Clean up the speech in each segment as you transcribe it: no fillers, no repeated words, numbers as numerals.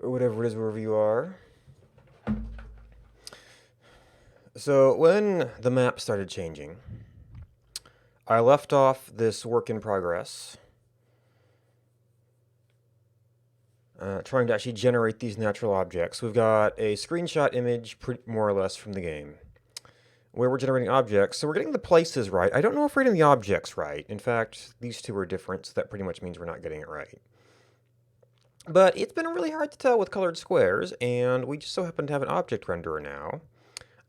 or whatever it is, wherever you are. So when the map started changing, I left off this work in progress, trying to actually generate these natural objects. We've got a screenshot image, more or less, from the game, where we're generating objects. So we're getting the places right. I don't know if we're getting the objects right. In fact, these two are different, so that pretty much means we're not getting it right. But it's been really hard to tell with colored squares, and we just so happen to have an object renderer now.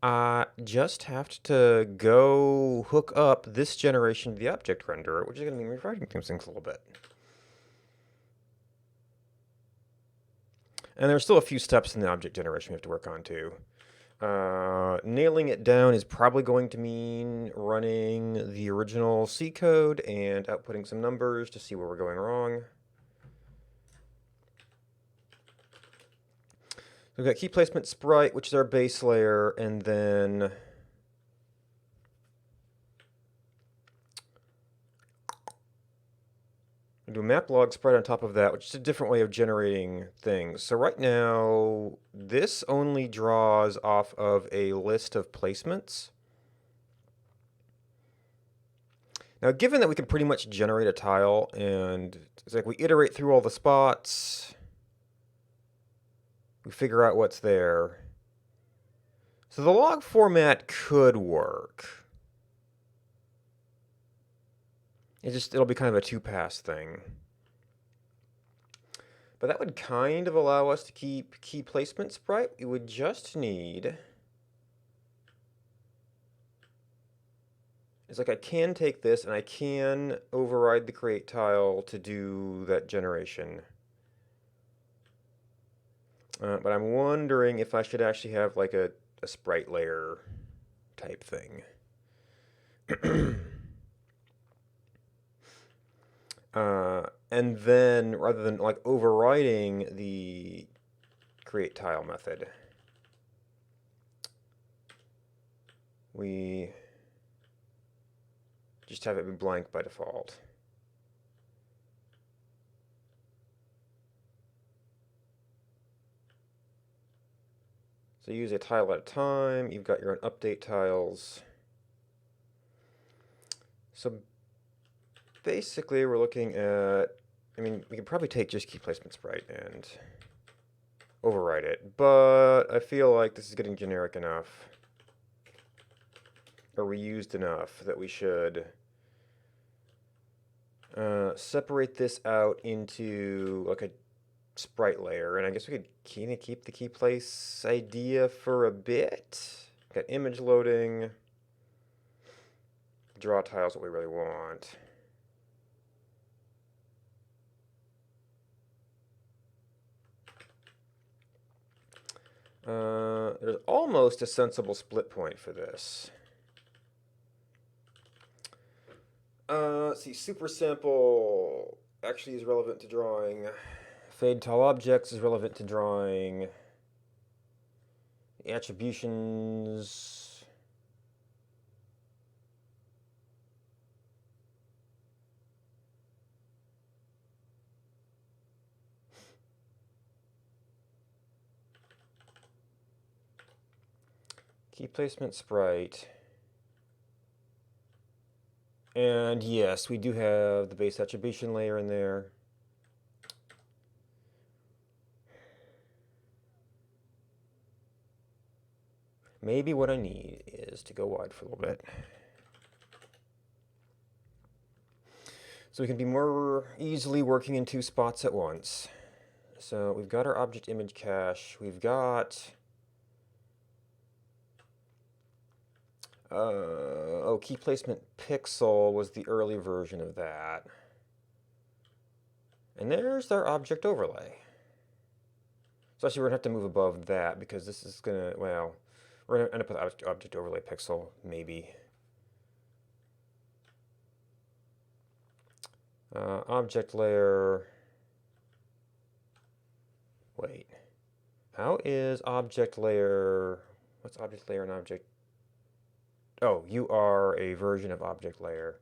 I just have to go hook up this generation of the object renderer, which is going to mean rewriting things a little bit. And there's still a few steps in the object generation we have to work on too. Nailing it down is probably going to mean running the original C code and outputting some numbers to see where we're going wrong. We've got key placement sprite, which is our base layer, and then we do a map log sprite on top of that, which is a different way of generating things. So right now, this only draws off of a list of placements. Now, given that we can pretty much generate a tile, and it's like we iterate through all the spots, we figure out what's there. So the log format could work. It'll be kind of a two-pass thing. But that would kind of allow us to keep key placement sprite. We would just need... It's like I can take this and I can override the create tile to do that generation. But I'm wondering if I should actually have like a sprite layer type thing. And then, rather than like overriding the create tile method, we just have it be blank by default. So use a tile at a time. You've got your own update tiles. So basically, we're looking at, I mean, we could probably take just key placement sprite and override it, but I feel like this is getting generic enough, or reused enough, that we should separate this out into like a sprite layer. And I guess we could kind of keep the key place idea for a bit. Got image loading, draw tiles, what we really want. There's almost a sensible split point for this. Let's see, super sample actually is relevant to drawing. Fade tall objects is relevant to drawing. The attributions. Key placement sprite. And yes, we do have the base attribution layer in there. Maybe what I need is to go wide for a little bit, so we can be more easily working in two spots at once. So we've got our object image cache. We've got... oh, key placement pixel was the early version of that. And there's our object overlay. So actually we're going to have to move above that because this is going to, well, we're going to end up with object overlay pixel, maybe. Object layer. Wait. How is object layer... What's object layer and object... Oh, you are a version of object layer.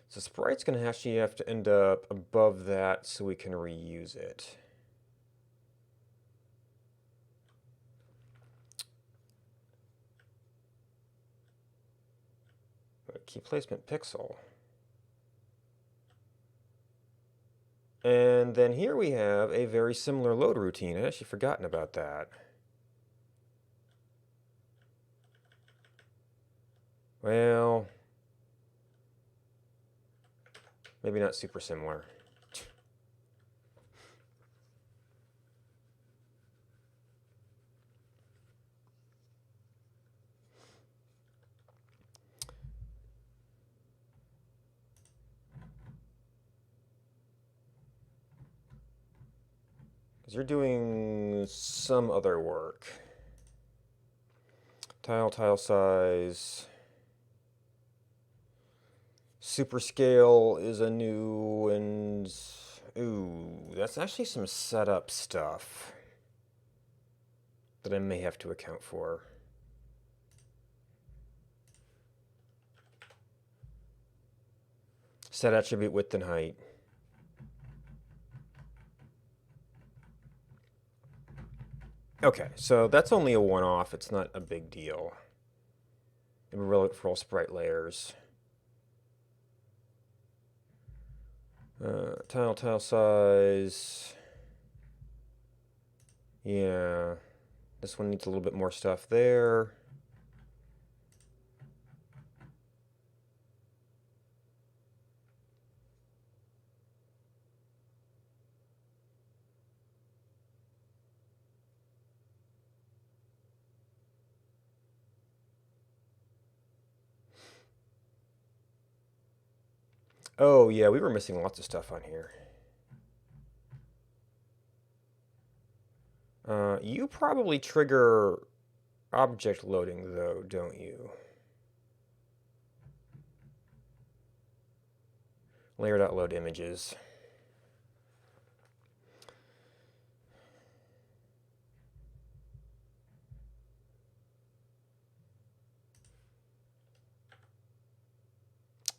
So sprite's going to actually have to end up above that so we can reuse it. Key placement pixel. And then here we have a very similar load routine. I'd actually forgotten about that. Well, maybe not super similar. Because you're doing some other work. Tile size. Super scale is a new and ooh, that's actually some setup stuff that I may have to account for. Set attribute width and height. Okay, so that's only a one-off. It's not a big deal. It'll be relevant for all sprite layers. Tile size. Yeah, this one needs a little bit more stuff there. Oh yeah, we were missing lots of stuff on here. You probably trigger object loading though, don't you? Layer.load images.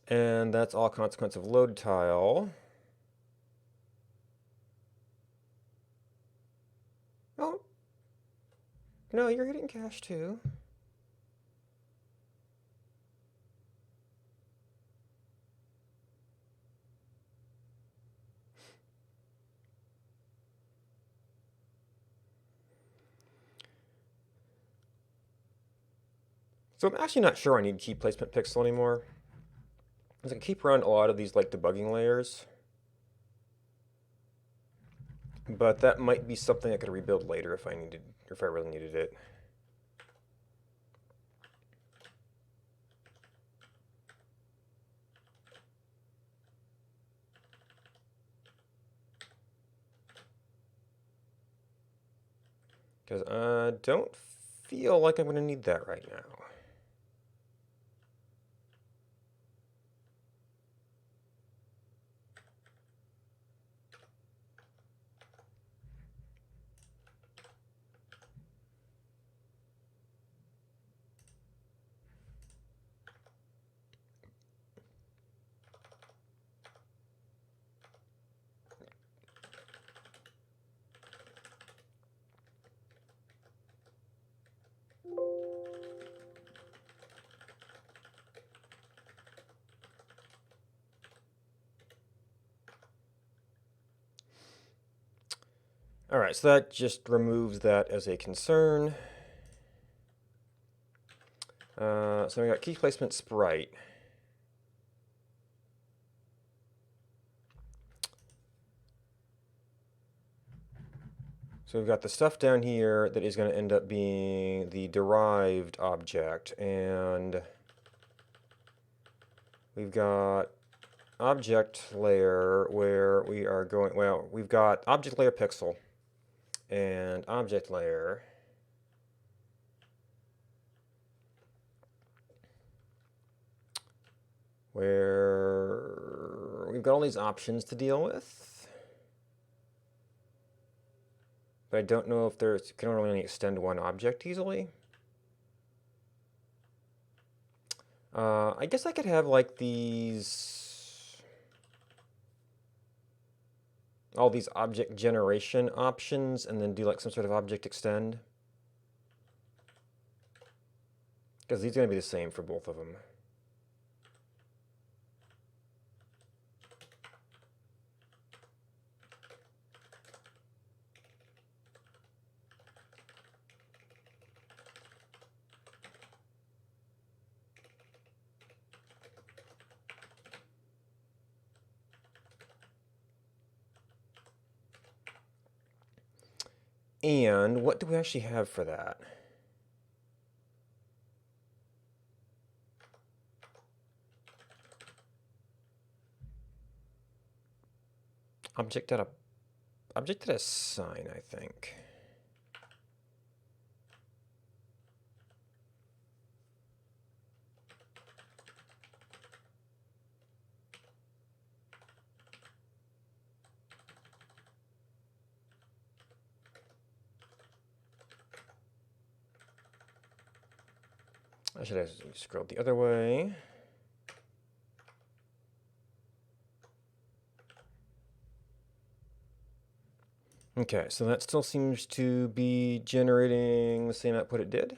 And that's all consequence of load tile. Oh, no, you're hitting cache too. So I'm actually not sure I need key placement pixel anymore. I can keep around a lot of these like debugging layers. But that might be something I could rebuild later if I needed, or if I really needed it. Because I don't feel like I'm going to need that right now. All right, so that just removes that as a concern. So we got key placement sprite. So we've got the stuff down here that is going to end up being the derived object, and we've got object layer where we are going, well, we've got object layer pixel and object layer. Where we've got all these options to deal with. But I don't know if there's, can only extend one object easily. I guess I could have like these, all these object generation options and then do like some sort of object extend. Because these are going to be the same for both of them. And what do we actually have for that? Object data sign, I think. I should have scrolled the other way. Okay, so that still seems to be generating the same output it did.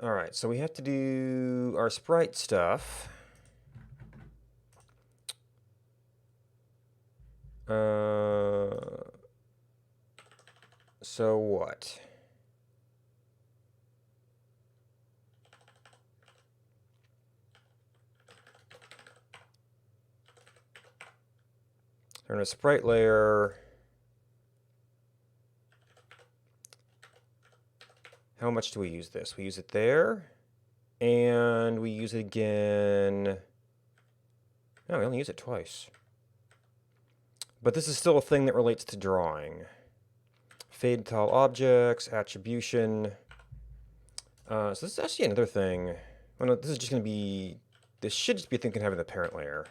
All right, so we have to do our sprite stuff. So what? Turn a sprite layer. How much do we use this? We use it there, and we use it again. No, we only use it twice. But this is still a thing that relates to drawing. Fade tile objects, attribution. So this is actually another thing. Well, no, this is just going to be, this should just be a thing we can have in the parent layer.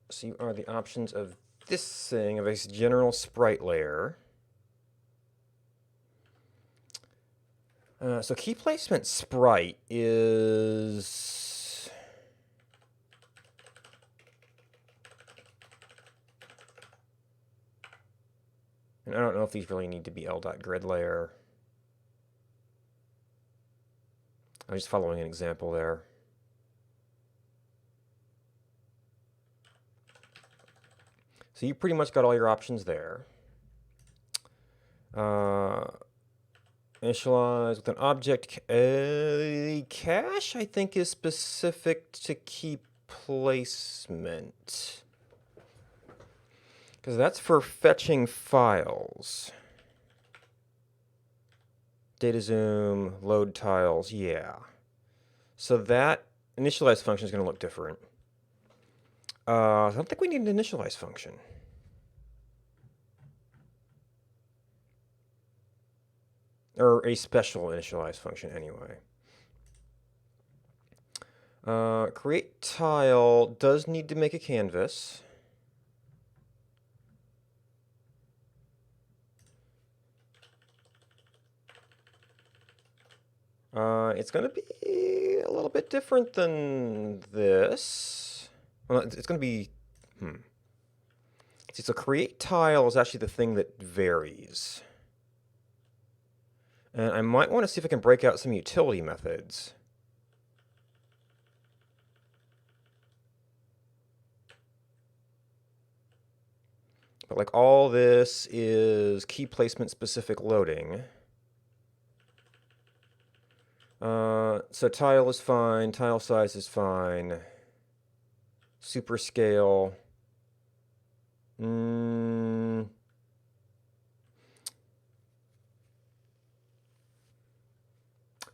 So you are the options of this thing, of a general sprite layer. So key placement sprite is... And I don't know if these really need to be L.grid layer. I'm just following an example there. So you pretty much got all your options there. Initialize with an object. Cache, I think, is specific to key placement. Because that's for fetching files. Data zoom, load tiles, yeah. So that initialize function is going to look different. I don't think we need an initialize function. Or a special initialize function anyway. Create tile does need to make a canvas. It's going to be a little bit different than this. Well, it's going to be... See, so create tile is actually the thing that varies. And I might want to see if I can break out some utility methods. But like all this is key placement specific loading. So tile is fine, tile size is fine. Super scale.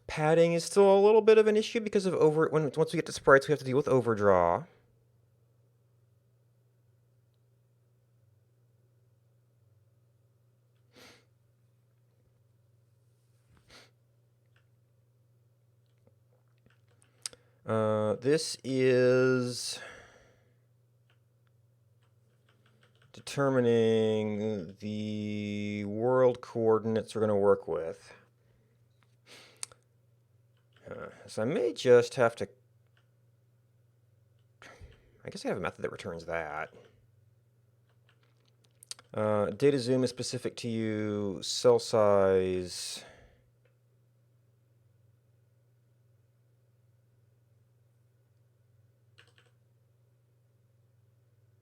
Padding is still a little bit of an issue because of once we get to sprites, we have to deal with overdraw. This is determining the world coordinates we're going to work with. So I may just have to... I guess I have a method that returns that. Data zoom is specific to you. Cell size...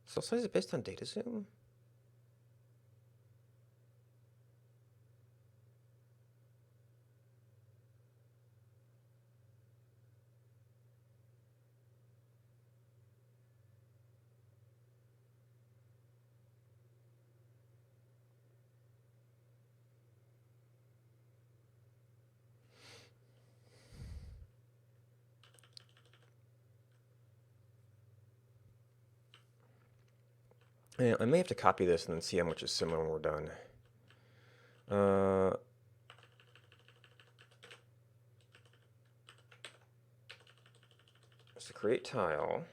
Cell size is based on data zoom? And I may have to copy this and then see how much is similar when we're done. Uh, so create tile.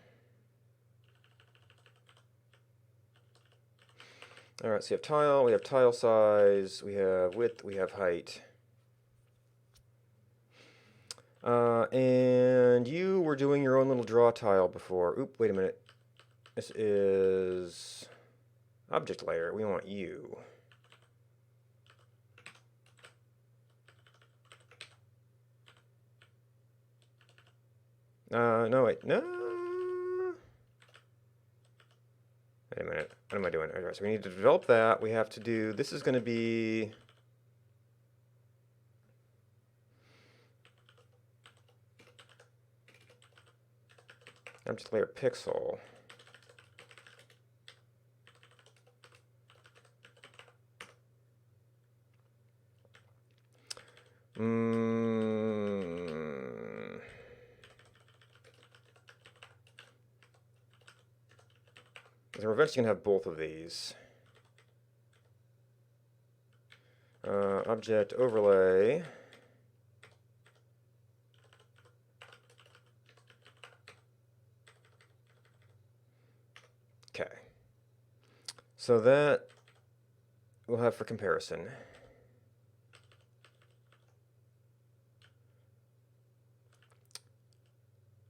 All right, so we have tile size, we have width, we have height. And you were doing your own little draw tile before. Oop, wait a minute. This is object layer. We want you. No, wait, no. Wait a minute. What am I doing? All right, so we need to develop that. We have to do, this is going to be object layer pixel. So we're eventually going to have both of these. Object overlay. Okay. So that we'll have for comparison.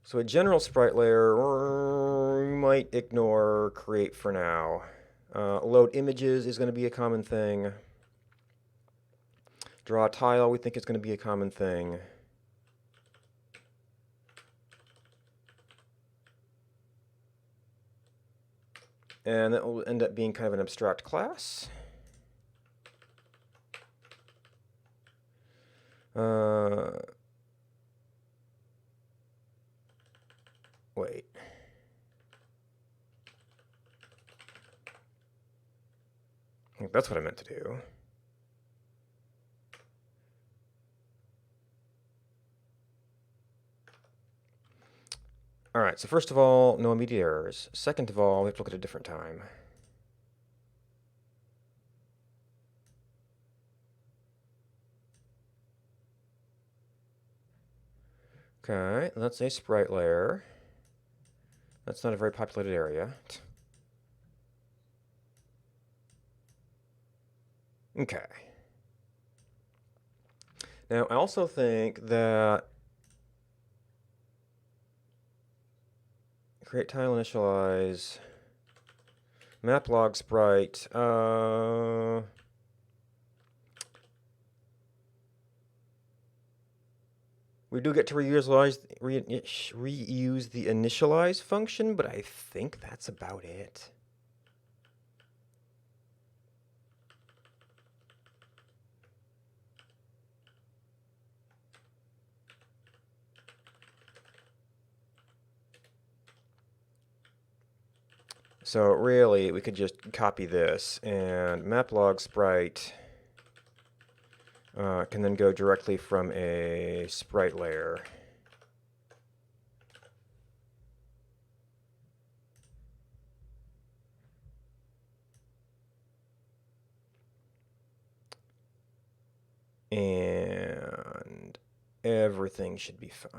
So a general sprite layer, we might ignore create for now. Load images is going to be a common thing. Draw a tile, we think it's going to be a common thing. And that will end up being kind of an abstract class. Wait. I think that's what I meant to do. All right, so first of all, no immediate errors. Second of all, we have to look at a different time. Okay, that's a sprite layer. That's not a very populated area. Okay. Now, I also think that create tile initialize, map log sprite, we do get to reuse the initialize function, but I think that's about it. So really, we could just copy this, and maplog sprite can then go directly from a sprite layer. And everything should be fine.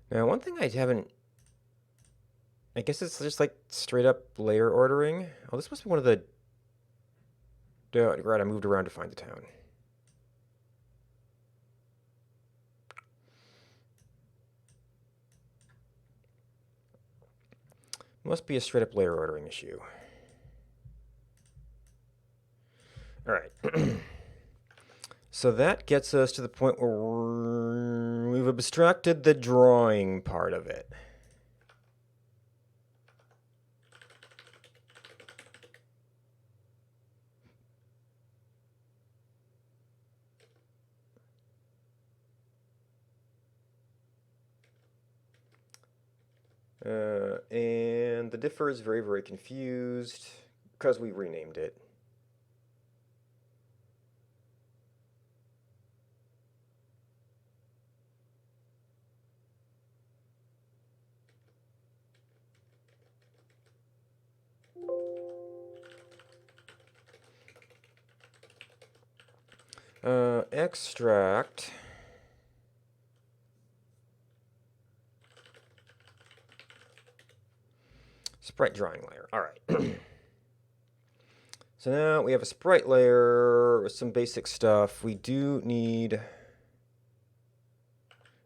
Now, one thing I haven't, I guess it's just like straight up layer ordering. Oh, this must be one of the, right, I moved around to find the town. Must be a straight up layer ordering issue. All right. So that gets us to the point where we've abstracted the drawing part of it. And the differ is very, very confused because we renamed it. Extract sprite drawing layer. All right. So now we have a sprite layer with some basic stuff. We do need.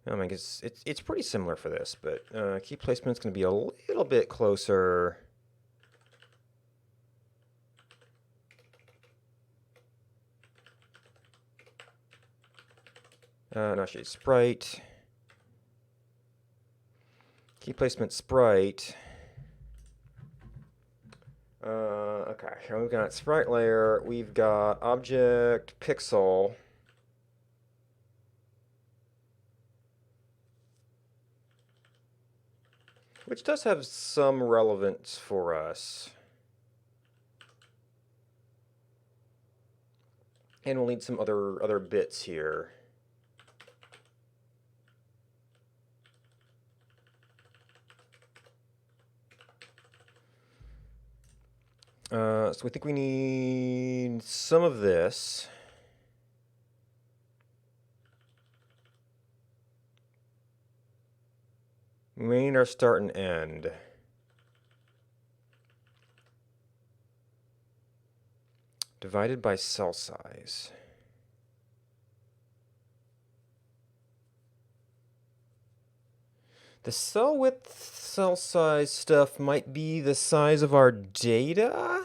I guess it's pretty similar for this, but key placement's going to be a little bit closer. No, actually, sprite. Key placement sprite. Okay, so we've got sprite layer. We've got object pixel. Which does have some relevance for us. And we'll need some other bits here. So we think we need some of this. We need our start and end. Divided by cell size. The cell width, cell size stuff might be the size of our data?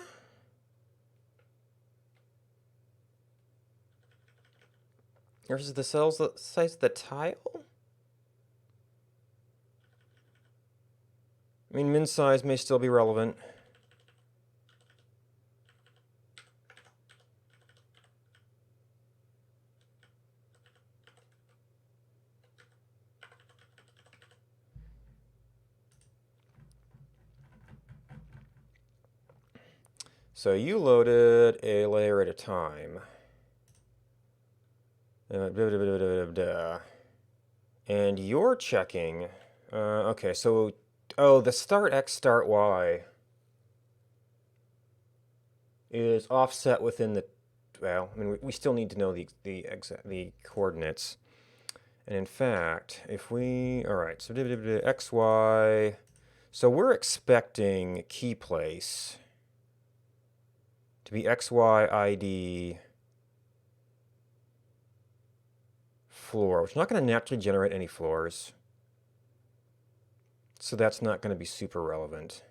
Or is the cells the size of the tile? I mean, min size may still be relevant. So you loaded a layer at a time. And you're checking. Okay, so the start x start y is offset within the. Well, I mean, we still need to know the coordinates. And in fact, if we all right, so x y. So we're expecting key place to be XY ID floor, which is not going to naturally generate any floors. So that's not going to be super relevant.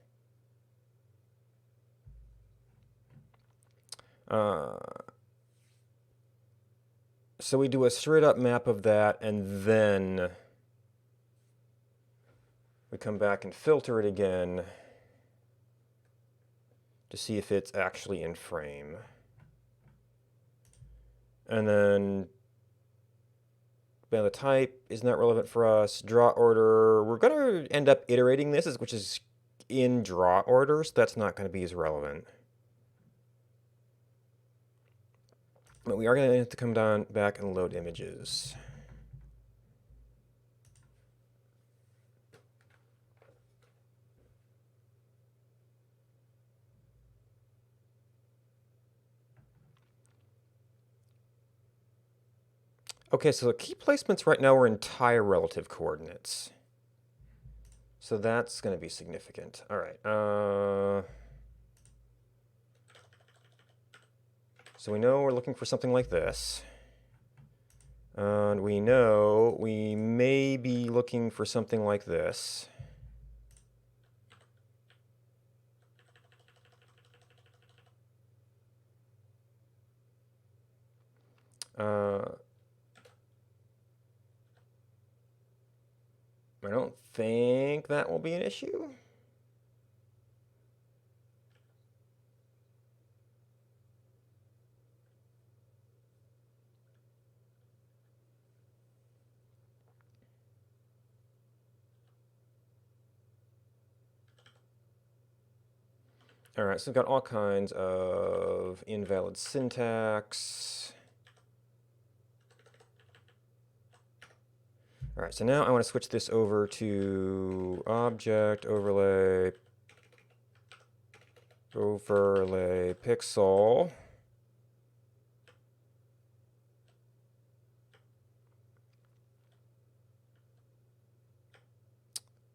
So we do a straight up map of that, and then we come back and filter it again to see if it's actually in frame. And then the type is not relevant for us. Draw order, we're going to end up iterating this, which is in draw order, so that's not going to be as relevant. But we are going to have to come down back and load images. Okay, so the key placements right now are entire relative coordinates. So that's going to be significant. All right. So we know we're looking for something like this. And we know we may be looking for something like this. I don't think that will be an issue. All right, so we've got all kinds of invalid syntax. All right, so now I want to switch this over to object overlay pixel.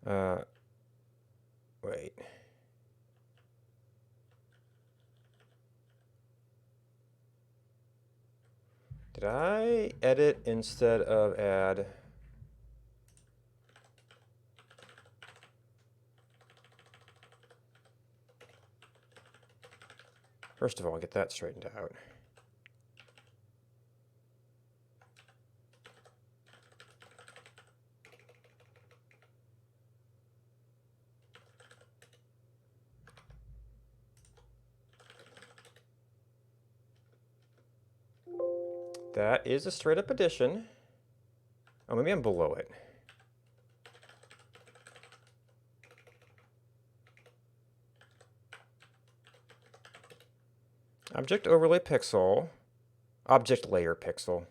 Wait. Did I edit instead of add? First of all, get that straightened out. That is a straight up addition. Oh, maybe I'm below it. Object overlay pixel. Object layer pixel.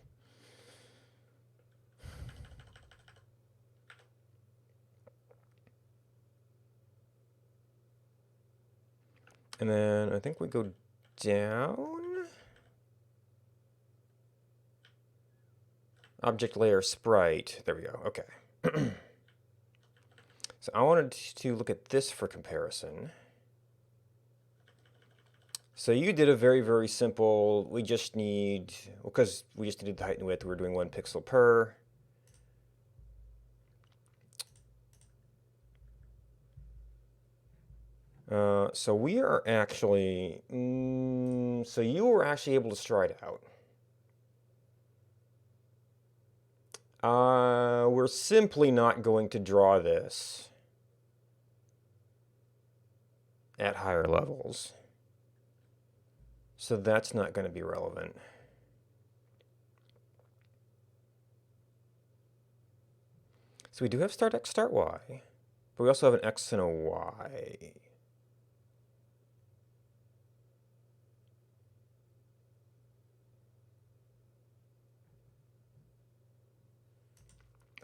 And then I think we go down. Object layer sprite. There we go. Okay. So I wanted to look at this for comparison. So you did a very, very simple, we just need, because we just needed the height and width, we're doing 1 pixel per. So we are actually, so you were actually able to stride out. We're simply not going to draw this at higher levels. So that's not going to be relevant. So we do have start x, start y, but we also have an x and a y.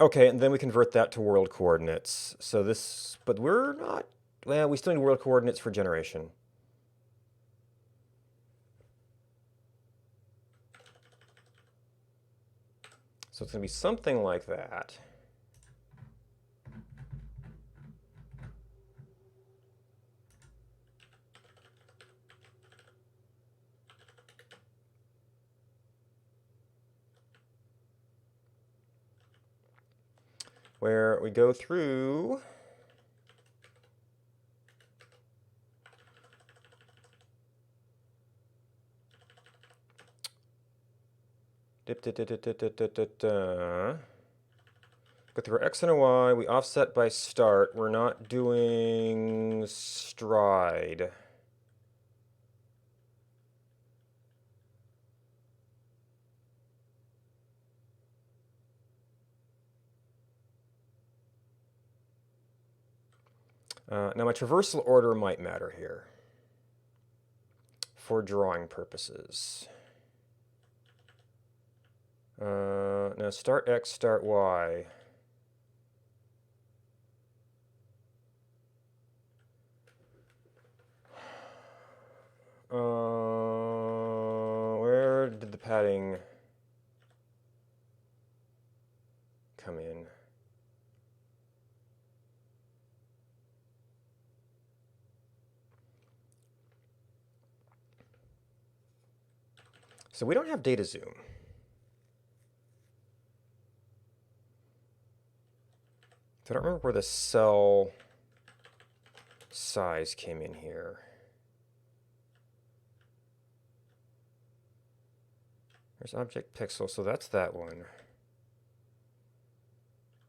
Okay, and then we convert that to world coordinates. So this, but we're not, well, we still need world coordinates for generation. So it's going to be something like that. Where we go through go through our x and a y, we offset by start. We're not doing stride. Now my traversal order might matter here for drawing purposes. Now start x, start y. Where did the padding come in? So we don't have data zoom. So I don't remember where the cell size came in here. There's object pixel, so that's that one.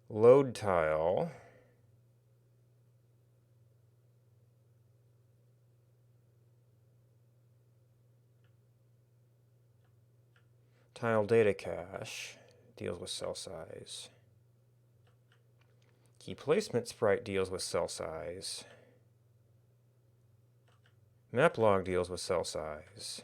Load tile. Tile data cache deals with cell size. Key placement sprite deals with cell size. Map log deals with cell size.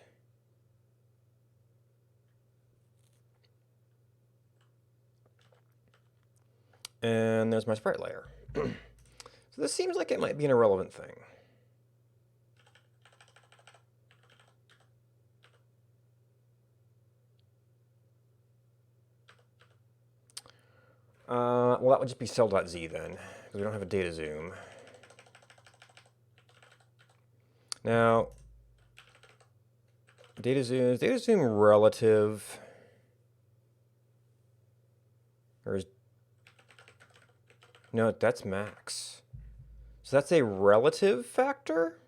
And there's my sprite layer. So this seems like it might be an irrelevant thing. Well, that would just be cell.z then, because we don't have a data zoom. Now, data zoom relative, or is, no, that's max. So that's a relative factor?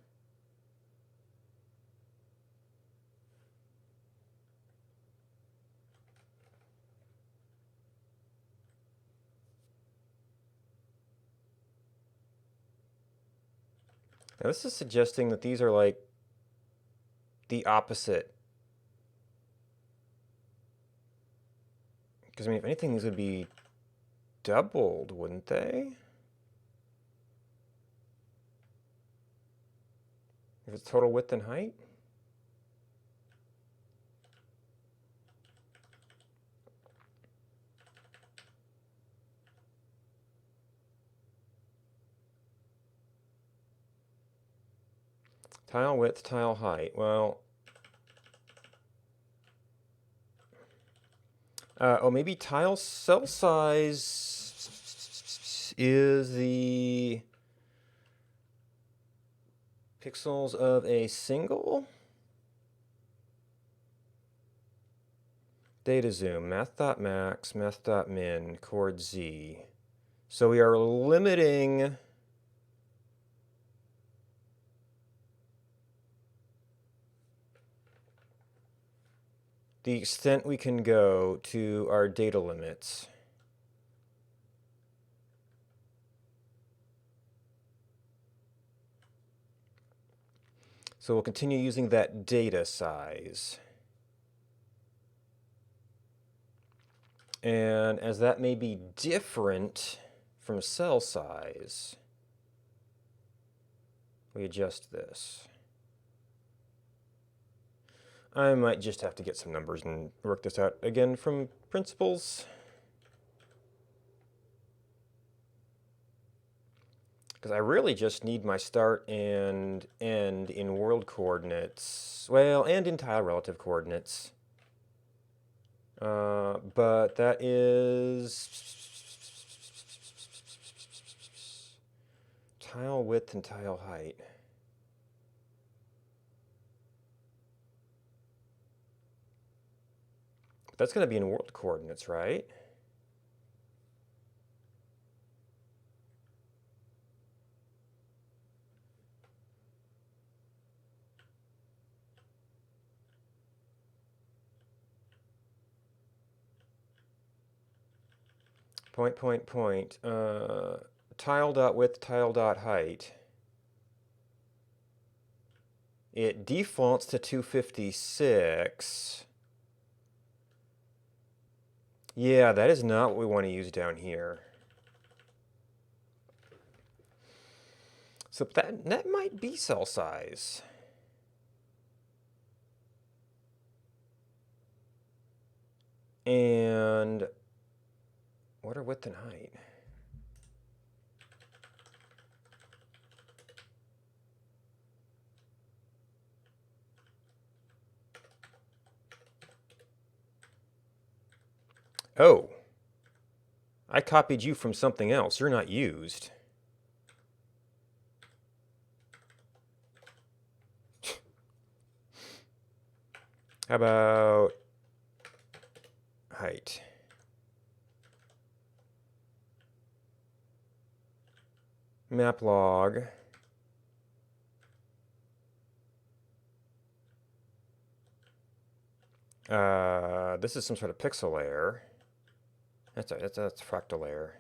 Now this is suggesting that these are like the opposite. Because I mean, if anything, these would be doubled, wouldn't they? If it's total width and height? Tile width, tile height. Well, oh, maybe tile cell size is the pixels of a single? Data zoom, math.max, math.min, chord Z. So we are limiting the extent we can go to our data limits. So we'll continue using that data size. And as that may be different from cell size, we adjust this. I might just have to get some numbers and work this out again from principles. Because I really just need my start and end in world coordinates. Well, and in tile relative coordinates. But that is tile width and tile height. But that's going to be in world coordinates, right? Point. Tile dot width, tile dot height. It defaults to 256. Yeah, that is not what we want to use down here. So that might be cell size. And what are width and height? Oh, I copied you from something else. You're not used. How about height? Map log. This is some sort of pixel layer. That's a fractal layer.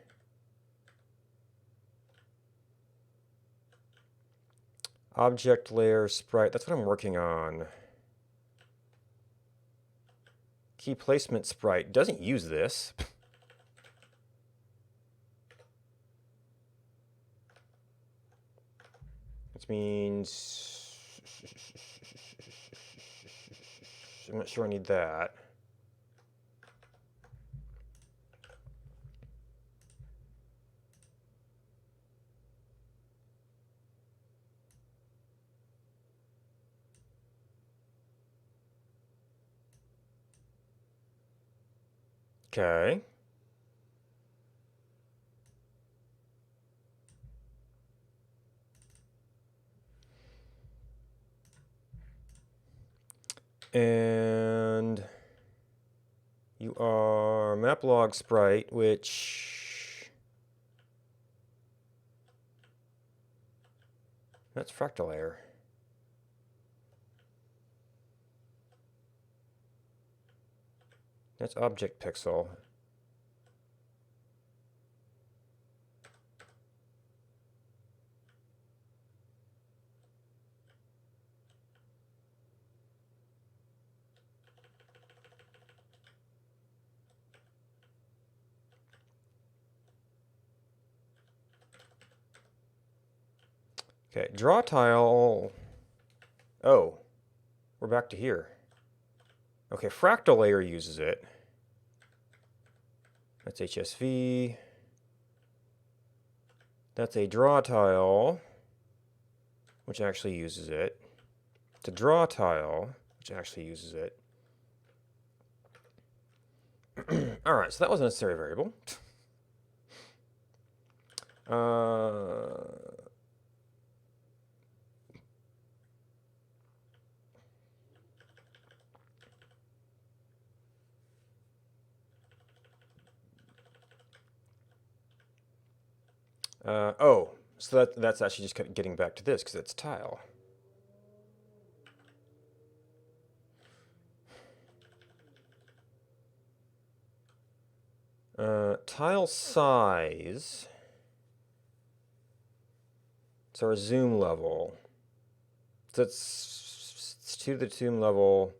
Object layer sprite. That's what I'm working on. Key placement sprite doesn't use this. Which means I'm not sure I need that. Okay. And you are maplog sprite, which that's fractal layer. That's object pixel. Okay, draw tile. Oh, we're back to here. Okay, fractal layer uses it. That's HSV. That's a draw tile, which actually uses it. It's a draw tile, which actually uses it. All right, so that was a necessary variable. Oh, so that's actually just getting back to this because it's tile. Tile size. It's our zoom level. So it's to the zoom level.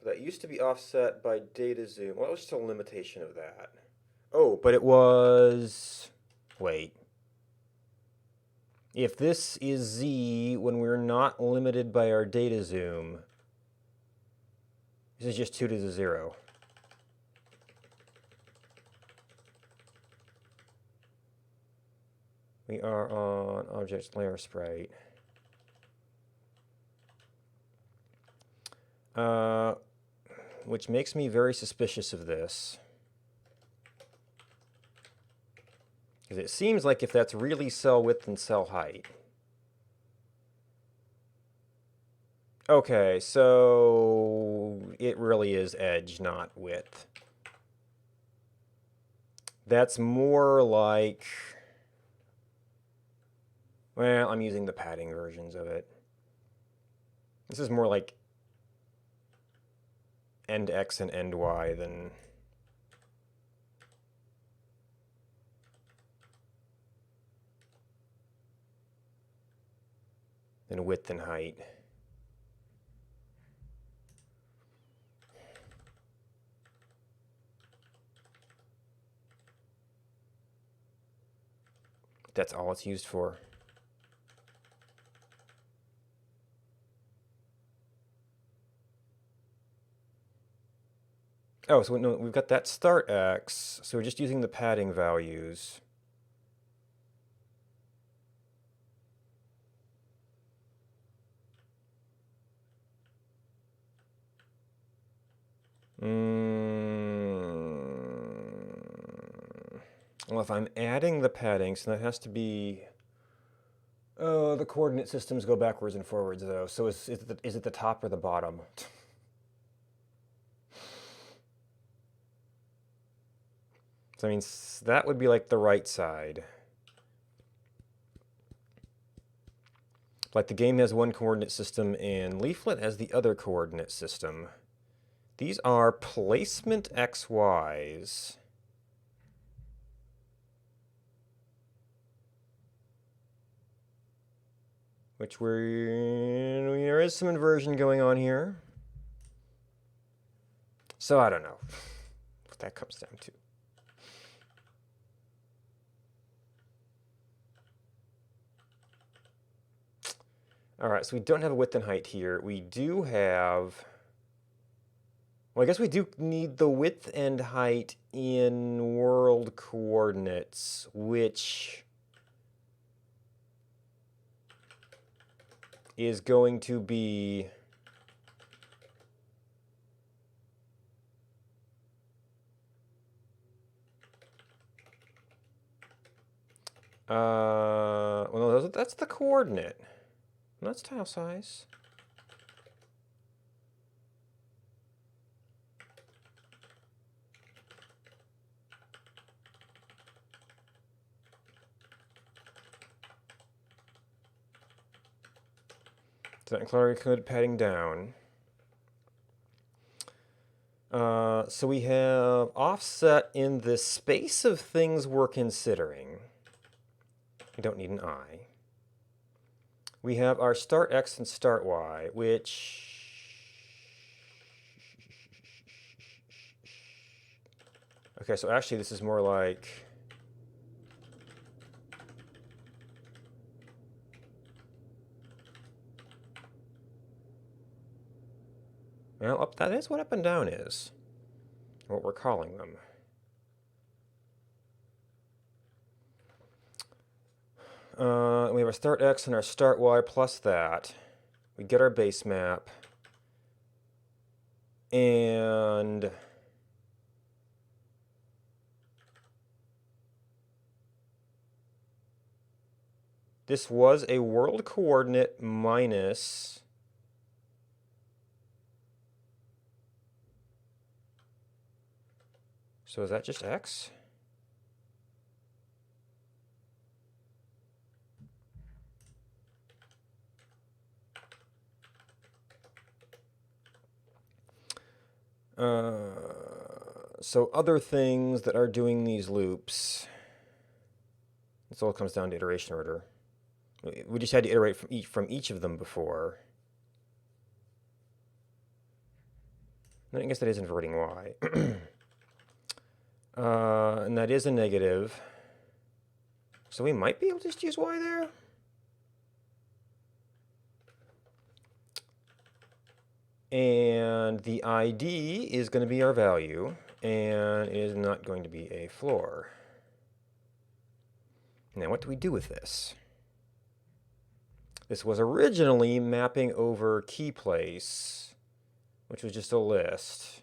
That used to be offset by data zoom. What was just a limitation of that? Oh, but it was. Wait. If this is Z when we're not limited by our data zoom, this is just 2 to the 0. We are on object layer sprite. Which makes me very suspicious of this. Because it seems like if that's really cell width and cell height. Okay, so it really is edge, not width. That's more like... Well, I'm using the padding versions of it. This is more like end X and end Y than... than width and height. That's all it's used for. Oh, so no, we've got that start X, so we're just using the padding values. Well, if I'm adding the padding, so that has to be... Oh, the coordinate systems go backwards and forwards, though. So is it the top or the bottom? So I mean, that would be like the right side. Like the game has one coordinate system and Leaflet has the other coordinate system. These are placement XYs. Which there is some inversion going on here. So I don't know what that comes down to. All right, so we don't have a width and height here. We do have... Well, I guess we do need the width and height in world coordinates, which is going to be... Well, no, that's the coordinate. That's tile size. So that include padding down. So we have offset in the space of things we're considering. We don't need an I. We have our start X and start Y, which... Okay, so actually this is more like... Well, that is what up and down is. What we're calling them. We have our start X and our start Y plus that. We get our base map. And this was a world coordinate minus... So is that just X? So other things that are doing these loops, this all comes down to iteration order. We just had to iterate from each of them before. I guess that is inverting Y. And that is a negative. So we might be able to just use Y there. And the ID is going to be our value, and it is not going to be a floor. Now, what do we do with this? This was originally mapping over key place, which was just a list.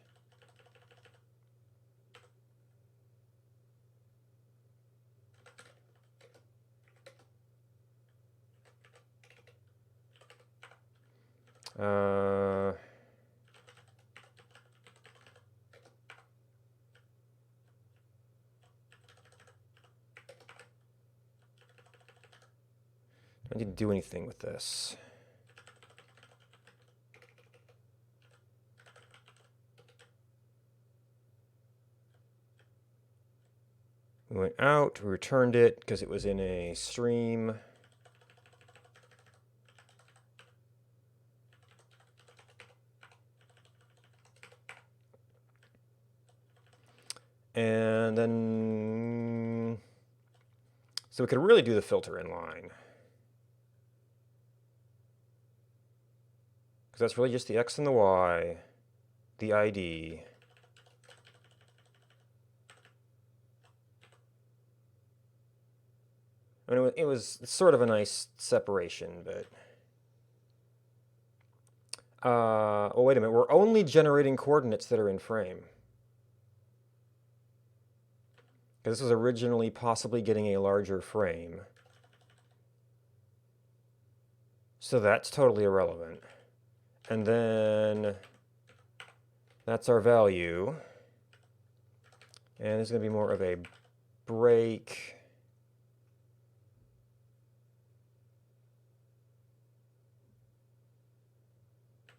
I didn't do anything with this. We went out, we returned it because it was in a stream. And then, so we could really do the filter inline. Because that's really just the X and the Y, the ID. I mean, it was sort of a nice separation, but... oh, wait a minute. We're only generating coordinates that are in frame. Because this was originally possibly getting a larger frame. So that's totally irrelevant. And then that's our value. And there's going to be more of a break.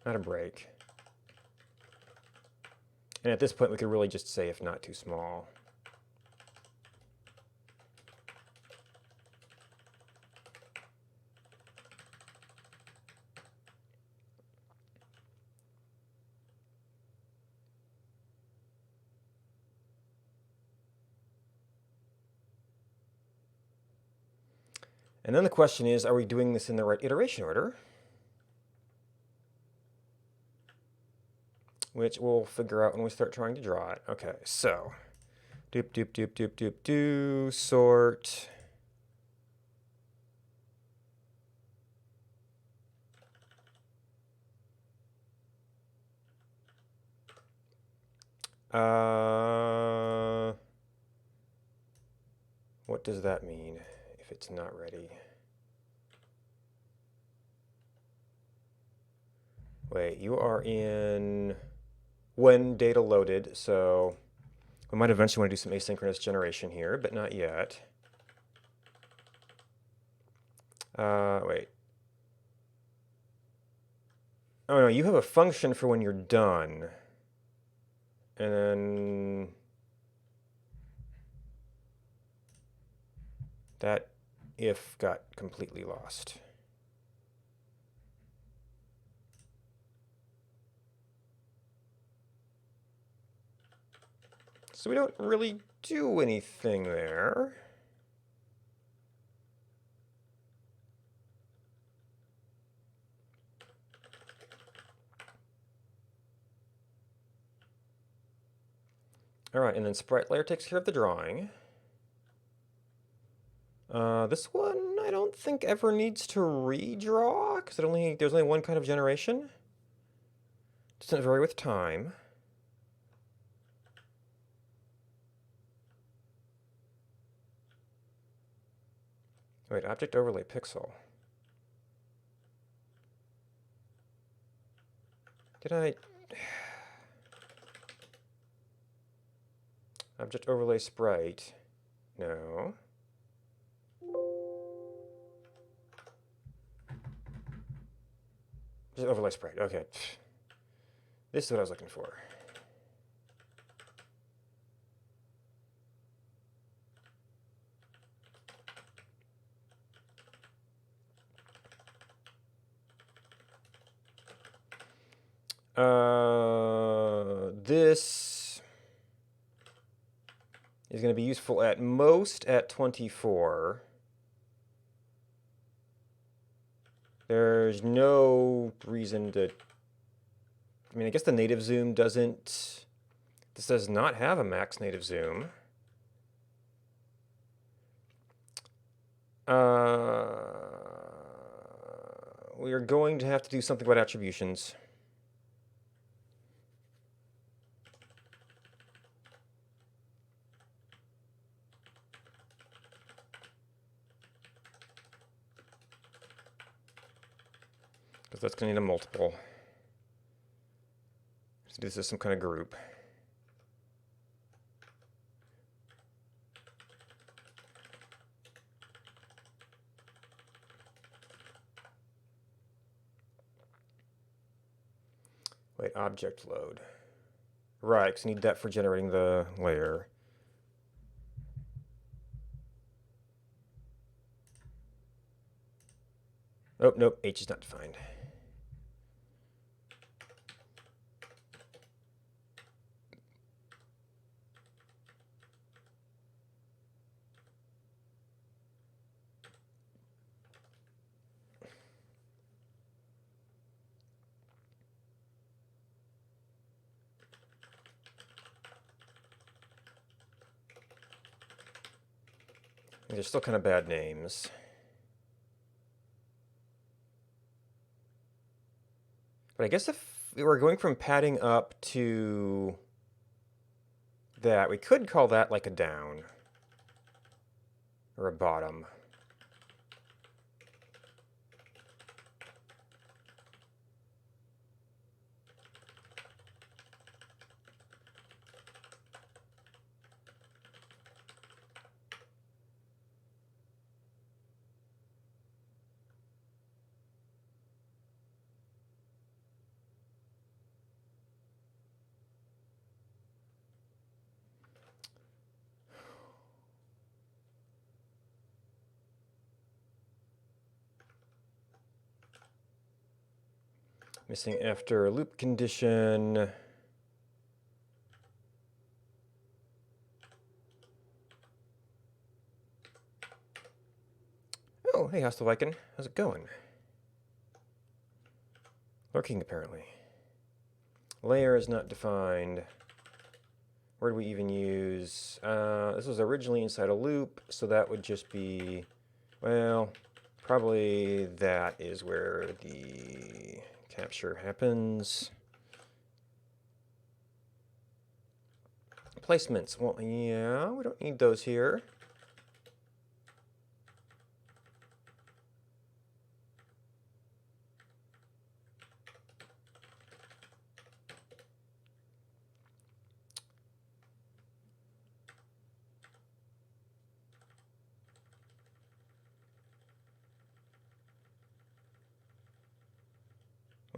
Not a break. And at this point, we could really just say if not too small. And then the question is, are we doing this in the right iteration order? Which we'll figure out when we start trying to draw it. Okay, so doop doop doop doop doop do sort. What does that mean if it's not ready? you are in when data loaded, so we might eventually want to do some asynchronous generation here, but not yet. Wait. Oh no, you have a function for when you're done. And then that if got completely lost. So we don't really do anything there. All right, and then sprite layer takes care of the drawing. This one I don't think ever needs to redraw because there's only one kind of generation. Doesn't vary with time. Wait, object overlay pixel. Did I? Object overlay sprite. No. Just overlay sprite. Okay. This is what I was looking for. This is going to be useful at most at 24. There's no reason to... I mean, I guess the native zoom doesn't... This does not have a max native zoom. We are going to have to do something about attributions. Because that's going to need a multiple. So this is some kind of group. Wait, object load. Right, because you need that for generating the layer. Oh, nope, H is not defined. They're still kind of bad names. But I guess if we were going from padding up to that, we could call that like a down. Or a bottom. Missing after loop condition. Oh, hey, Hostile Viking. How's it going? Lurking, apparently. Layer is not defined. Where do we even use? This was originally inside a loop, so that would just be, well, probably that is where the capture happens. Placements. Well, yeah, we don't need those here.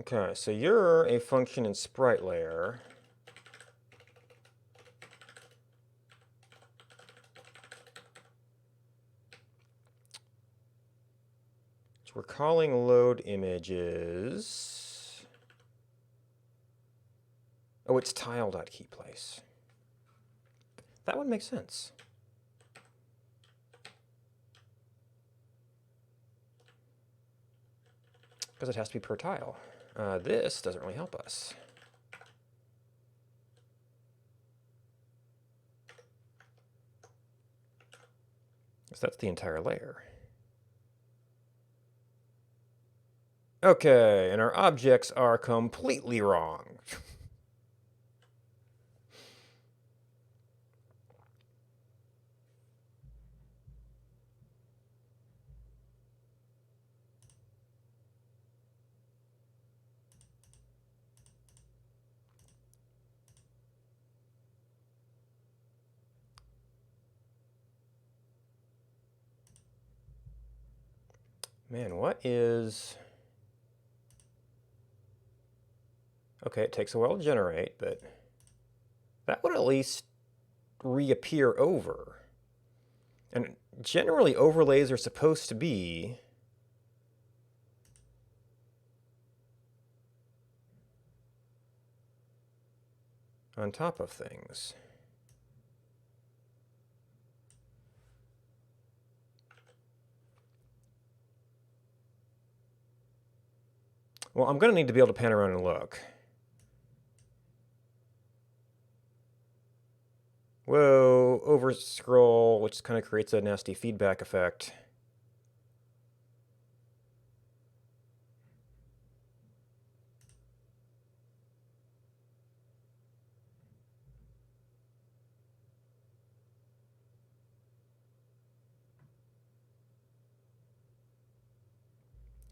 Okay, so you're a function in sprite layer. So we're calling load images. Oh, it's tile.keyPlace. That would make sense. Because it has to be per tile. This doesn't really help us. Because that's the entire layer. Okay, and our objects are completely wrong. Man, what is... Okay, it takes a while to generate, but that would at least reappear over. And generally, overlays are supposed to be on top of things. Well, I'm going to need to be able to pan around and look. Whoa, over scroll, which kind of creates a nasty feedback effect.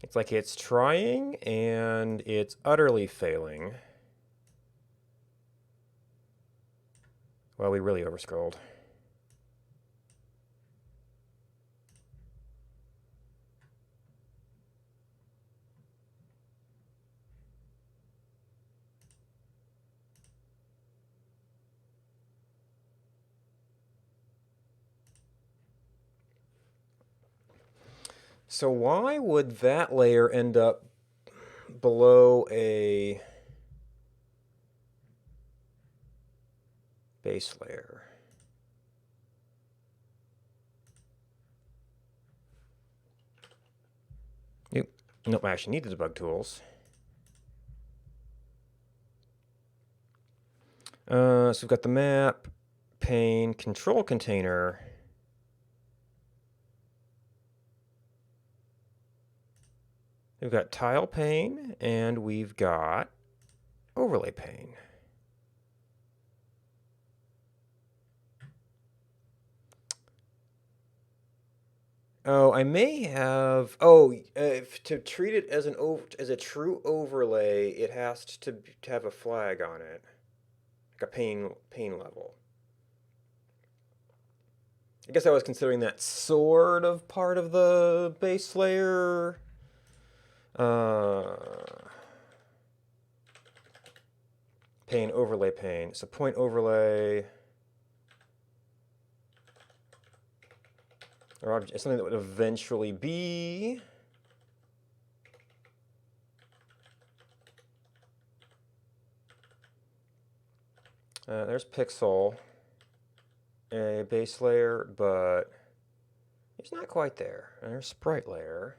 It's like it's trying and it's utterly failing. Well, we really overscrolled. So why would that layer end up below a base layer? Nope, I actually need the debug tools. So we've got the map, pane, control container. We've got tile pane, and we've got overlay pane. Oh, I may have. Oh, to treat it as as a true overlay, it has to have a flag on it, like a pane level. I guess I was considering that sort of part of the base layer. Pane overlay pane. So point overlay. Or something that would eventually be there's pixel, a base layer, but it's not quite there. And there's sprite layer.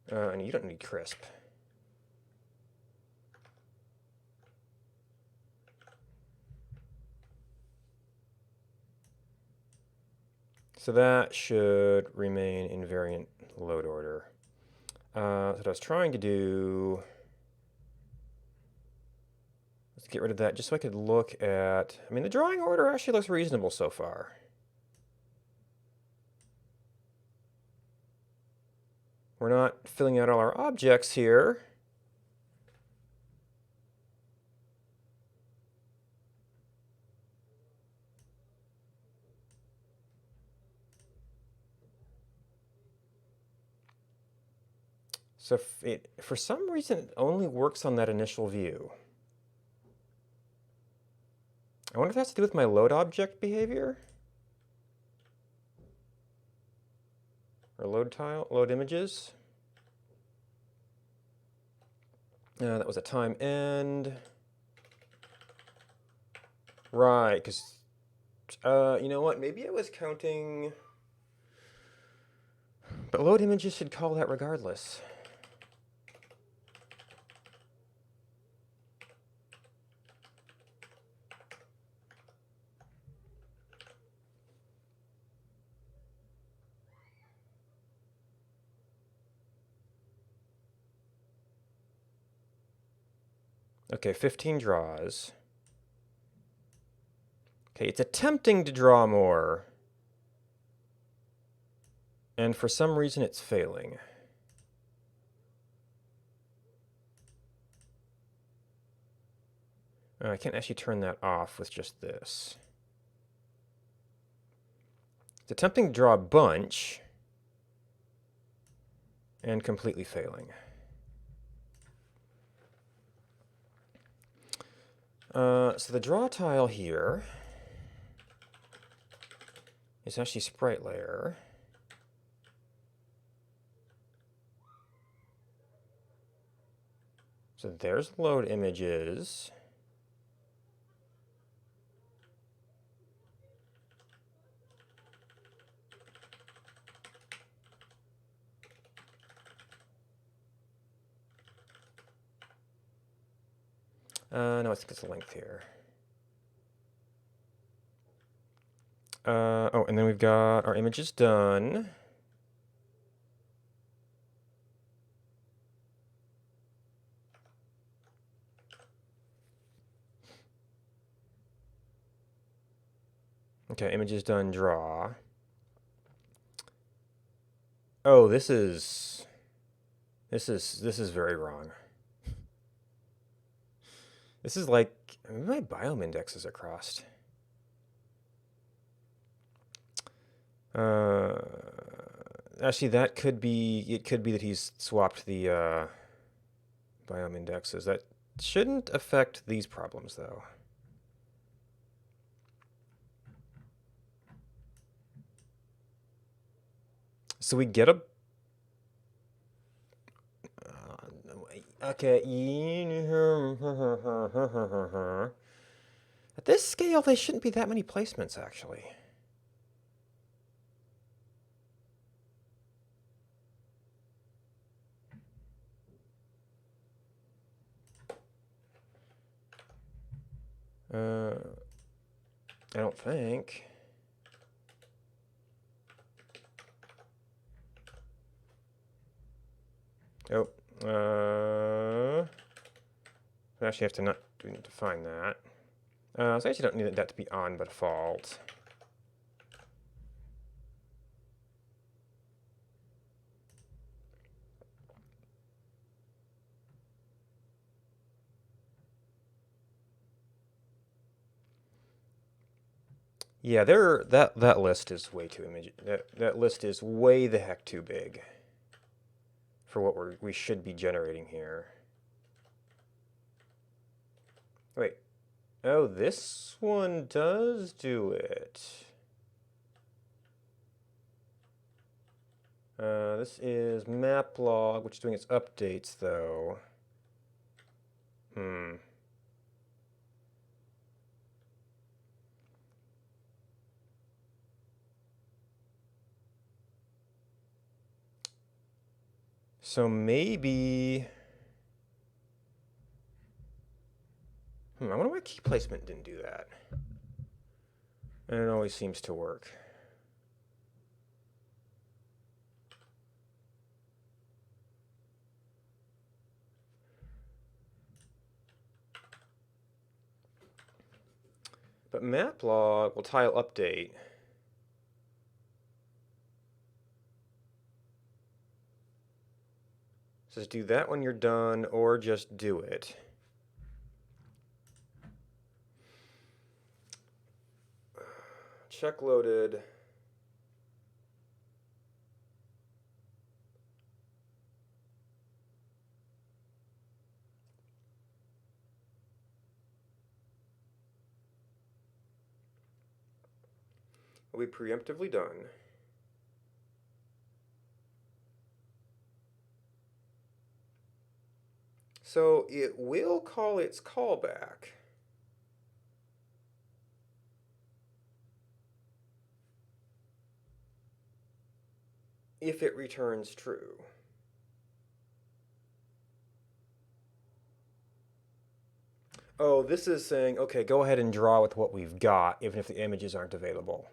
And you don't need crisp. So that should remain invariant load order. So what I was trying to do, let's get rid of that just so I could look at, I mean, the drawing order actually looks reasonable so far. We're not filling out all our objects here. So for some reason, it only works on that initial view. I wonder if that has to do with my load object behavior? Or load images? That was a time end. Right, because, you know what? Maybe I was counting... But load images should call that regardless. Okay, 15 draws. Okay, it's attempting to draw more. And for some reason, it's failing. I can't actually turn that off with just this. It's attempting to draw a bunch and completely failing. So the draw tile here is actually sprite layer. So there's load images. No, I think it's a length here. Oh, and then we've got our images done. Okay, images done, draw. Oh, this is very wrong. This is like, my biome indexes are crossed. Actually, that could be, it could be that he's swapped the biome indexes. That shouldn't affect these problems, though. So we get a... okay. At this scale, they shouldn't be that many placements, actually. I don't think. Oh, I actually have to not define that. So I actually don't need that to be on by default. Yeah, that list is way too that list is way the heck too big for what we should be generating here. Wait. Oh, this one does do it. This is maplog, which is doing its updates, though. So maybe... I wonder why key placement didn't do that. And it always seems to work. But maplog will tile update. It says do that when you're done, or just do it. Check loaded. will be preemptively done. So it will call its callback. If it returns true. Oh, this is saying, okay, go ahead and draw with what we've got, even if the images aren't available.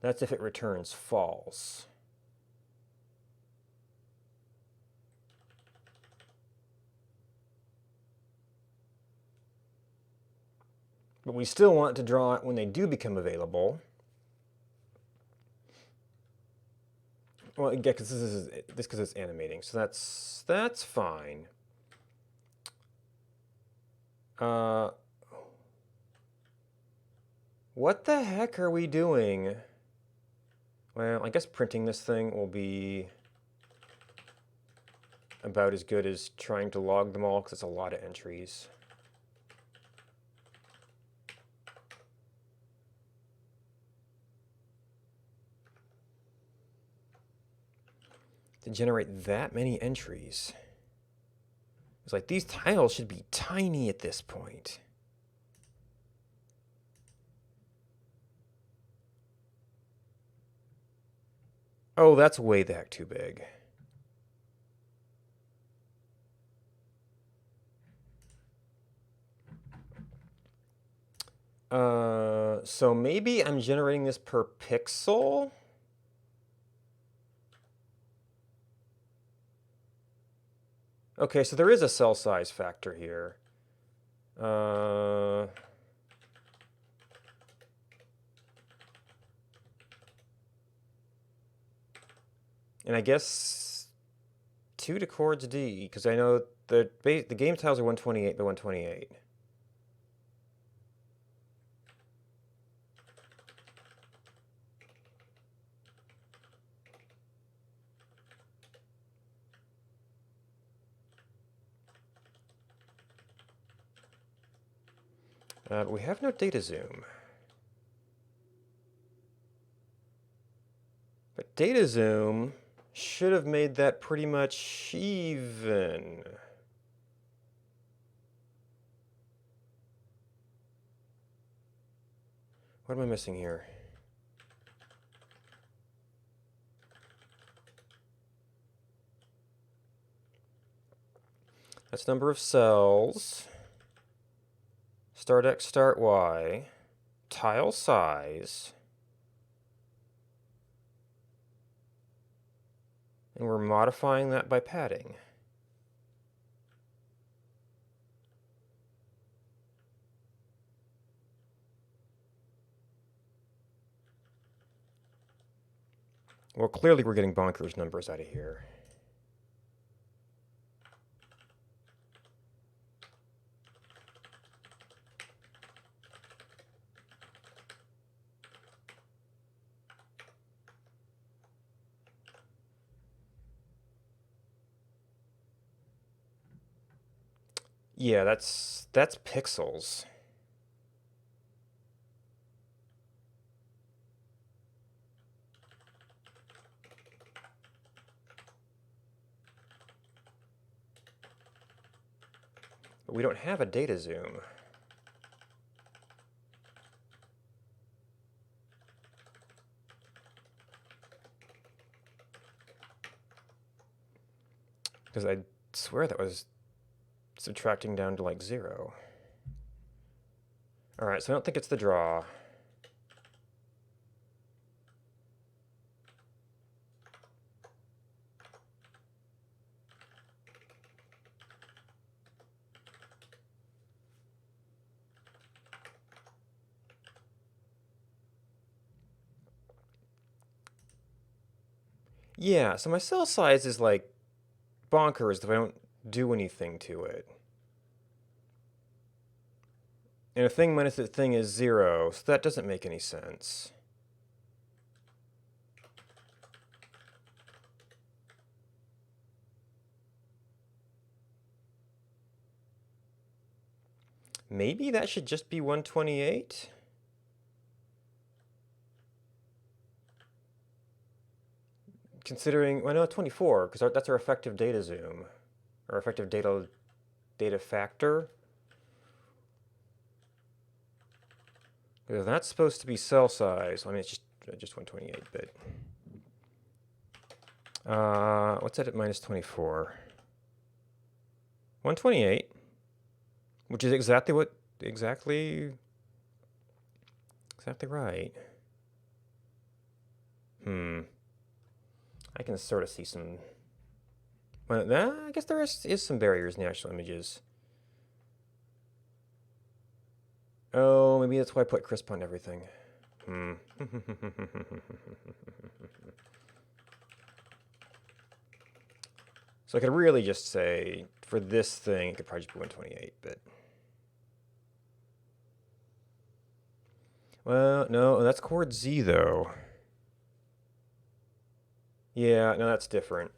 That's if it returns false. But we still want to draw it when they do become available. Well, yeah, because this is because it's animating, so that's fine. What the heck are we doing? Well, I guess printing this thing will be about as good as trying to log them all, because it's a lot of entries. To generate that many entries. It's like these tiles should be tiny at this point. Oh, that's way the heck too big. So maybe I'm generating this per pixel? Okay, so there is a cell size factor here. And I guess 2 to chords D, because I know the game tiles are 128 by 128. But we have no data zoom. But data zoom should have made that pretty much even. What am I missing here? That's number of cells. Start X, start Y. Tile size. And we're modifying that by padding. Well, clearly we're getting bonkers numbers out of here. Yeah, that's pixels. But we don't have a data zoom. Because I swear that was subtracting down to like 0. Alright, so I don't think it's the draw. Yeah, so my cell size is like bonkers if I don't do anything to it. And a thing minus a thing is 0, so that doesn't make any sense. Maybe that should just be 128? Considering, well, no, 24, because that's our effective data zoom, or effective data factor. Because that's supposed to be cell size. I mean, it's just 128, but what's that at minus 24? 128, which is exactly right. I can sort of see some. Well, I guess there is some barriers in the actual images. Oh, maybe that's why I put crisp on everything. So I could really just say, for this thing, it could probably just be 128, but... Well, no, that's chord Z, though. Yeah, no, that's different.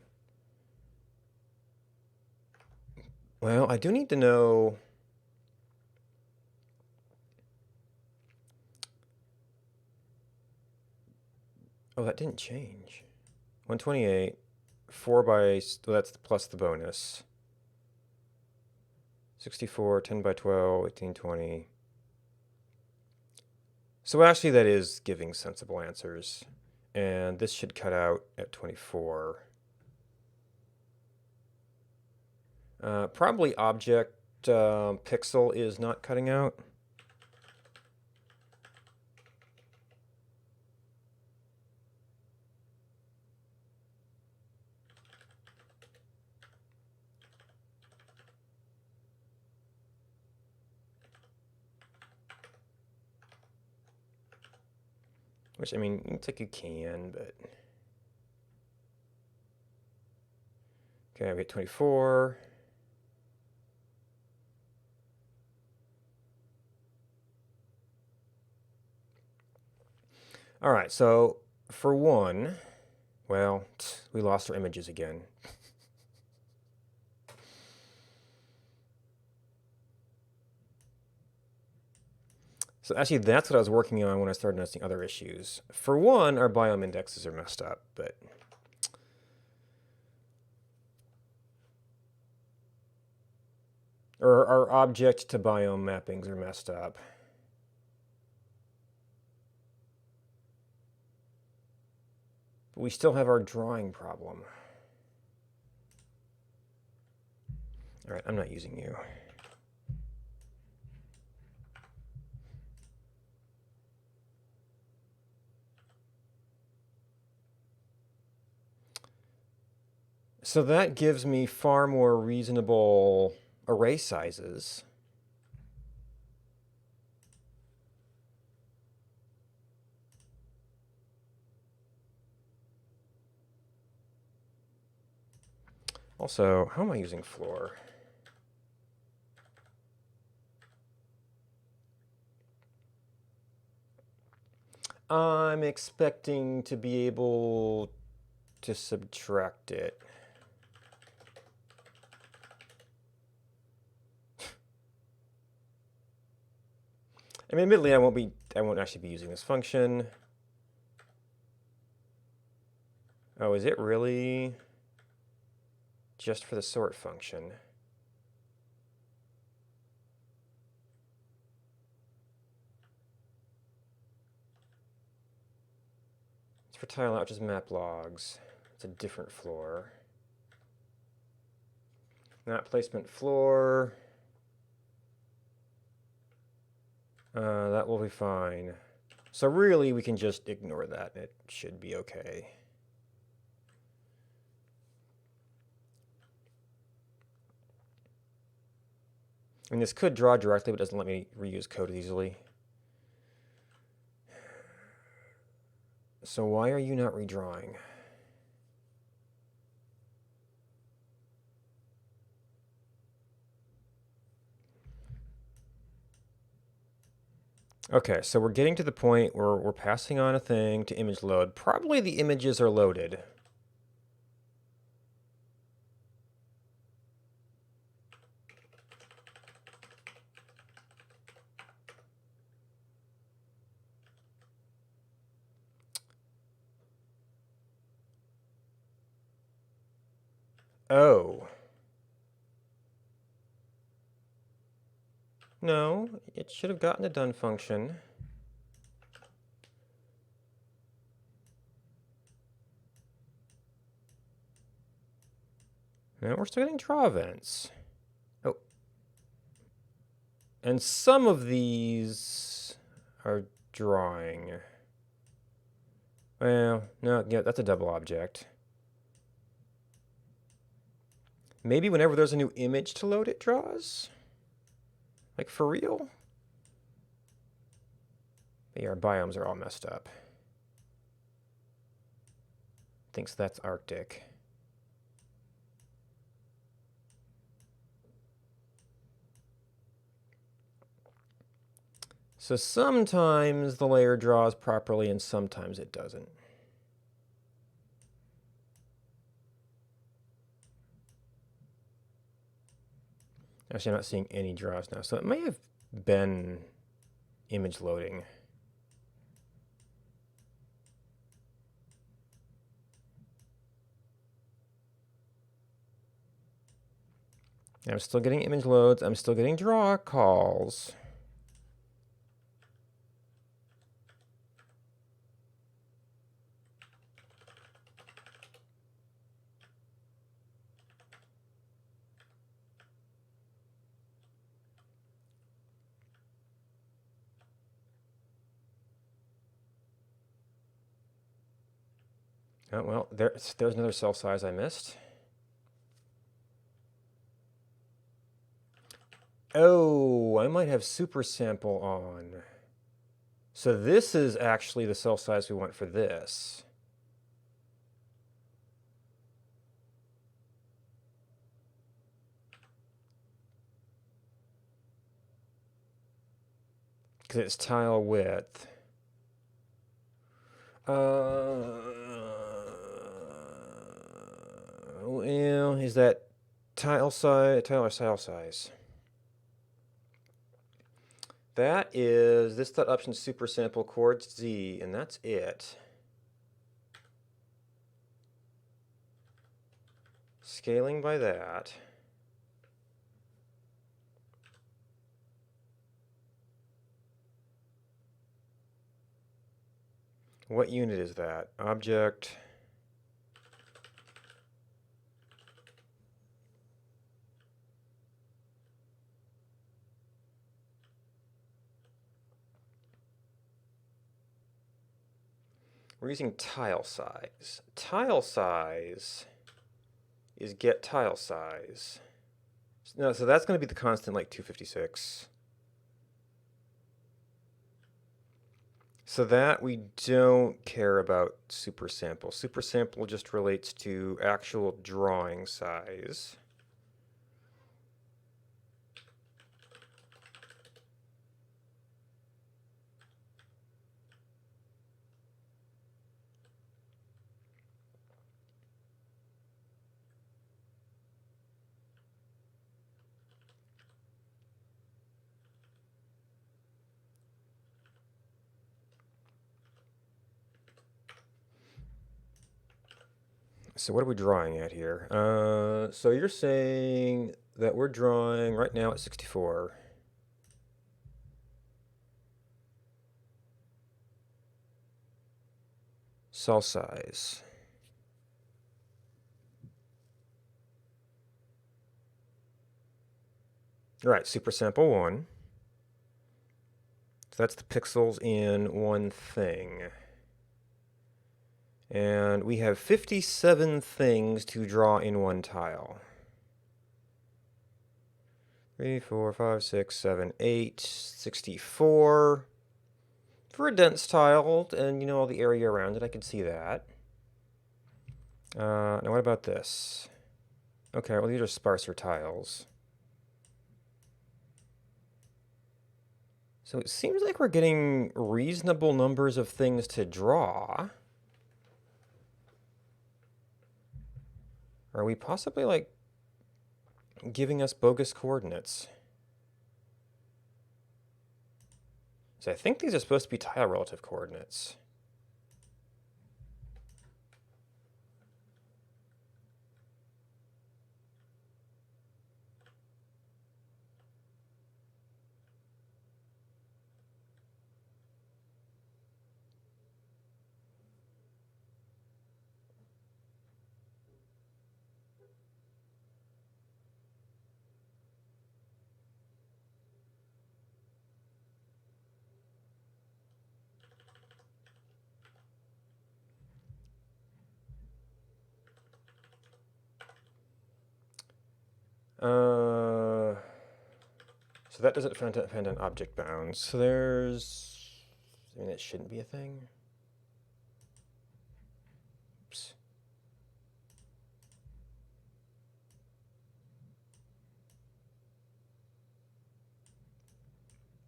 Well, I do need to know... Oh, that didn't change. 128, 4 by... Well, that's plus the bonus. 64, 10 by 12, 1820. So actually that is giving sensible answers. And this should cut out at 24. Probably object pixel is not cutting out. Which, I mean, it's like you can, but... Okay, we get 24. All right, so for one, well, we lost our images again. So actually, that's what I was working on when I started noticing other issues. For one, our biome indexes are messed up, but... Or our object to biome mappings are messed up. But we still have our drawing problem. All right, I'm not using you. So that gives me far more reasonable array sizes. Also, how am I using floor? I'm expecting to be able to subtract it. I mean, admittedly, I won't actually be using this function. Oh, is it really just for the sort function? It's for tile out, just map logs. It's a different floor. Not placement floor. That will be fine. So really, we can just ignore that. It should be okay. I mean, this could draw directly, but it doesn't let me reuse code easily. So why are you not redrawing? Okay, so we're getting to the point where we're passing on a thing to image load. Probably the images are loaded. Oh. No, it should have gotten a done function. Now we're still getting draw events. Oh. And some of these are drawing. Well, no, yeah, that's a double object. Maybe whenever there's a new image to load, it draws? Like, for real? But yeah, our biomes are all messed up. Thinks that's Arctic. So sometimes the layer draws properly and sometimes it doesn't. Actually, I'm not seeing any draws now. So it may have been image loading. I'm still getting image loads. I'm still getting draw calls. Oh, well, there's another cell size I missed. Oh, I might have super sample on. So this is actually the cell size we want for this. Because it's tile width. Well, is that tile size, tile or cell size? That is this dot option super sample chords Z, and that's it. Scaling by that. What unit is that? Object. We're using tile size. Tile size is get tile size. No, so that's going to be the constant, like 256. So that we don't care about super sample. Super sample just relates to actual drawing size. So what are we drawing at here? So you're saying that we're drawing right now at 64. Cell size. All right, super sample 1. So that's the pixels in one thing. And we have 57 things to draw in one tile. 3, 4, 5, 6, 7, 8, 64. For a dense tile, and you know all the area around it, I can see that. Now what about this? Okay, well these are sparser tiles. So it seems like we're getting reasonable numbers of things to draw. Are we possibly, like, giving us bogus coordinates? So I think these are supposed to be tile relative coordinates. So that doesn't depend on object bounds. So there's, I mean, it shouldn't be a thing. Oops.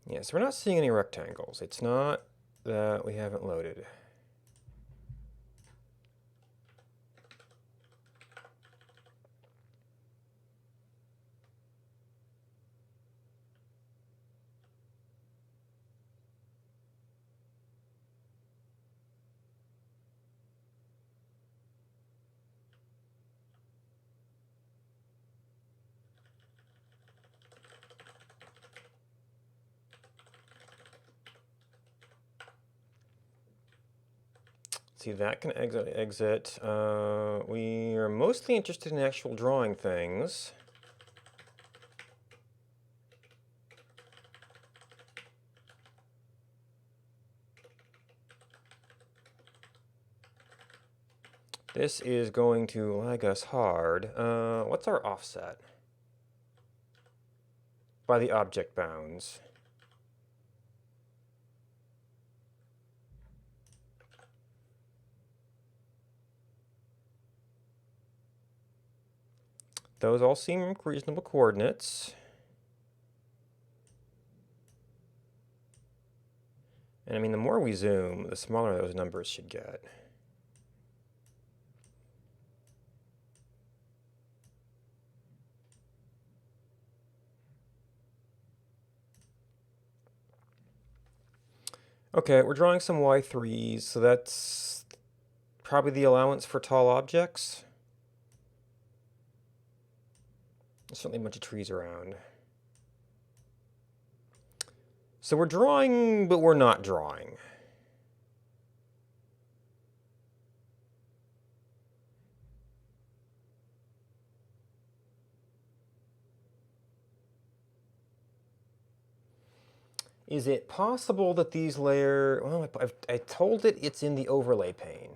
Yeah, so we're not seeing any rectangles. It's not that we haven't loaded. See, that can exit. We are mostly interested in actual drawing things. This is going to lag us hard. What's our offset? By the object bounds. Those all seem reasonable coordinates. And I mean, the more we zoom, the smaller those numbers should get. Okay, we're drawing some Y3s, so that's probably the allowance for tall objects. There's certainly a bunch of trees around. So we're drawing, but we're not drawing. Is it possible that these layers... Well, I told it it's in the overlay pane.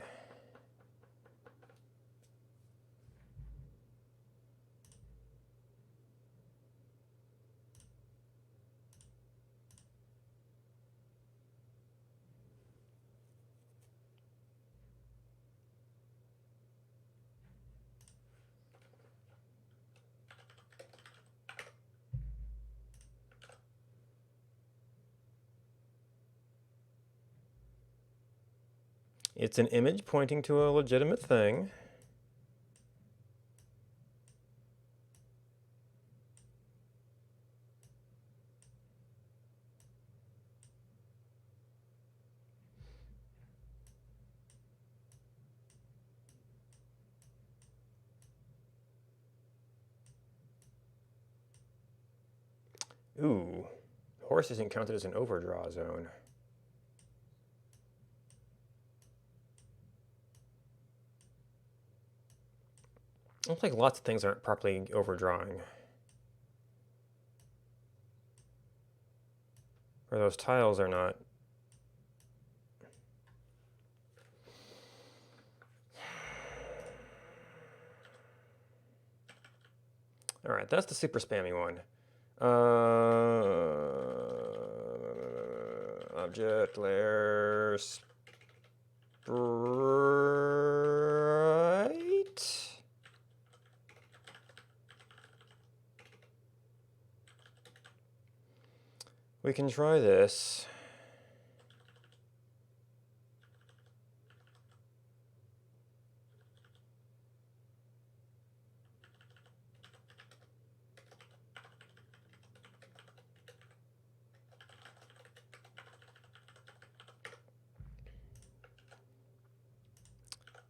It's an image pointing to a legitimate thing. Ooh, horse isn't counted as an overdraw zone. Looks like lots of things aren't properly overdrawing. Or those tiles are not. All right, that's the super spammy one. Object layer sprite. We can try this.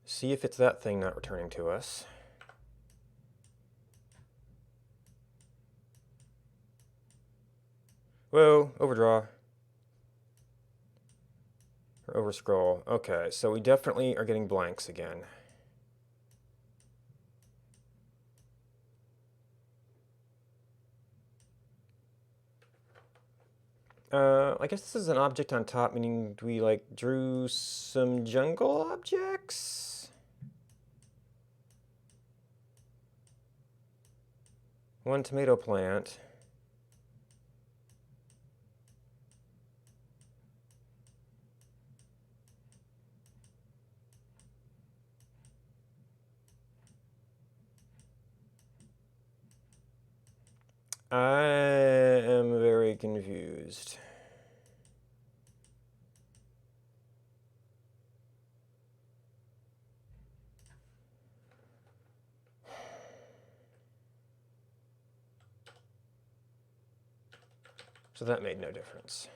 See if it's that thing not returning to us. Whoa, overdraw. Or overscroll. Okay, so we definitely are getting blanks again. I guess this is an object on top, meaning we like drew some jungle objects? One tomato plant. I am very confused. So that made no difference.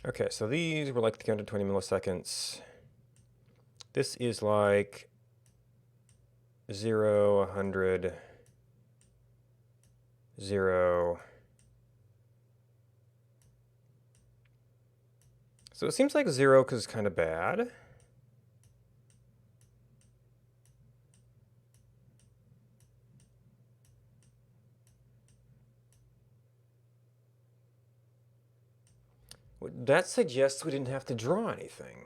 Okay, so these were like 320 milliseconds. This is like 0, 100, 0. So it seems like 0 because it's kind of bad. That suggests we didn't have to draw anything.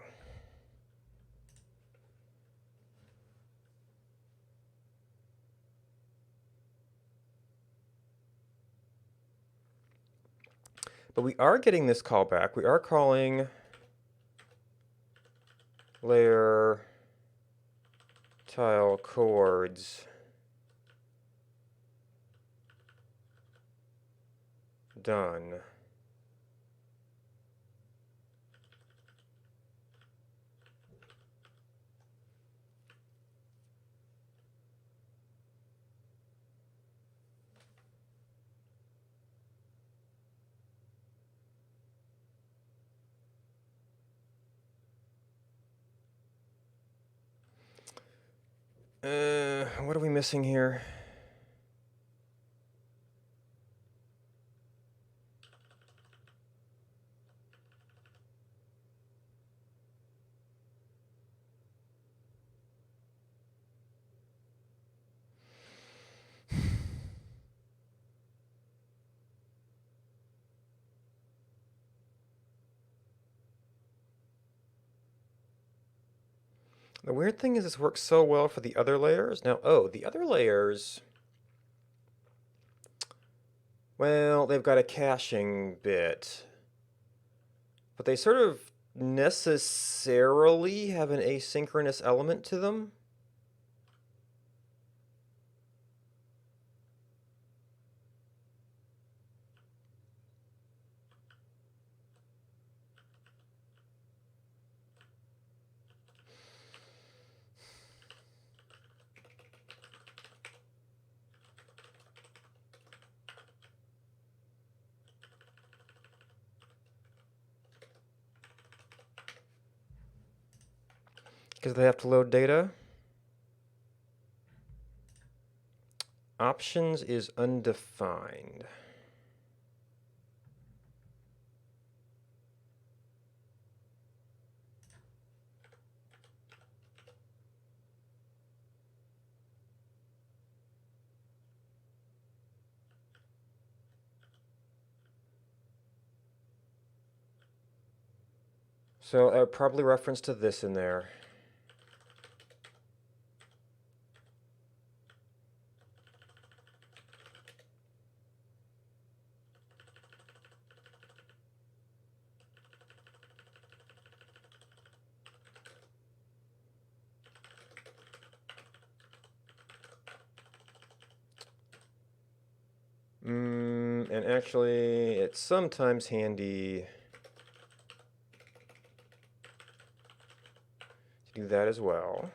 But we are getting this callback. We are calling layer tile chords done. What are we missing here? The weird thing is this works so well for the other layers. Now, the other layers, well, they've got a caching bit, but they sort of necessarily have an asynchronous element to them. Because they have to load data. Options is undefined. So probably reference to this in there. And actually, it's sometimes handy to do that as well.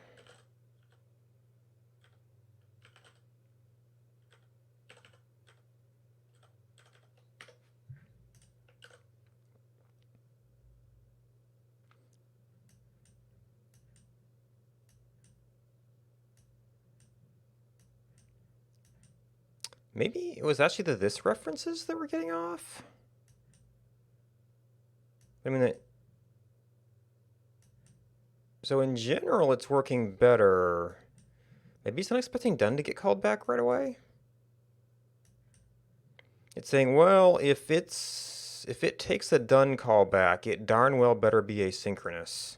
Maybe it was actually the this references that were getting off? I mean, so in general, it's working better. Maybe he's not expecting done to get called back right away? It's saying, well, if it takes a done callback, it darn well better be asynchronous.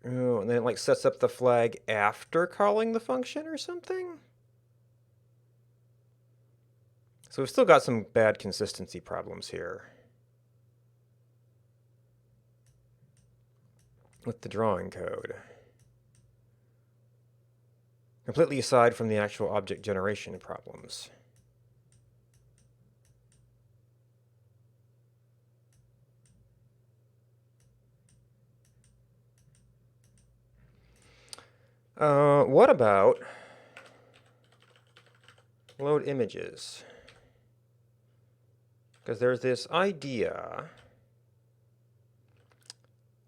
Oh, and then it like sets up the flag after calling the function or something? So we've still got some bad consistency problems here with the drawing code. Completely aside from the actual object generation problems. What about load images? Because there's this idea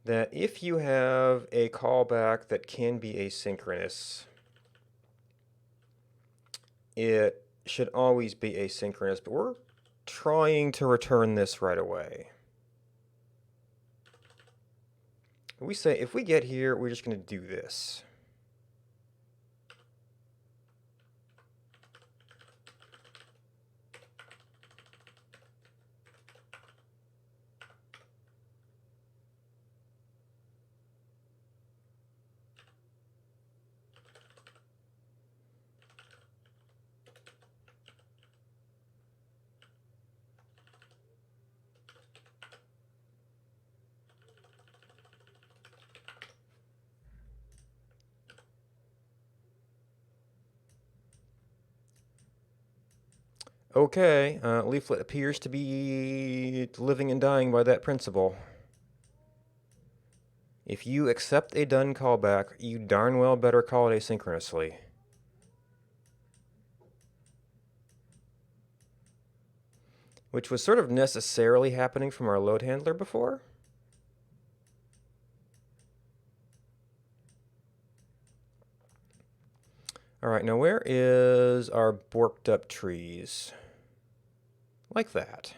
that if you have a callback that can be asynchronous, it should always be asynchronous, but we're trying to return this right away. We say if we get here, we're just going to do this. Okay, Leaflet appears to be living and dying by that principle. If you accept a done callback, you darn well better call it asynchronously. Which was sort of necessarily happening from our load handler before. All right, now where is our borked up trees? Like that.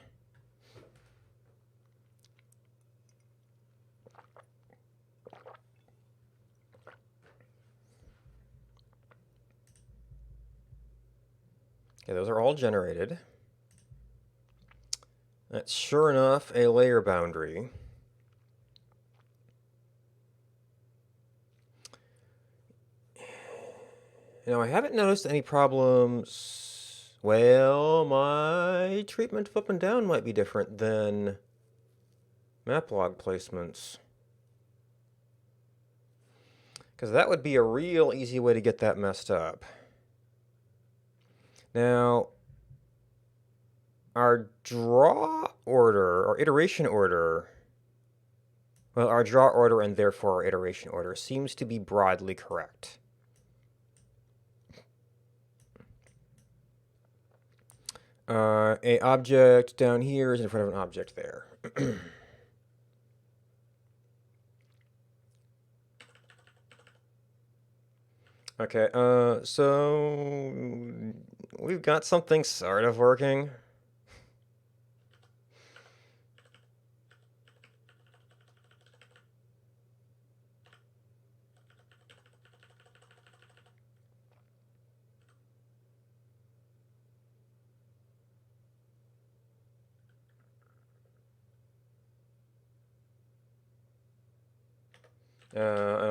Okay, those are all generated. That's sure enough a layer boundary. Now, I haven't noticed any problems. Well, my treatment of up and down might be different than map log placements. Because that would be a real easy way to get that messed up. Now, our draw order, or iteration order, well, our draw order and therefore our iteration order seems to be broadly correct. A object down here is in front of an object there. Okay, so we've got something sort of working.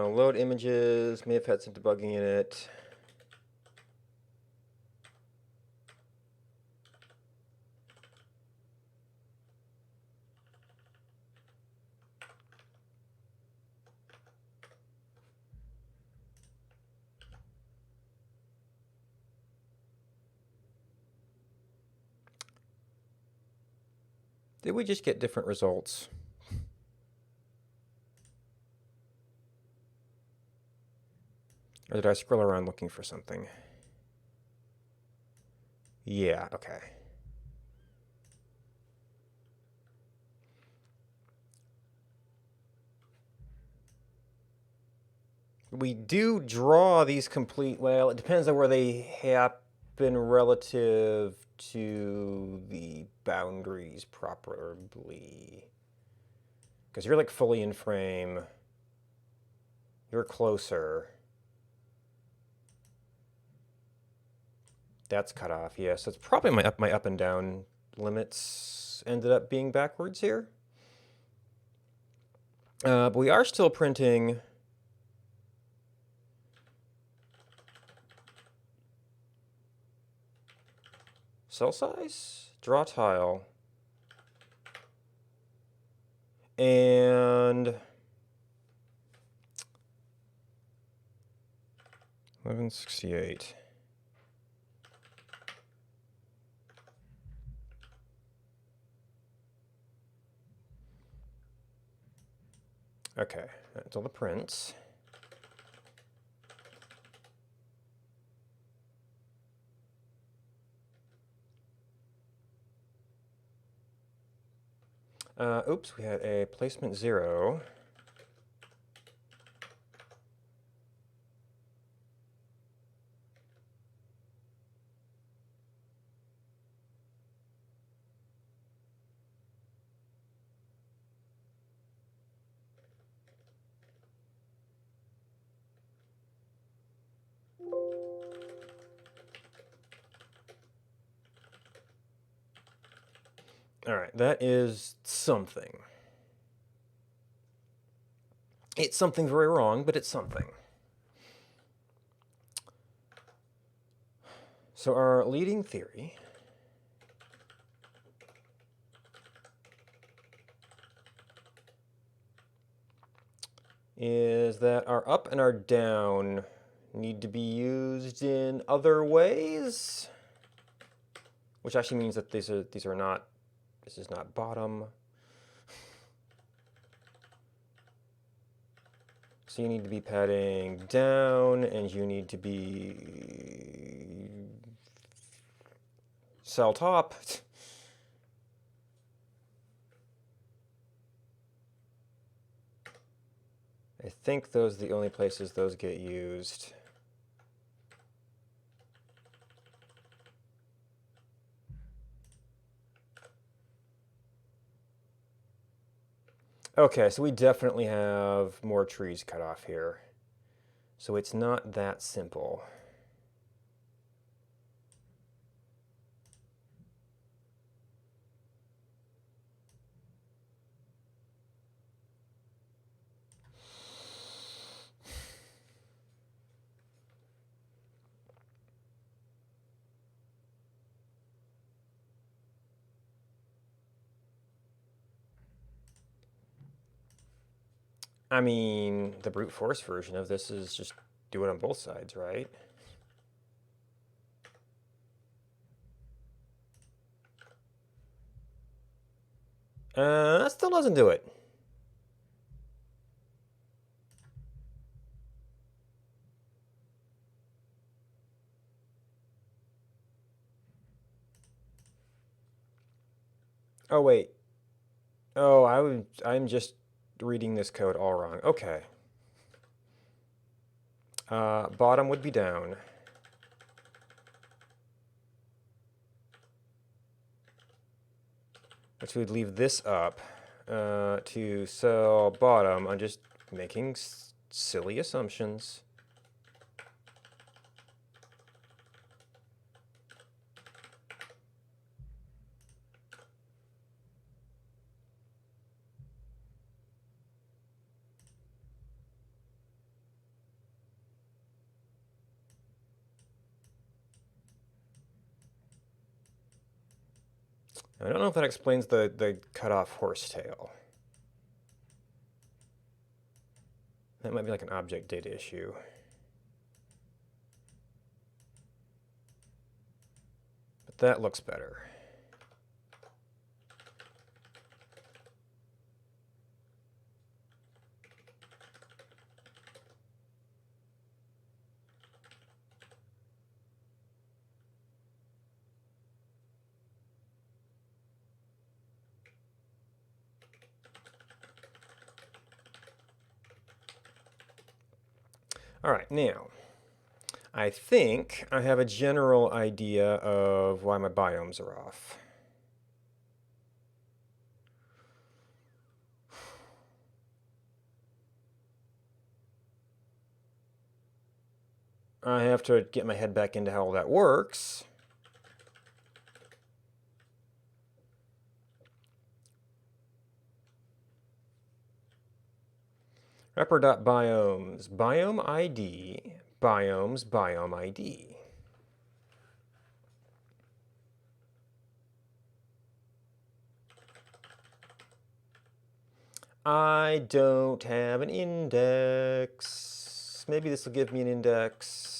Load images, may have had some debugging in it. Did we just get different results? Or did I scroll around looking for something? Yeah, okay. we do draw these complete, well, it depends on where they happen relative to the boundaries properly. Because you're like fully in frame. You're closer. That's cut off, yeah. So it's probably my up and down limits ended up being backwards here. But we are still printing cell size, draw tile, and 1168. Okay, that's all the prints. Oops, we had a placement 0. All right, that is something. It's something very wrong, but it's something. So our leading theory is that our up and our down need to be used in other ways, which actually means that these are not, this is not bottom. So you need to be padding down, and you need to be cell top. I think those are the only places those get used. Okay, so we definitely have more trees cut off here. So it's not that simple. I mean, the brute force version of this is just do it on both sides, right? That still doesn't do it. Oh, wait. Oh, I'm just reading this code all wrong. Okay. Bottom would be down. Which would leave this up to cell bottom. I'm just making silly assumptions. I don't know if that explains the cut off horsetail. That might be like an object data issue. But that looks better. All right, now, I think I have a general idea of why my biomes are off. I have to get my head back into how all that works. Wrapper.biomes, biome ID, biomes, biome ID. I don't have an index. Maybe this will give me an index.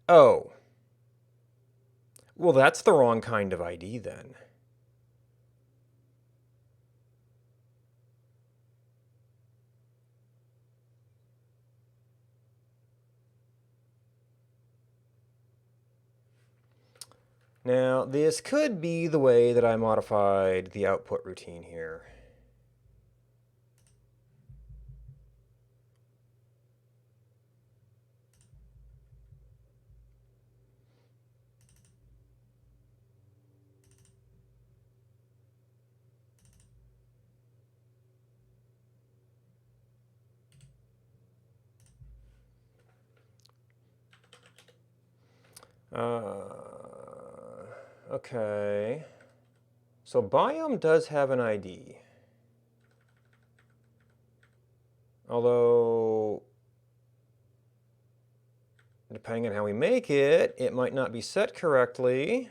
Oh. Well, that's the wrong kind of ID then. Now, this could be the way that I modified the output routine here. Okay. So biome does have an ID. Although, depending on how we make it, it might not be set correctly.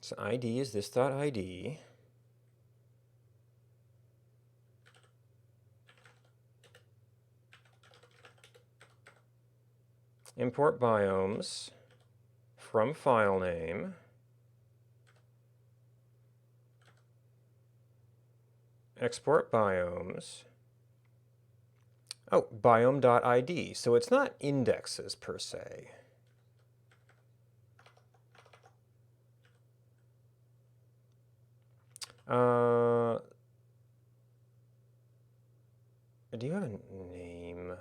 So ID is this dot ID. Import biomes from file name. Export biomes. Oh, biome.id. So it's not indexes per se. Do you have a name?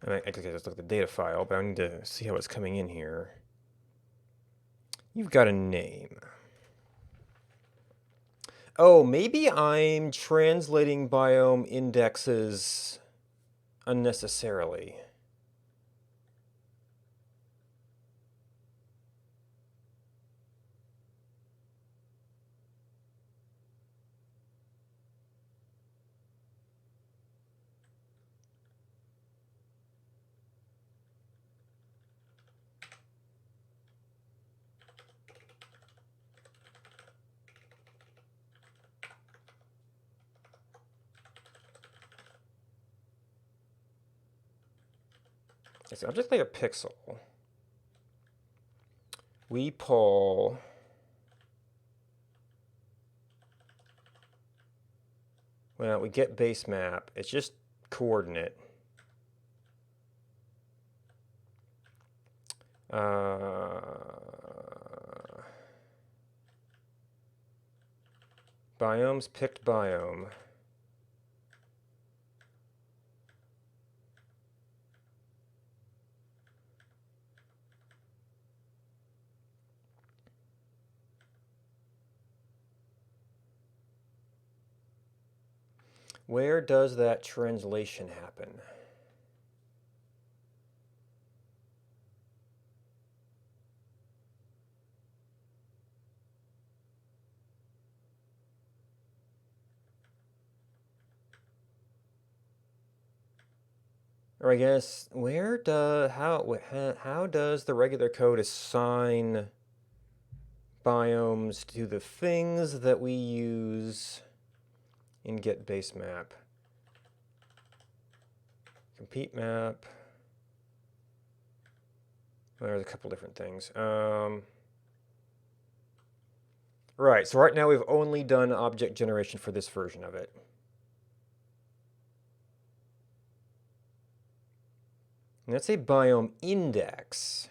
I could just look at the data file, but I need to see how it's coming in here. You've got a name. Oh, maybe I'm translating biome indexes unnecessarily. So I'll just make a pixel. We pull well, we get base map. It's just coordinate. Biomes picked biome. Where does that translation happen? Or I guess how does the regular code assign biomes to the things that we use in get base map? Compete map. Well, there's a couple different things. Right, so right now we've only done object generation for this version of it. And that's a biome index.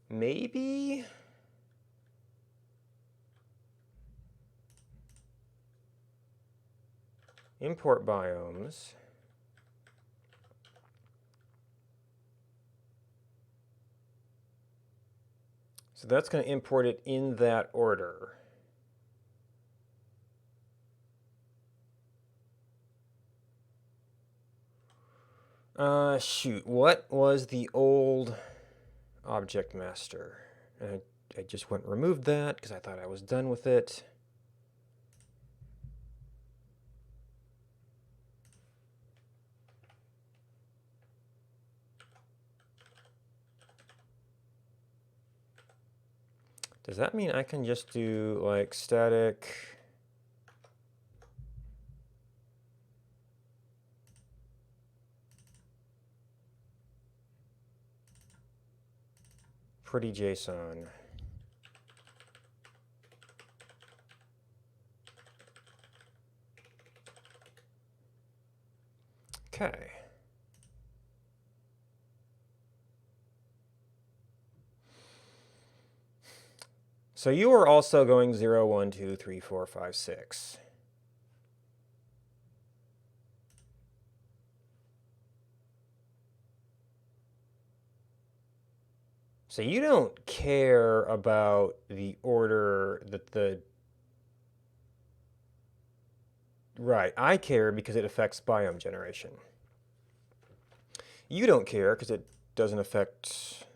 Maybe? Import biomes. So that's going to import it in that order. Shoot, what was the old object master? And I just went and removed that because I thought I was done with it. Does that mean I can just do like static pretty JSON? Okay. So you are also going 0, 1, 2, 3, 4, 5, 6. So you don't care about the order that the... Right, I care because it affects biome generation. You don't care because it doesn't affect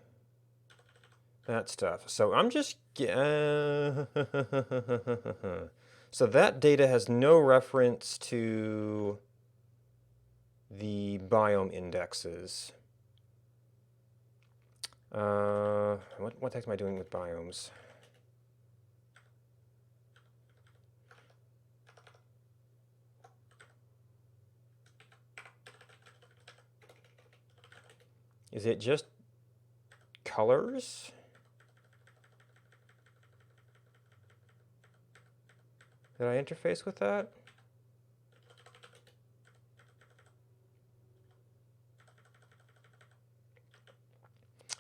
that stuff. So I'm just... So that data has no reference to the biome indexes. What the heck am I doing with biomes? Is it just colors? Did I interface with that?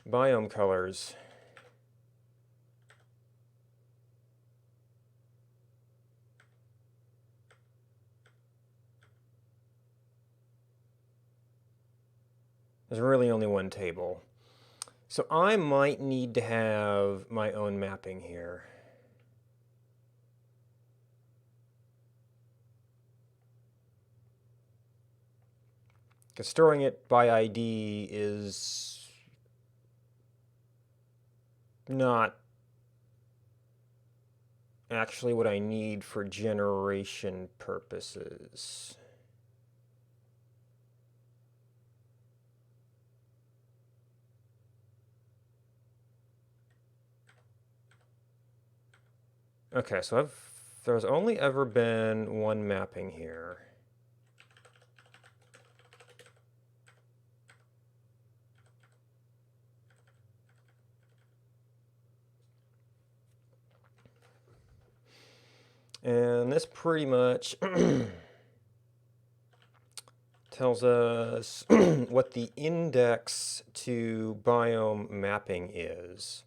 Biome colors. There's really only one table. So I might need to have my own mapping here. Because storing it by ID is not actually what I need for generation purposes. Okay, so there's only ever been one mapping here. And this pretty much tells us what the index to biome mapping is.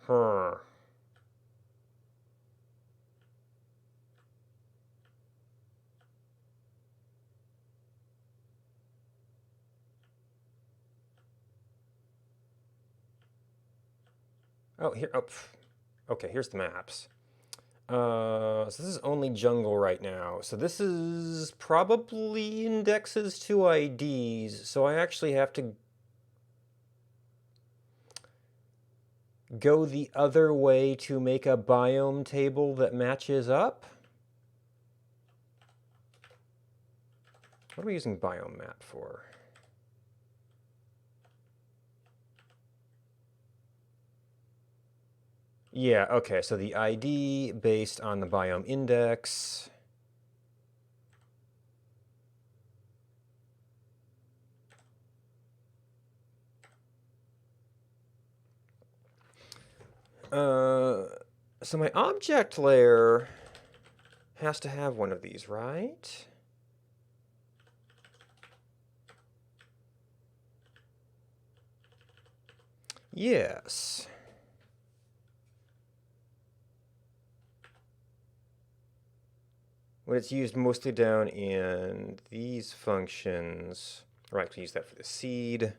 Huh. Oh, here. Oh, okay, here's the maps. So this is only jungle right now. So this is probably indexes to IDs. So I actually have to go the other way to make a biome table that matches up. What are we using biome map for? Yeah, okay, so the ID based on the biome index. So my object layer has to have one of these, right? Yes. When it's used mostly down in these functions, right, I can use that for the seed.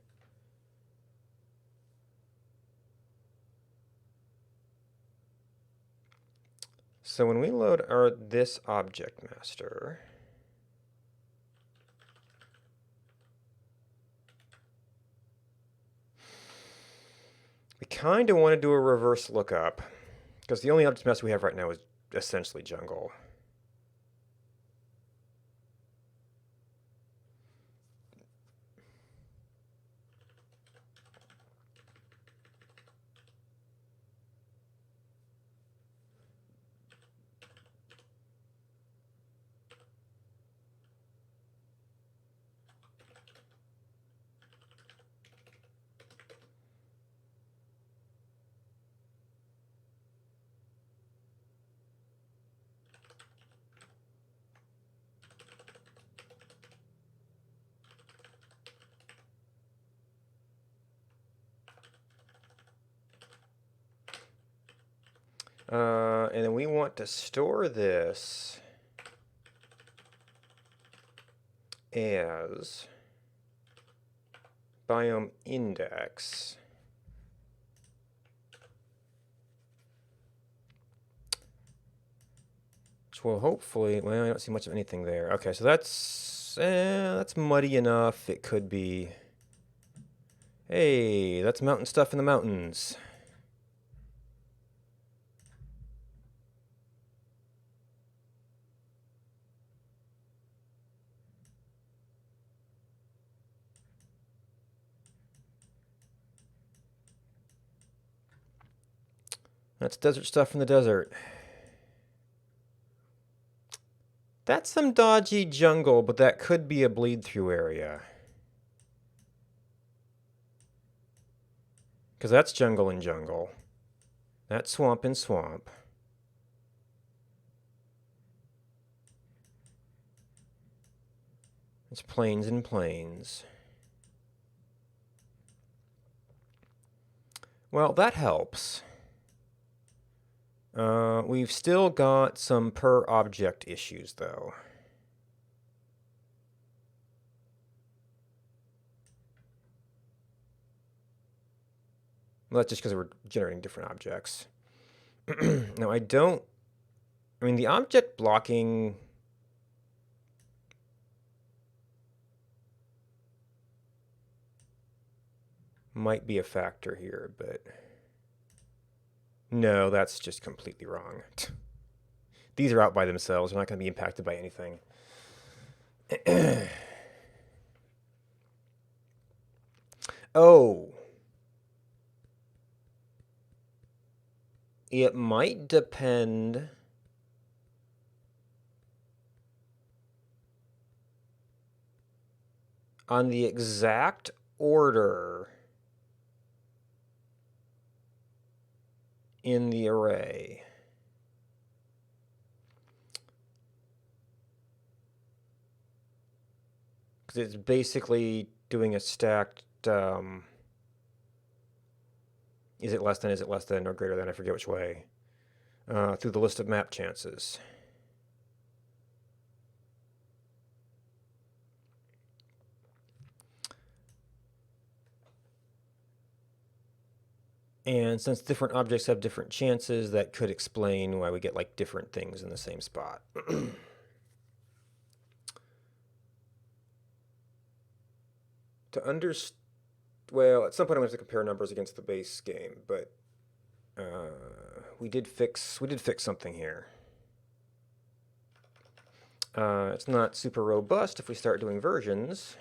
So when we load this object master, we kind of want to do a reverse lookup, because the only object master we have right now is essentially jungle. And then we want to store this as biome index. Which will hopefully, well, I don't see much of anything there. Okay, so that's muddy enough. It could be, hey, that's mountain stuff in the mountains. That's desert stuff in the desert. That's some dodgy jungle, but that could be a bleed-through area. Because that's jungle and jungle. That's swamp and swamp. It's plains and plains. Well, that helps. We've still got some per object issues, though. Well, that's just because we're generating different objects. Now, I mean, the object blocking might be a factor here, but no, that's just completely wrong. These are out by themselves. They're not going to be impacted by anything. Oh. It might depend on the exact order in the array. Because it's basically doing a stacked, is it less than, or greater than, I forget which way, through the list of map chances. And since different objects have different chances, that could explain why we get like different things in the same spot. To understand, well, at some point I'm going to have to compare numbers against the base game, but we did fix something here. It's not super robust if we start doing versions.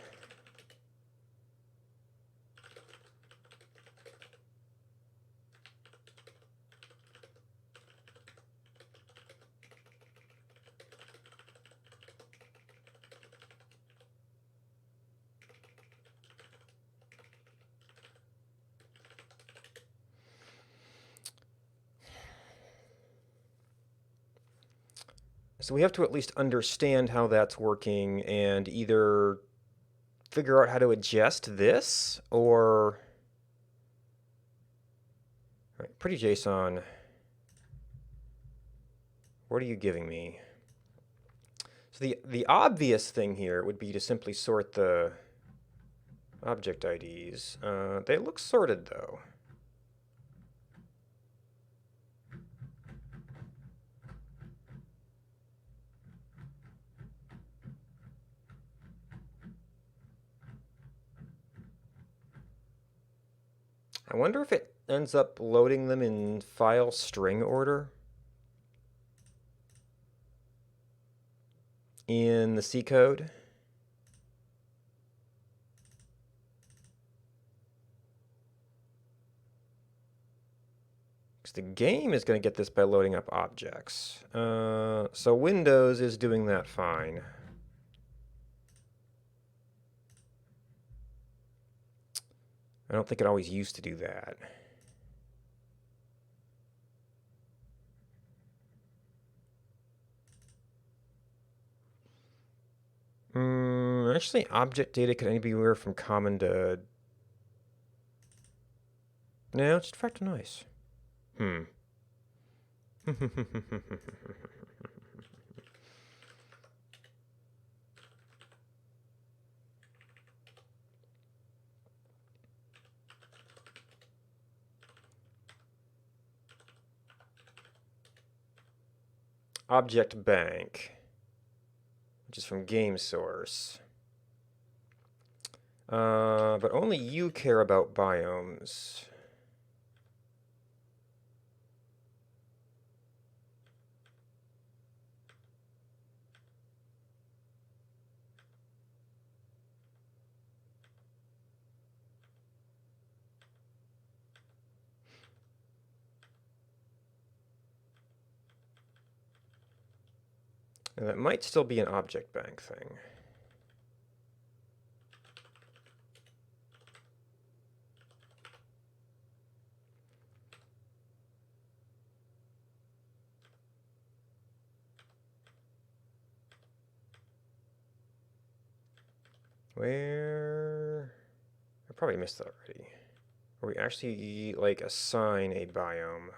So we have to at least understand how that's working and either figure out how to adjust this or... All right, pretty JSON. What are you giving me? So the obvious thing here would be to simply sort the object IDs. They look sorted though. I wonder if it ends up loading them in file string order in the C code. Because the game is going to get this by loading up objects. So Windows is doing that fine. I don't think it always used to do that. Actually, object data can only be anywhere from common to... No, just fact noise. Object bank, which is from game source. But only you care about biomes. And that might still be an object bank thing. Where... I probably missed that already. Where we actually, like, assign a biome.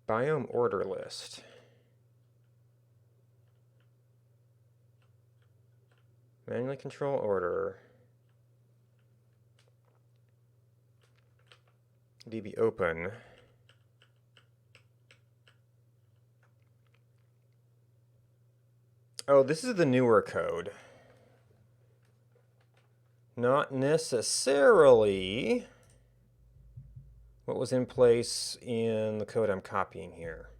Biome order list. Manually control order. DB open. Oh, this is the newer code. Not necessarily what was in place in the code I'm copying here.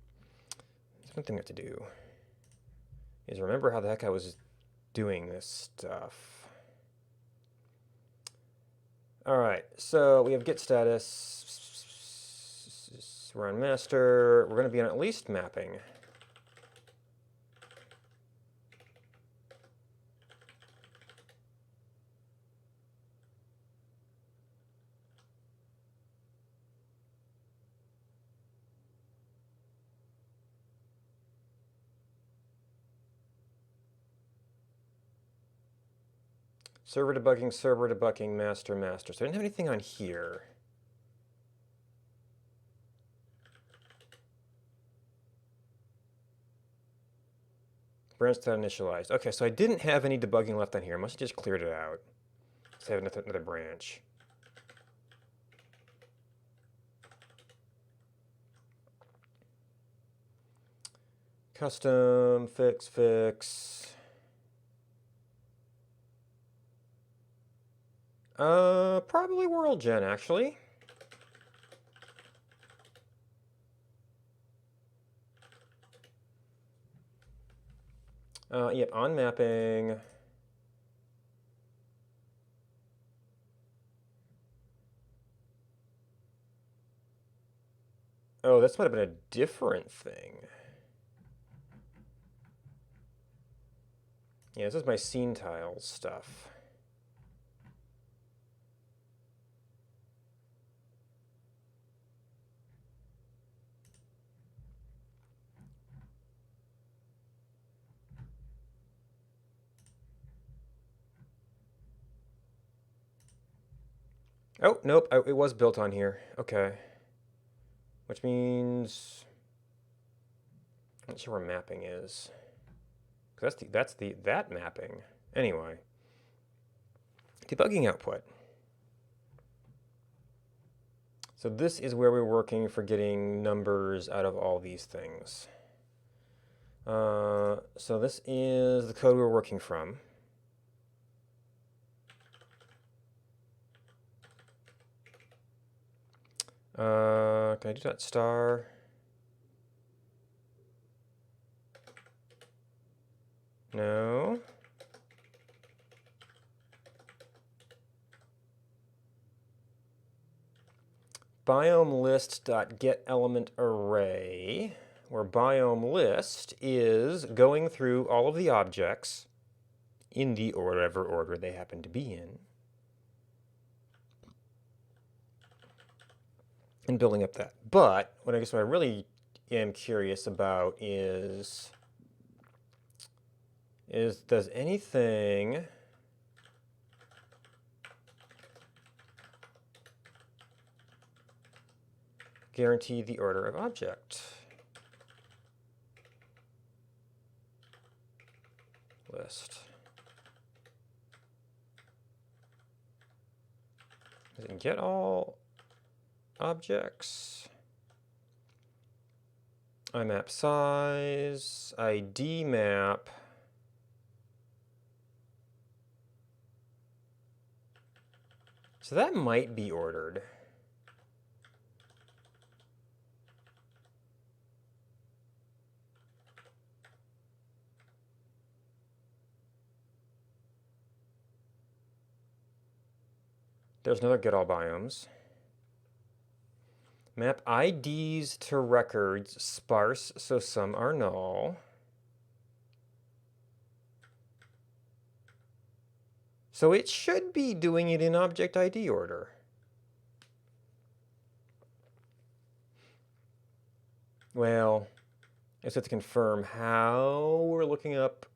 There's one thing I have to do is remember how the heck I was doing this stuff. All right, so we have git status. We're on master. We're going to be on at least mapping. Server debugging, master, master. So I didn't have anything on here. Branch that initialized. Okay, so I didn't have any debugging left on here. I must have just cleared it out. Let's have another branch. Custom, fix. Probably world gen, actually. Yep, on mapping. Oh, this might have been a different thing. Yeah, this is my scene tiles stuff. Oh, nope, it was built on here. Okay. Which means I'm not sure where mapping is. 'Cause that mapping. Anyway, debugging output. So this is where we're working for getting numbers out of all these things. So this is the code we're working from. Can I do that star? No. Biome list.getElementArray, where biome list is going through all of the objects in the whatever order they happen to be in and building up that. But what I really am curious about is does anything guarantee the order of object list? Does it get all objects? IMAP size, ID map. So that might be ordered. There's another get all biomes. Map IDs to records, sparse, so some are null. So it should be doing it in object ID order. Well, I just have to confirm how we're looking up.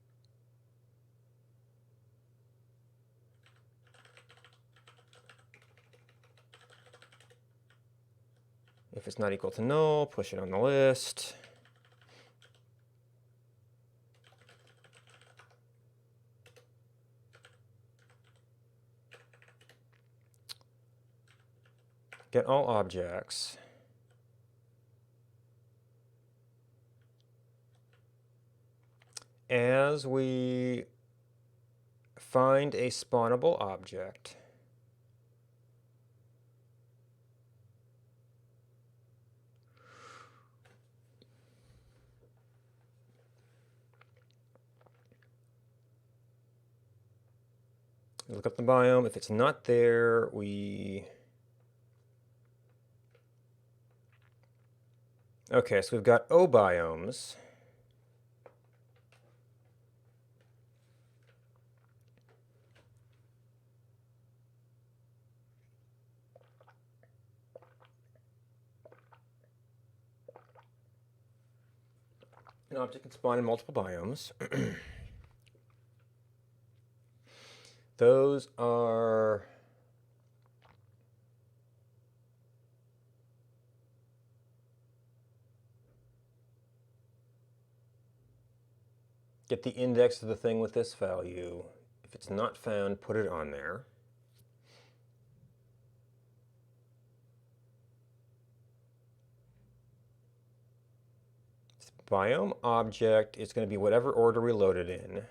If it's not equal to null, push it on the list. Get all objects. As we find a spawnable object, look up the biome. If it's not there, okay, so we've got O biomes. An object can spawn in multiple biomes. Those are get the index of the thing with this value. If it's not found, put it on there. Biome object is going to be whatever order we load it in.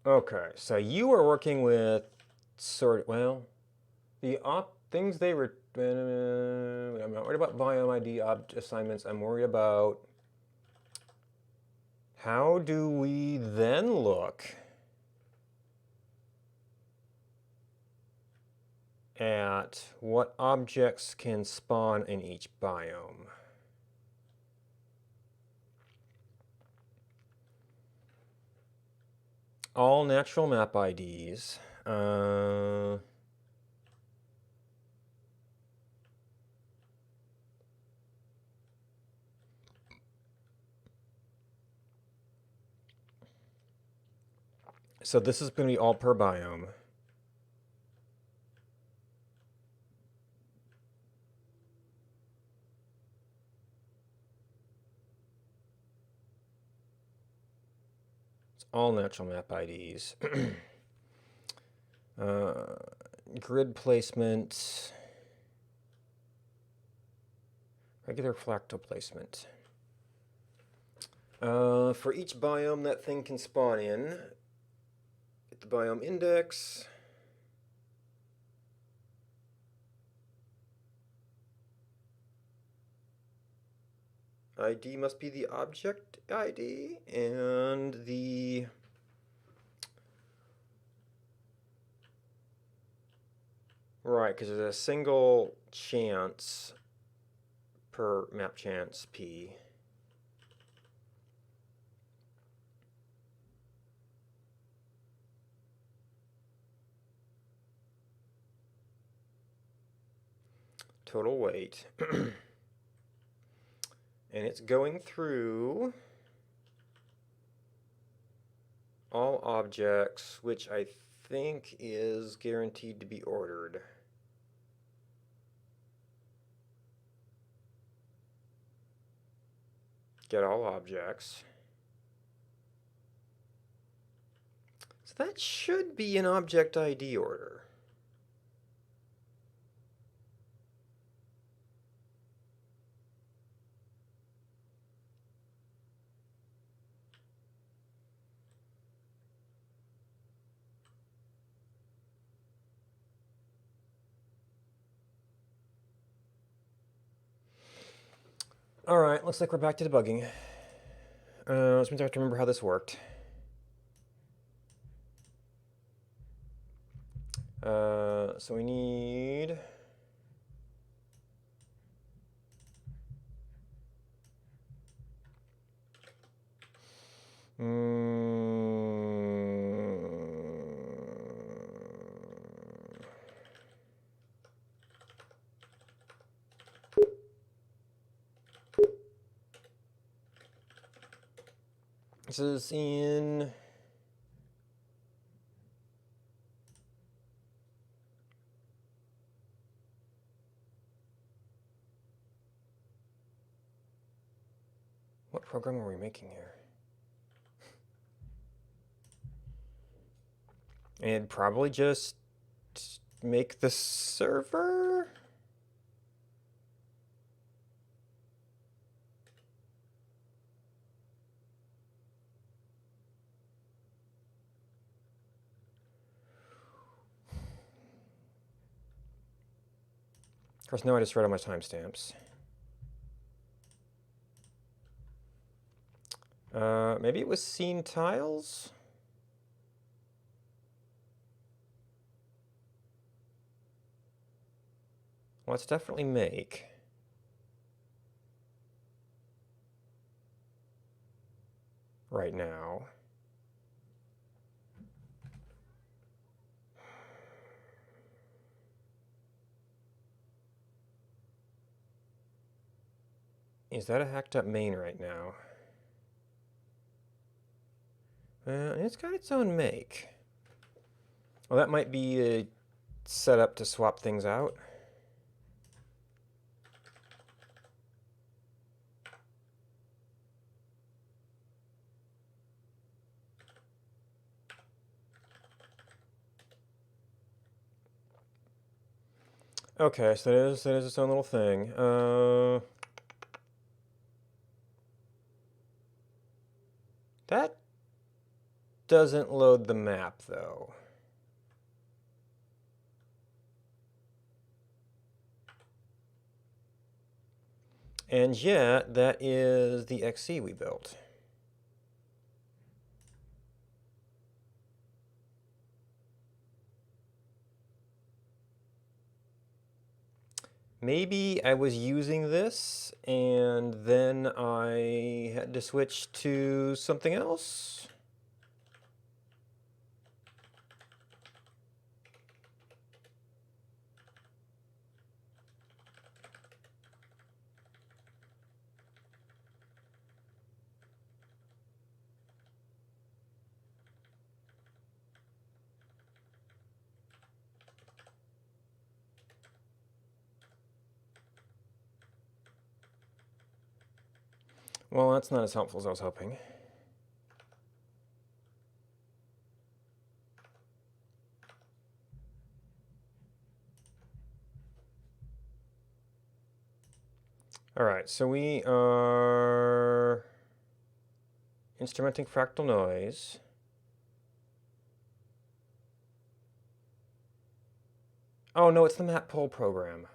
Okay, so you are working with well, the things they were. I'm not worried about biome ID assignments. I'm worried about how do we then look at what objects can spawn in each biome. All natural map IDs. So this is going to be all per biome. It's all natural map IDs. Grid placement. Regular fractal placement. For each biome that thing can spawn in, get the biome index. ID must be the object ID, and the right, because there's a single chance per map chance P. Total weight. And it's going through all objects, which I think is guaranteed to be ordered. Get all objects. So that should be an object ID order. Alright, looks like we're back to debugging. Which means I have to remember how this worked. So we need... This is in... What program are we making here? And probably just make the server? Of course, now I just read all my timestamps. Maybe it was scene tiles? Well, it's definitely make. Right now. Is that a hacked up main right now? It's got its own make. Well, that might be a setup to swap things out. Okay, so that is its own little thing. That doesn't load the map, though. And yet, that is the XC we built. Maybe I was using this, and then I had to switch to something else. Well, that's not as helpful as I was hoping. All right, so we are instrumenting fractal noise. Oh no, it's the map poll program.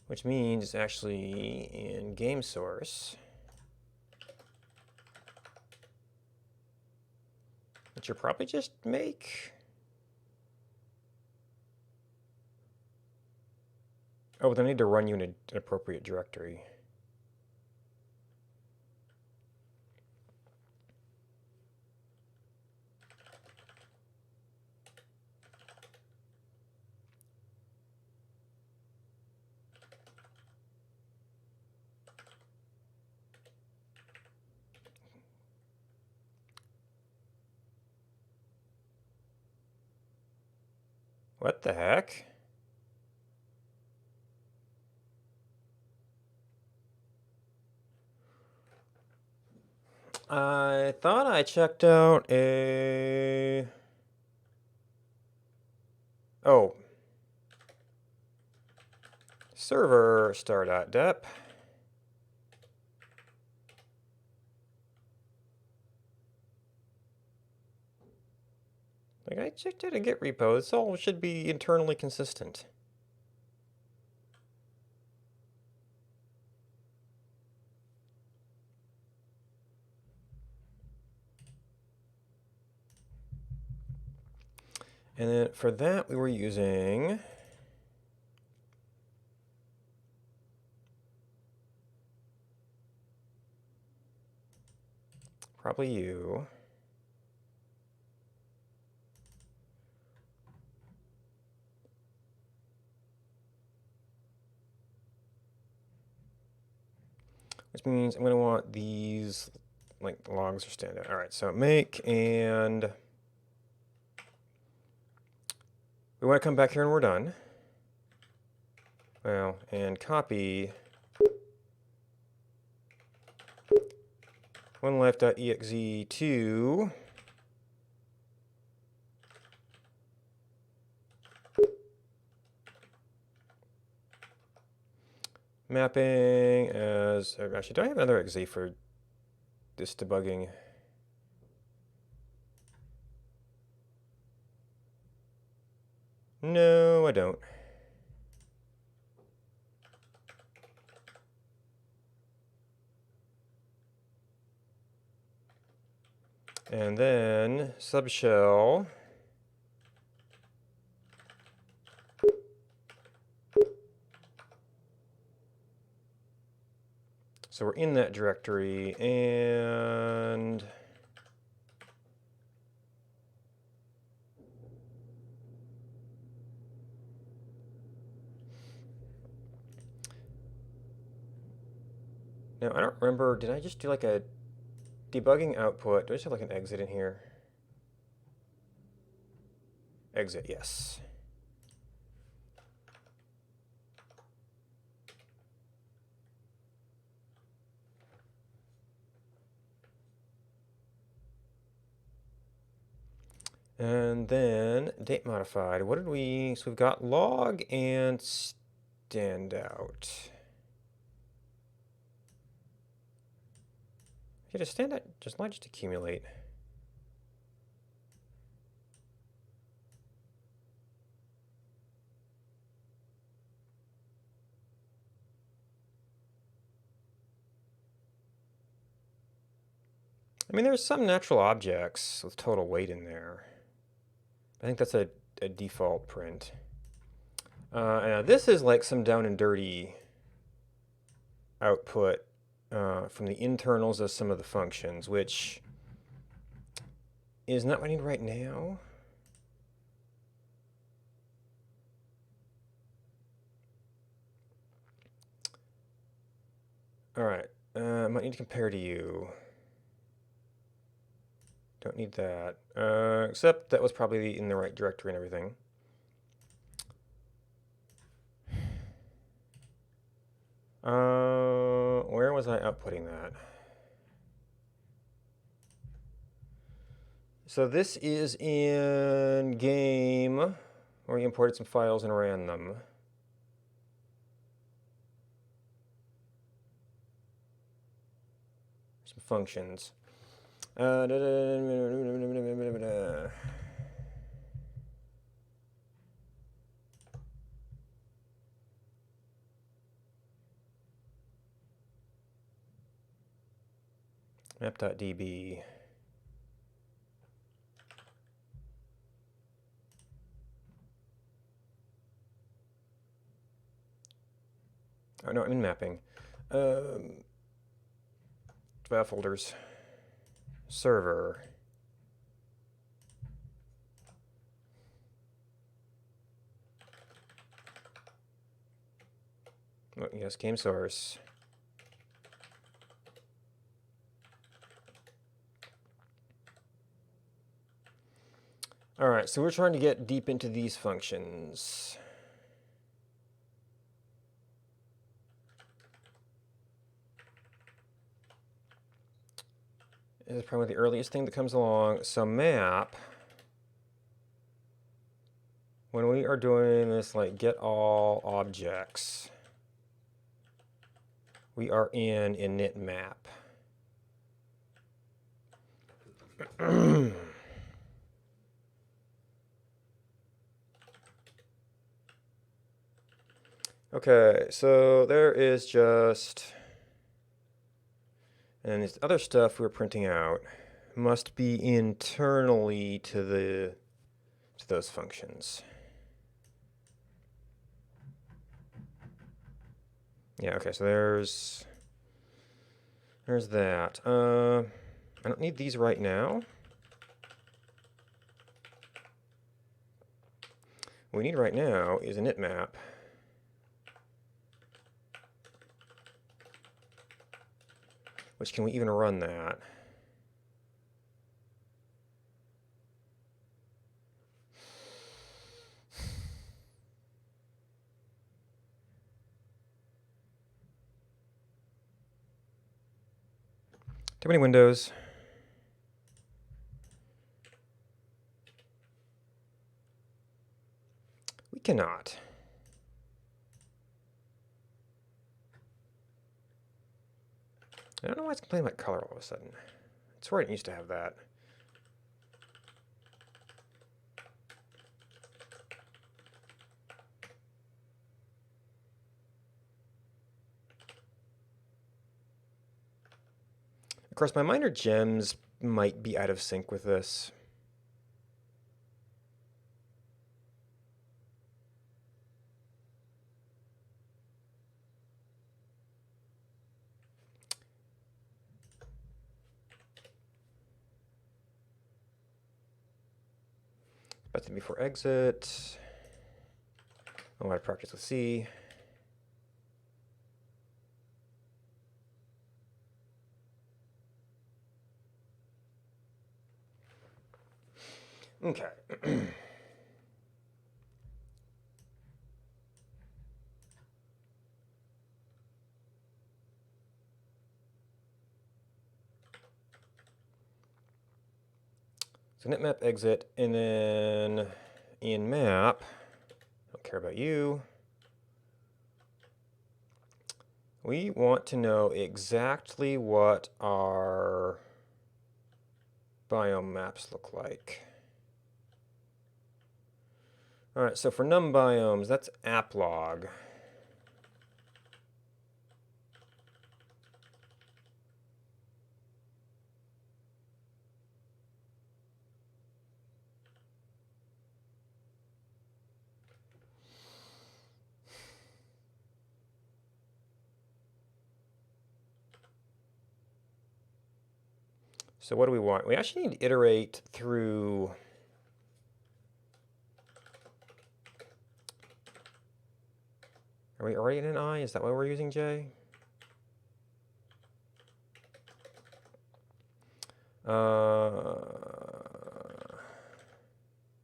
Which means it's actually in game source. Which you'll probably just make. Oh, but I need to run you in an appropriate directory. What the heck? I thought I checked out a... Oh. Server star.dep. Like, I checked out a Git repo. This all should be internally consistent. And then for that, we were using... probably you. Which means I'm going to want these like logs or standout. All right, so make, and we want to come back here and we're done. Well, and copy onelife.exe to mapping as, actually, do I have another exe for this debugging? No, I don't. And then subshell. So we're in that directory, and now I don't remember, did I just do like a debugging output? Do I just have like an exit in here? Exit, yes. And then date modified. What did we, so we've got log and standout. Okay, does standout just might just accumulate? I mean, there's some natural objects with total weight in there. I think that's a default print. Now this is like some down and dirty output from the internals of some of the functions, which is not what I need right now. All right, I might need to compare to you. Don't need that, except that was probably in the right directory and everything. Where was I outputting that? So this is in game, where we imported some files and ran them. Some functions. Map.db. Oh no, I'm in mapping. File folders. Server. Oh, yes, game source. All right, so we're trying to get deep into these functions. This is probably the earliest thing that comes along. So map, when we are doing this like get all objects, we are in init map. Okay, so there is just, and this other stuff we're printing out must be internally to those functions. Yeah, okay, so there's that. I don't need these right now. What we need right now is a init map. Which, can we even run that? Too many windows. We cannot. I don't know why it's complaining about color all of a sudden. It's where it used to have that. Of course, my minor gems might be out of sync with this. That's before exit. A lot of practice with C. Okay. So init map exit, and then in map, don't care about you. We want to know exactly what our biome maps look like. All right, so for num biomes, that's app log. So what do we want? We actually need to iterate through. Are we already in an I? Is that why we're using J?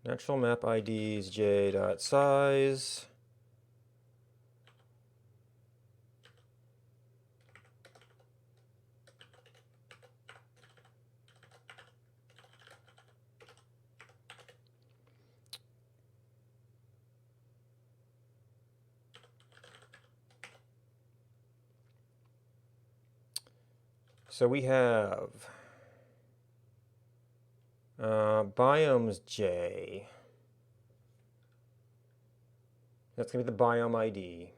Natural map IDs j.size. So we have biomes J. That's going to be the biome ID,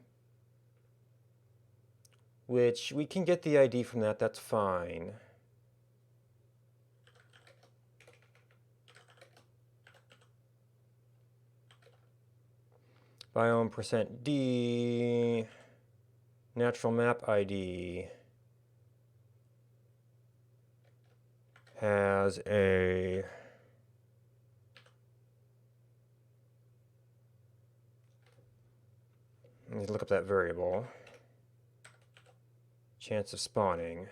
which we can get the ID from that. That's fine. Biome %D, natural map ID has a I need to look up that variable. Chance of spawning.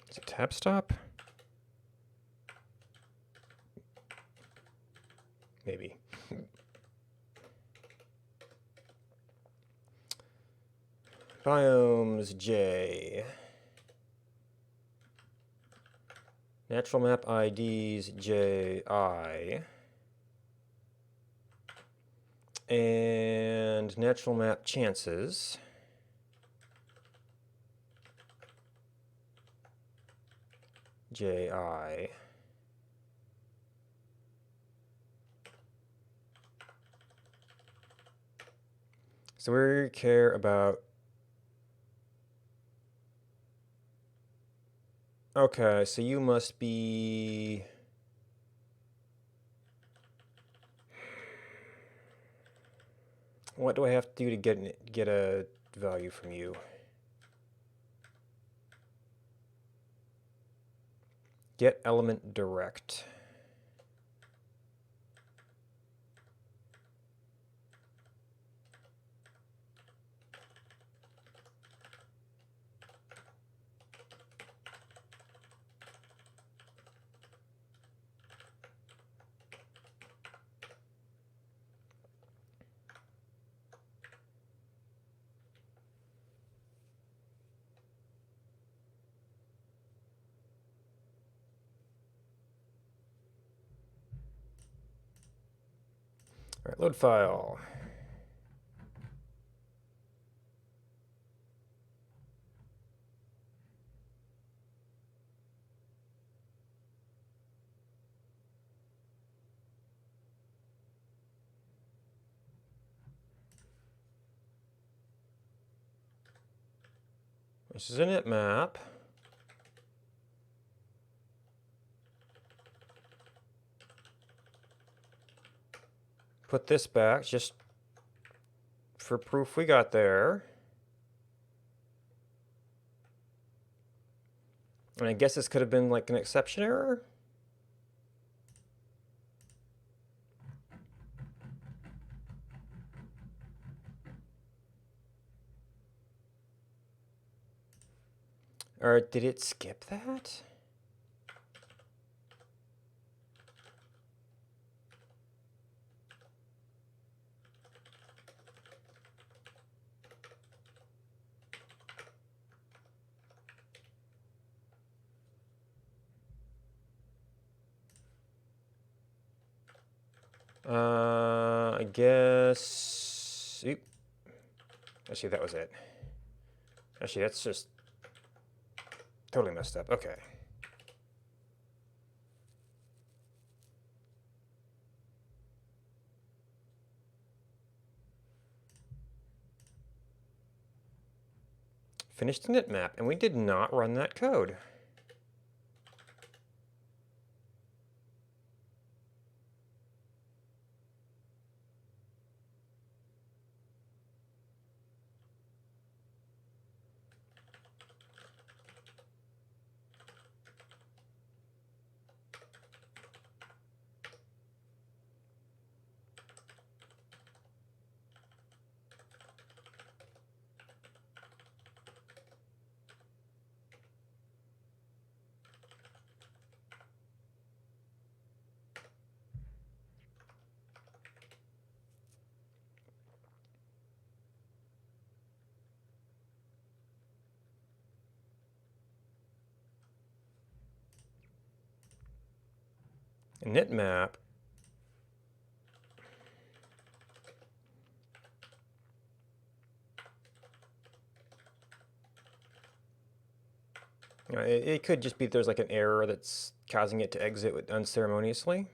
Is it tab stop? Maybe. Biomes J. Natural map IDs JI. And natural map chances. JI. So we care about. Okay, so you must be. What do I have to do to get a value from you? Get element direct. All right, load file. This is an init map. Put this back just for proof we got there. And I guess this could have been like an exception error. Or did it skip that? I guess. Oop. Actually, that was it. Actually, that's just totally messed up. Okay. Finished init map, and we did not run that code. Init map. It could just be there's like an error that's causing it to exit unceremoniously.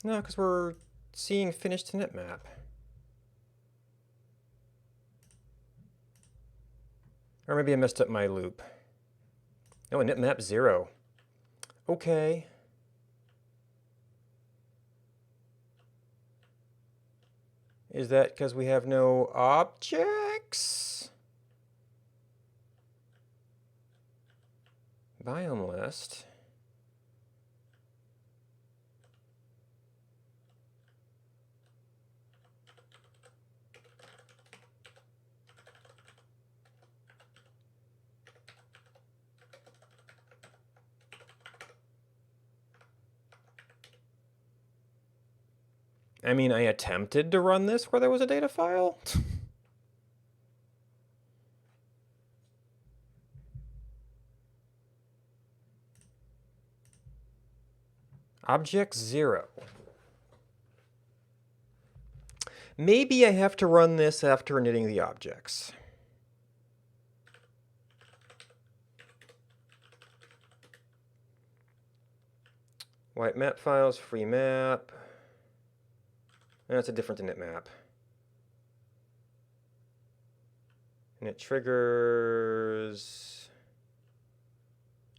No, because we're seeing finished initmap. Or maybe I messed up my loop. Oh, initmap 0. Okay. Is that because we have no objects? Biome list. I mean, I attempted to run this where there was a data file. Object 0. Maybe I have to run this after knitting the objects. White map files, free map. That's a different init map. And it triggers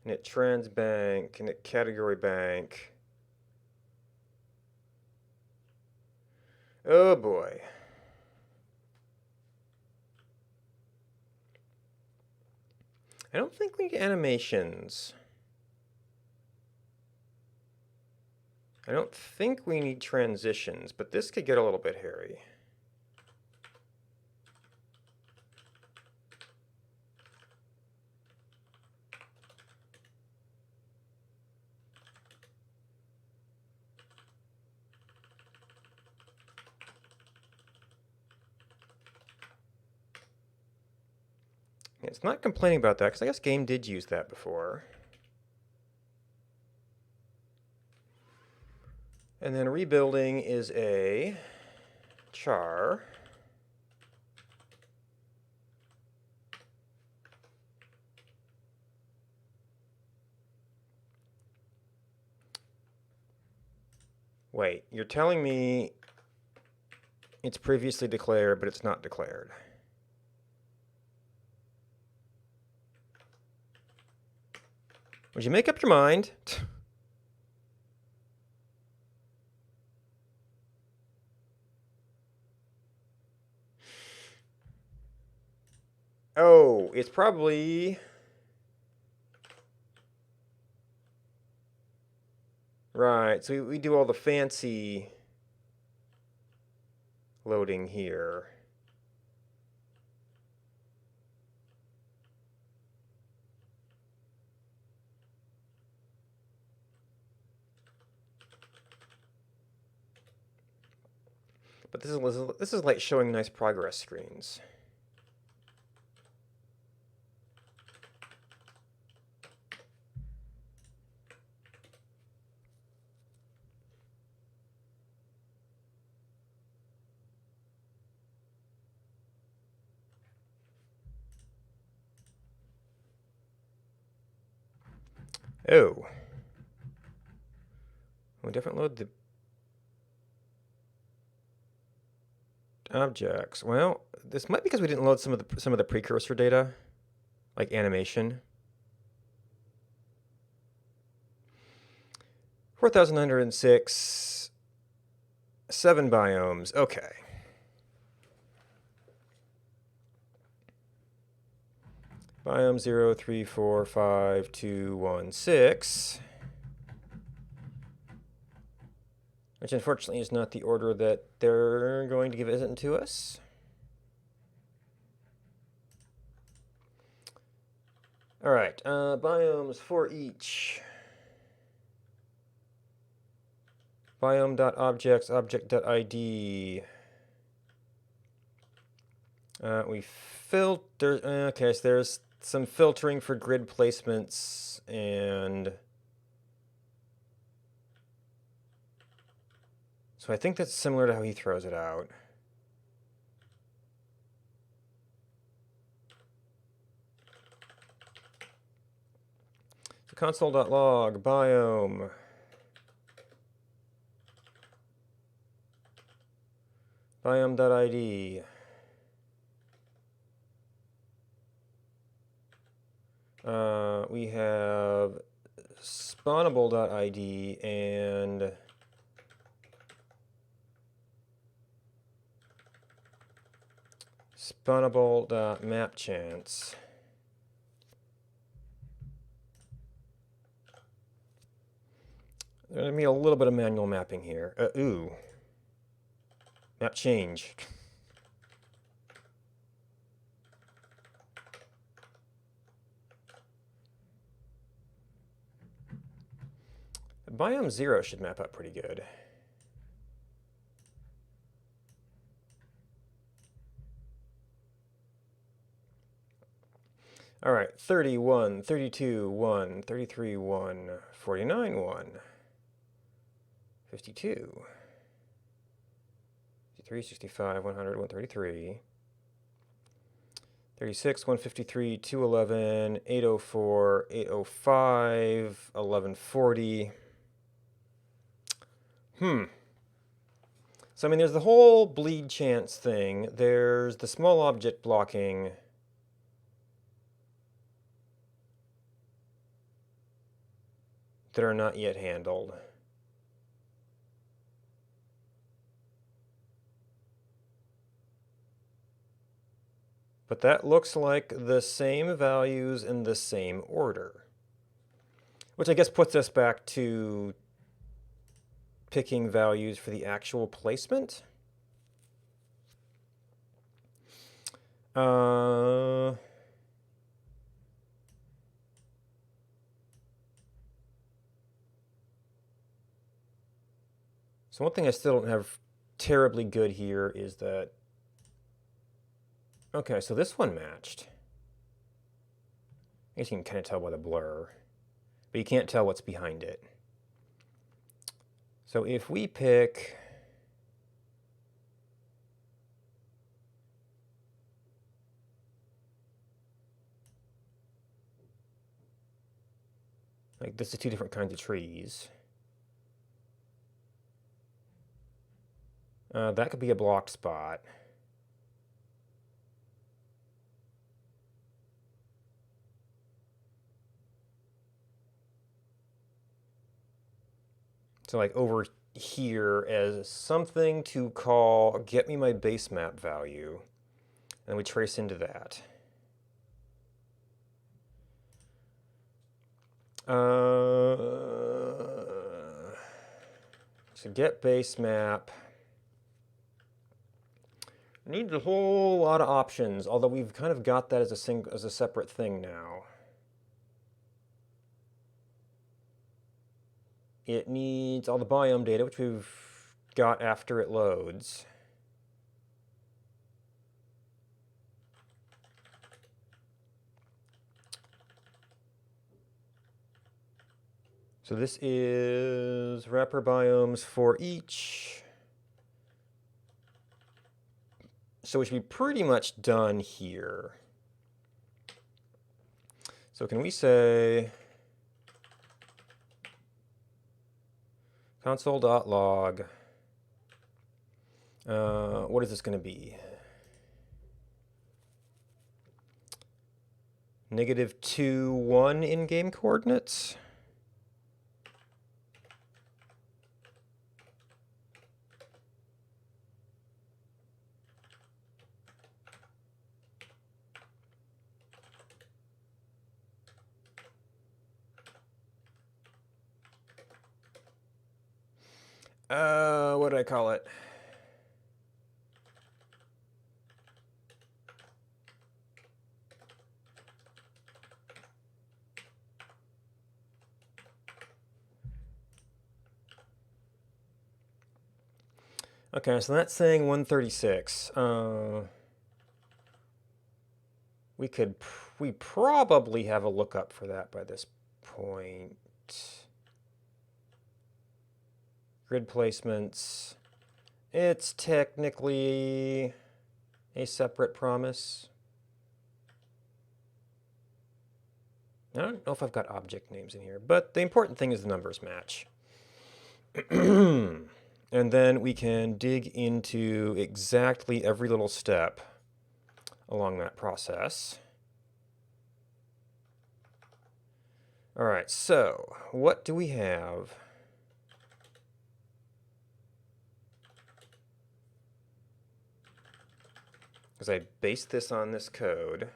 init trans bank, init category bank. Oh boy. I don't think we need animations. I don't think we need transitions, but this could get a little bit hairy. It's not complaining about that, because I guess game did use that before. And then rebuilding is a char. Wait, you're telling me it's previously declared, but it's not declared. Would you make up your mind? Oh, it's probably... Right, so we do all the fancy loading here. But this is like showing nice progress screens. Oh. We definitely load the objects. Well, this might be because we didn't load some of the precursor data, like animation. 4,906, 7 biomes. Okay. Biome 0, 3, 4, 5, 2, 1, 6. Which unfortunately is not the order that they're going to give it to us. All right, biomes for each. Biome.objects, object.id. We filter, okay, so there's some filtering for grid placements and... So I think that's similar to how he throws it out. So console.log biome. Biome.id. We have spawnable.id and spawnable.mapchance. There's going to be a little bit of manual mapping here. Ooh. Map change. Biome 0 should map up pretty good. All right, 31, 32, 1, 33, 1, 49, 1, 52, 63, 65, 100, 133, 36, 153, 211, 804, 805, 1140. So, I mean, there's the whole bleed chance thing. There's the small object blocking. That are not yet handled. But that looks like the same values in the same order. Which I guess puts us back to picking values for the actual placement. So one thing I still don't have terribly good here is that, okay, so this one matched. I guess you can kind of tell by the blur, but you can't tell what's behind it. So if we pick, like this is two different kinds of trees. That could be a blocked spot. So like over here as something to call get me my base map value. And we trace into that. So get base map. Needs a whole lot of options, although we've kind of got that as a separate thing now. It needs all the biome data, which we've got after it loads. So this is wrapper biomes for each. So we should be pretty much done here. So can we say console.log, what is this going to be? -2, 1 in-game coordinates? What did I call it? Okay, so that's saying 136. We probably have a lookup for that by this point. Grid placements. It's technically a separate promise. I don't know if I've got object names in here, but the important thing is the numbers match. And then we can dig into exactly every little step along that process. All right, so what do we have? Because I based this on this code.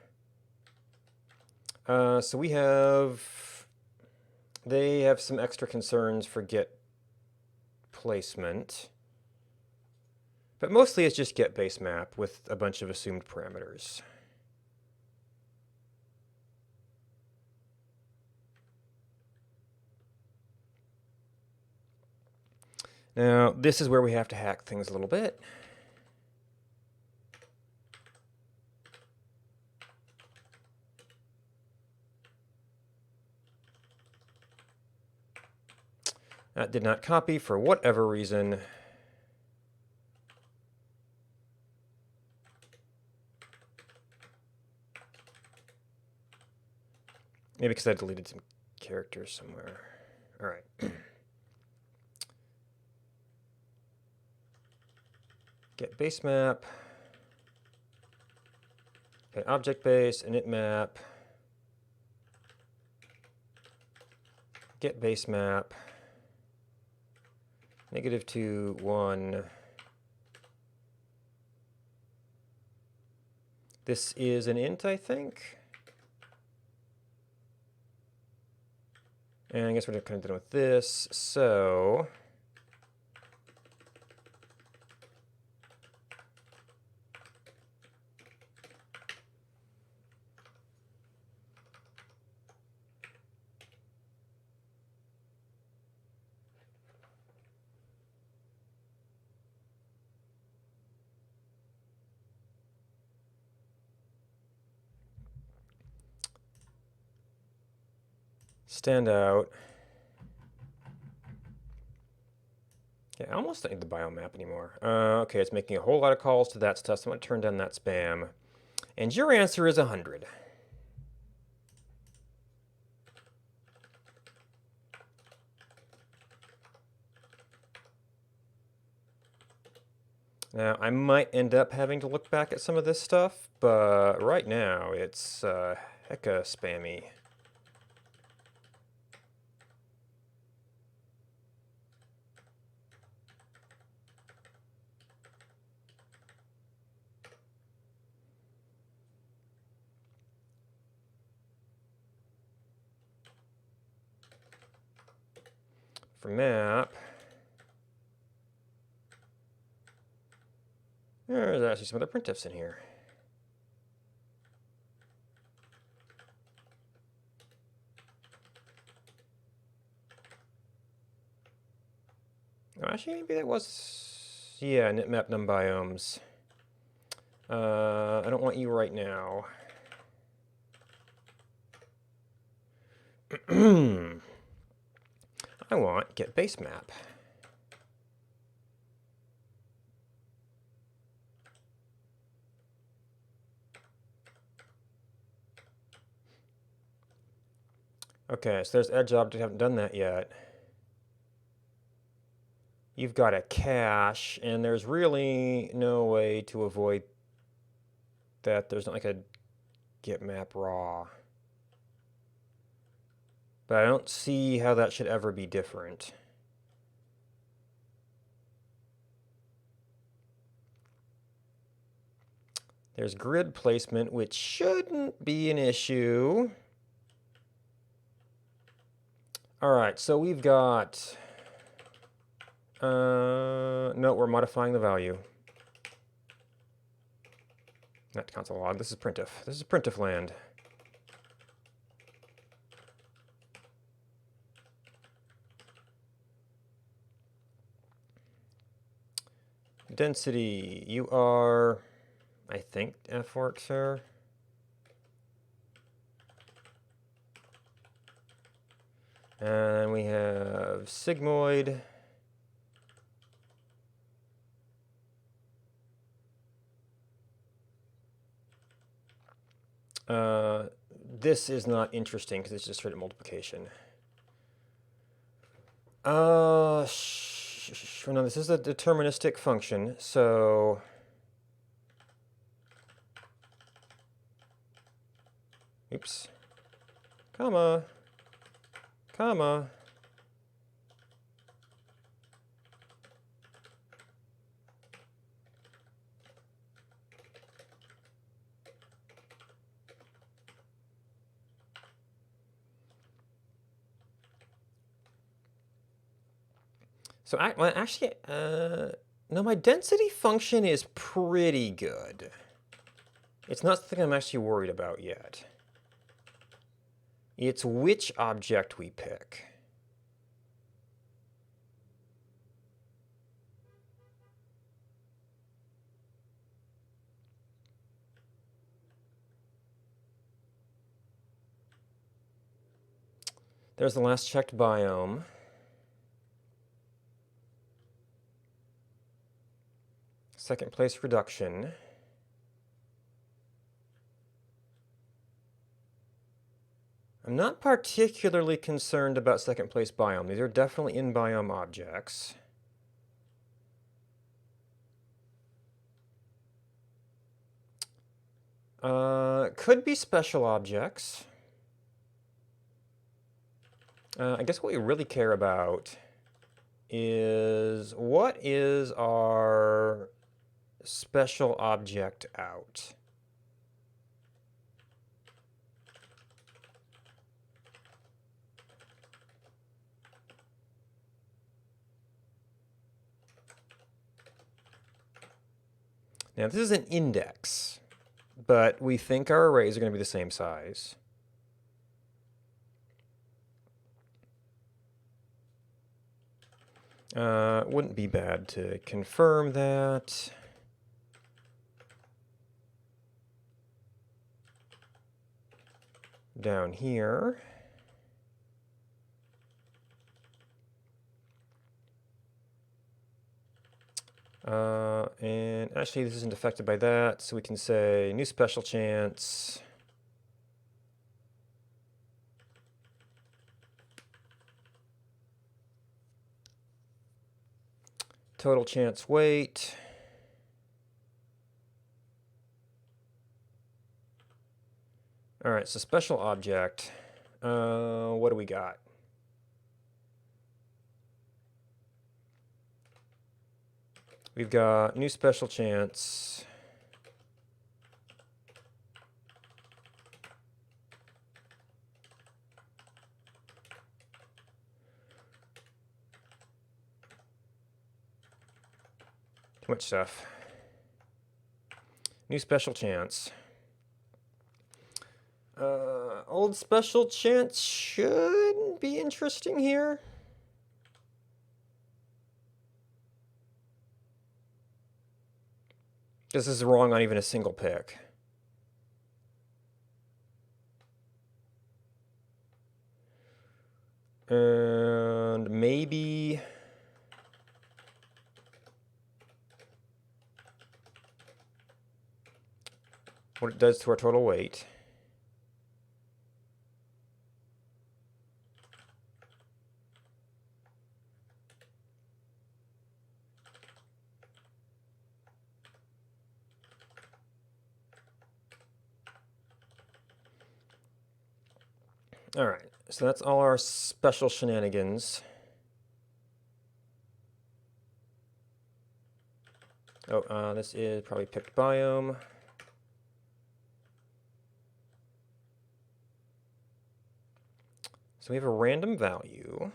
So we have, they have some extra concerns for get placement. But mostly it's just get base map with a bunch of assumed parameters. Now, this is where we have to hack things a little bit. That did not copy for whatever reason. Maybe because I deleted some characters somewhere. All right. Get base map. Okay, object base, init map. Get base map. -2, 1. This is an int, I think. And I guess we're kind of done with this. So stand out. Yeah, I almost don't need the biomap anymore. Okay, it's making a whole lot of calls to that stuff, so I'm going to turn down that spam. And your answer is 100. Now, I might end up having to look back at some of this stuff, but right now it's hecka spammy. For map, there's actually some other printfs in here. Oh, actually, maybe that was, yeah, nitmap num biomes. I don't want you right now. I want get base map. Okay, so there's edge object, haven't done that yet. You've got a cache, and there's really no way to avoid that. There's not like a get map raw. But I don't see how that should ever be different. There's grid placement, which shouldn't be an issue. All right, so we've got, no, we're modifying the value. Not console log, this is printf. This is printf land. Density, you are, I think, fworkser. And we have sigmoid. this is not interesting because it's just straight up multiplication. No, this is a deterministic function, so oops, comma, comma. So well, actually, no, my density function is pretty good. It's not something I'm actually worried about yet. It's which object we pick. There's the last checked biome. Second place reduction. I'm not particularly concerned about second place biome. These are definitely in biome objects. Could be special objects. I guess what we really care about is what is our special object out? Now this is an index, but we think our arrays are going to be the same size. Wouldn't be bad to confirm that. Down here. And actually this isn't affected by that, so we can say new special chance. Total chance weight. All right, so special object. What do we got? We've got new special chance. Too much stuff. New special chance. Old special chance should be interesting here. This is wrong on even a single pick. And maybe what it does to our total weight. All right, so that's all our special shenanigans. Oh, this is probably picked biome. So we have a random value.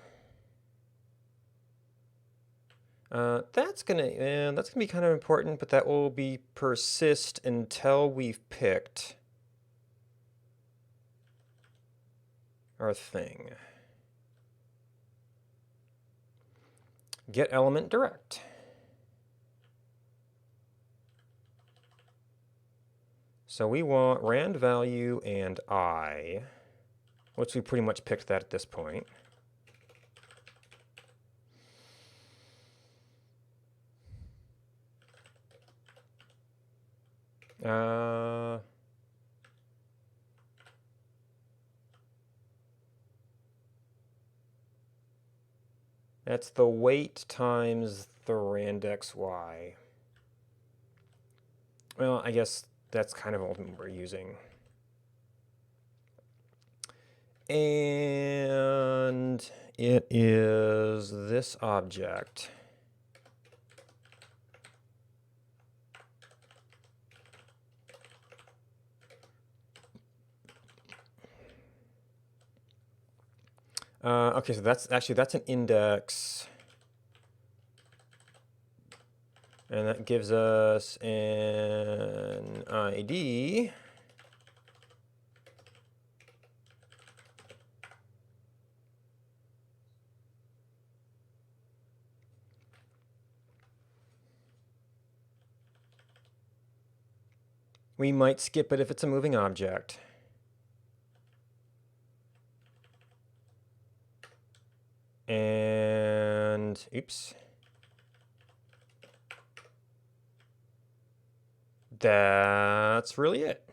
That's gonna be kind of important, but that will be persist until we've picked our thing. Get element direct. So we want rand value and I, which we pretty much picked that at this point. That's the weight times the randxy. Well, I guess that's kind of what we're using. And it is this object. Okay, so that's an index. And that gives us an ID. We might skip it if it's a moving object. And, oops. That's really it.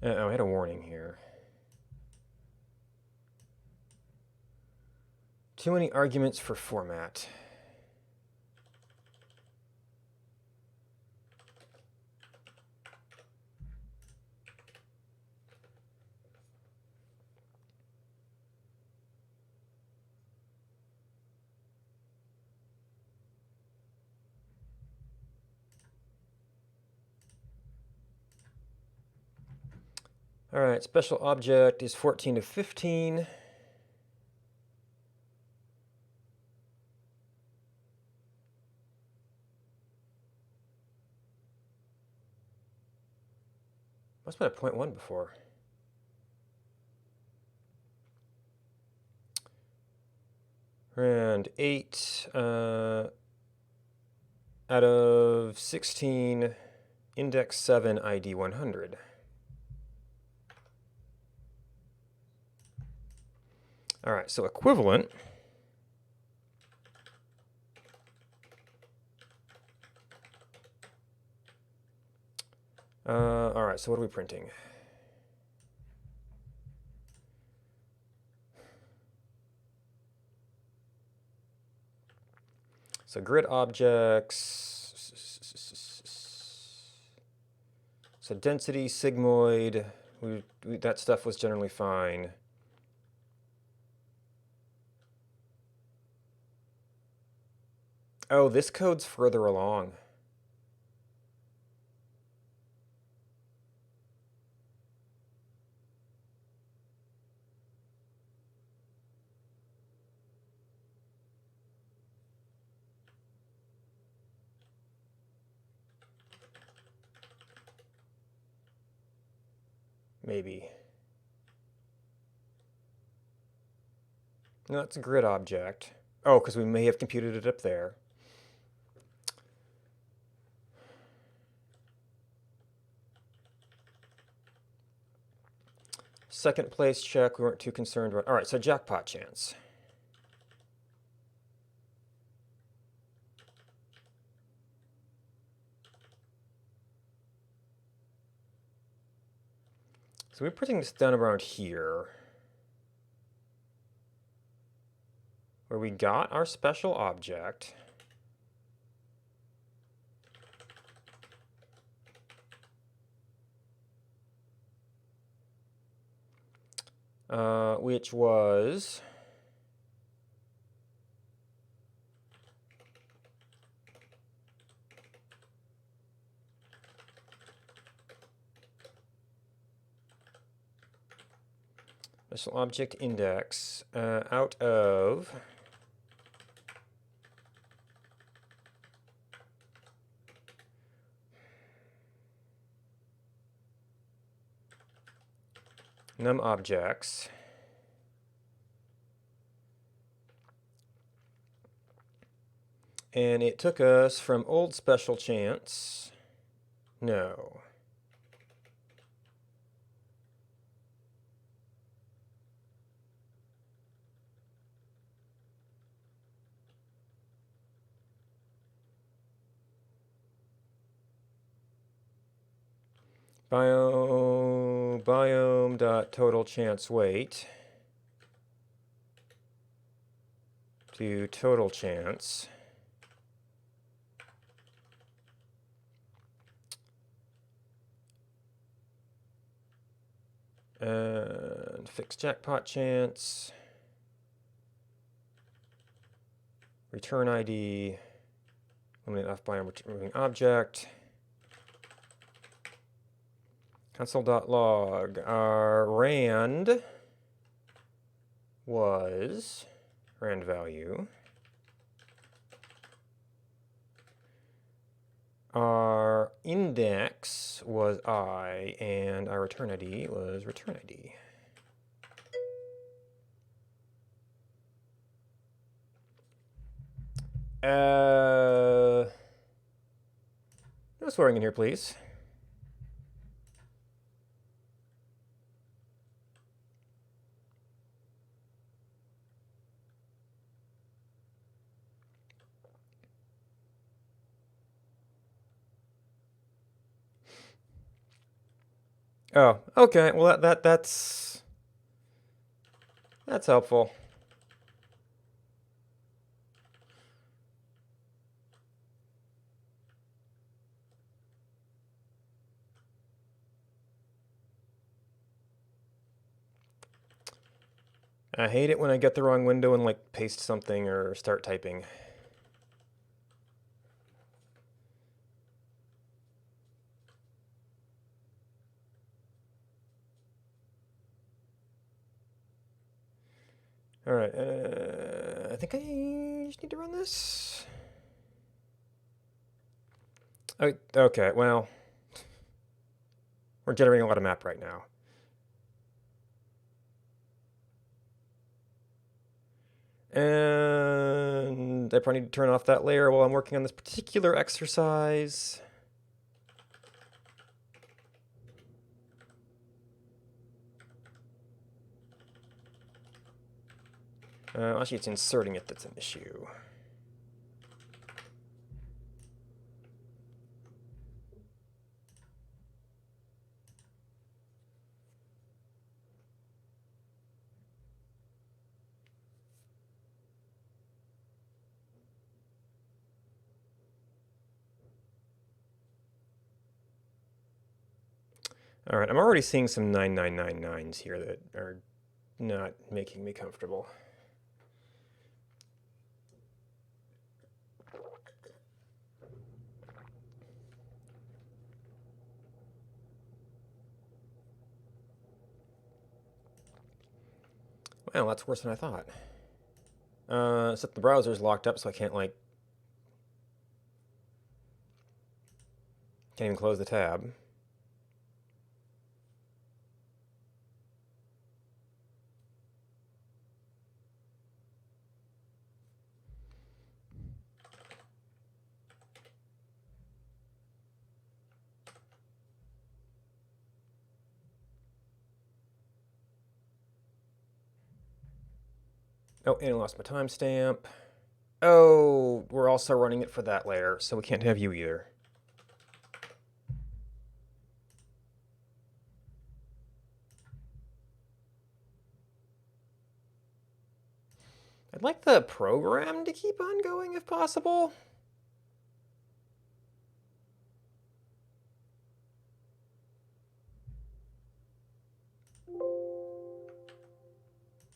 Oh, I had a warning here. Too many arguments for format. All right, special object is 14 to 15. Must have been a 0.1 before. And 8 out of 16, index 7, ID 100. All right, so equivalent. All right, so what are we printing? So grid objects. So density, sigmoid, that stuff was generally fine. Oh, this code's further along. Maybe. No, it's a grid object. Oh, because we may have computed it up there. Second place check, we weren't too concerned about. All right, so jackpot chance. So we're putting this down around here, where we got our special object. Which was special object index out of num objects. And it took us from old special chance. No. biome.total chance weight to total chance. And fix jackpot chance. Return ID. Eliminate off biome removing object. Console.log. Our rand was rand value. Our index was I, and our return ID was return ID. No swearing in here, please. Oh, okay. Well, that's helpful. I hate it when I get the wrong window and like paste something or start typing. All right, I think I just need to run this. Oh, okay, well, we're generating a lot of map right now. And I probably need to turn off that layer while I'm working on this particular exercise. Actually, it's inserting it that's an issue. All right, I'm already seeing some 9999s here that are not making me comfortable. Well, that's worse than I thought. Except the browser's locked up, so I can't even close the tab. Oh, and I lost my timestamp. Oh, we're also running it for that layer, so we can't have you either. I'd like the program to keep on going if possible.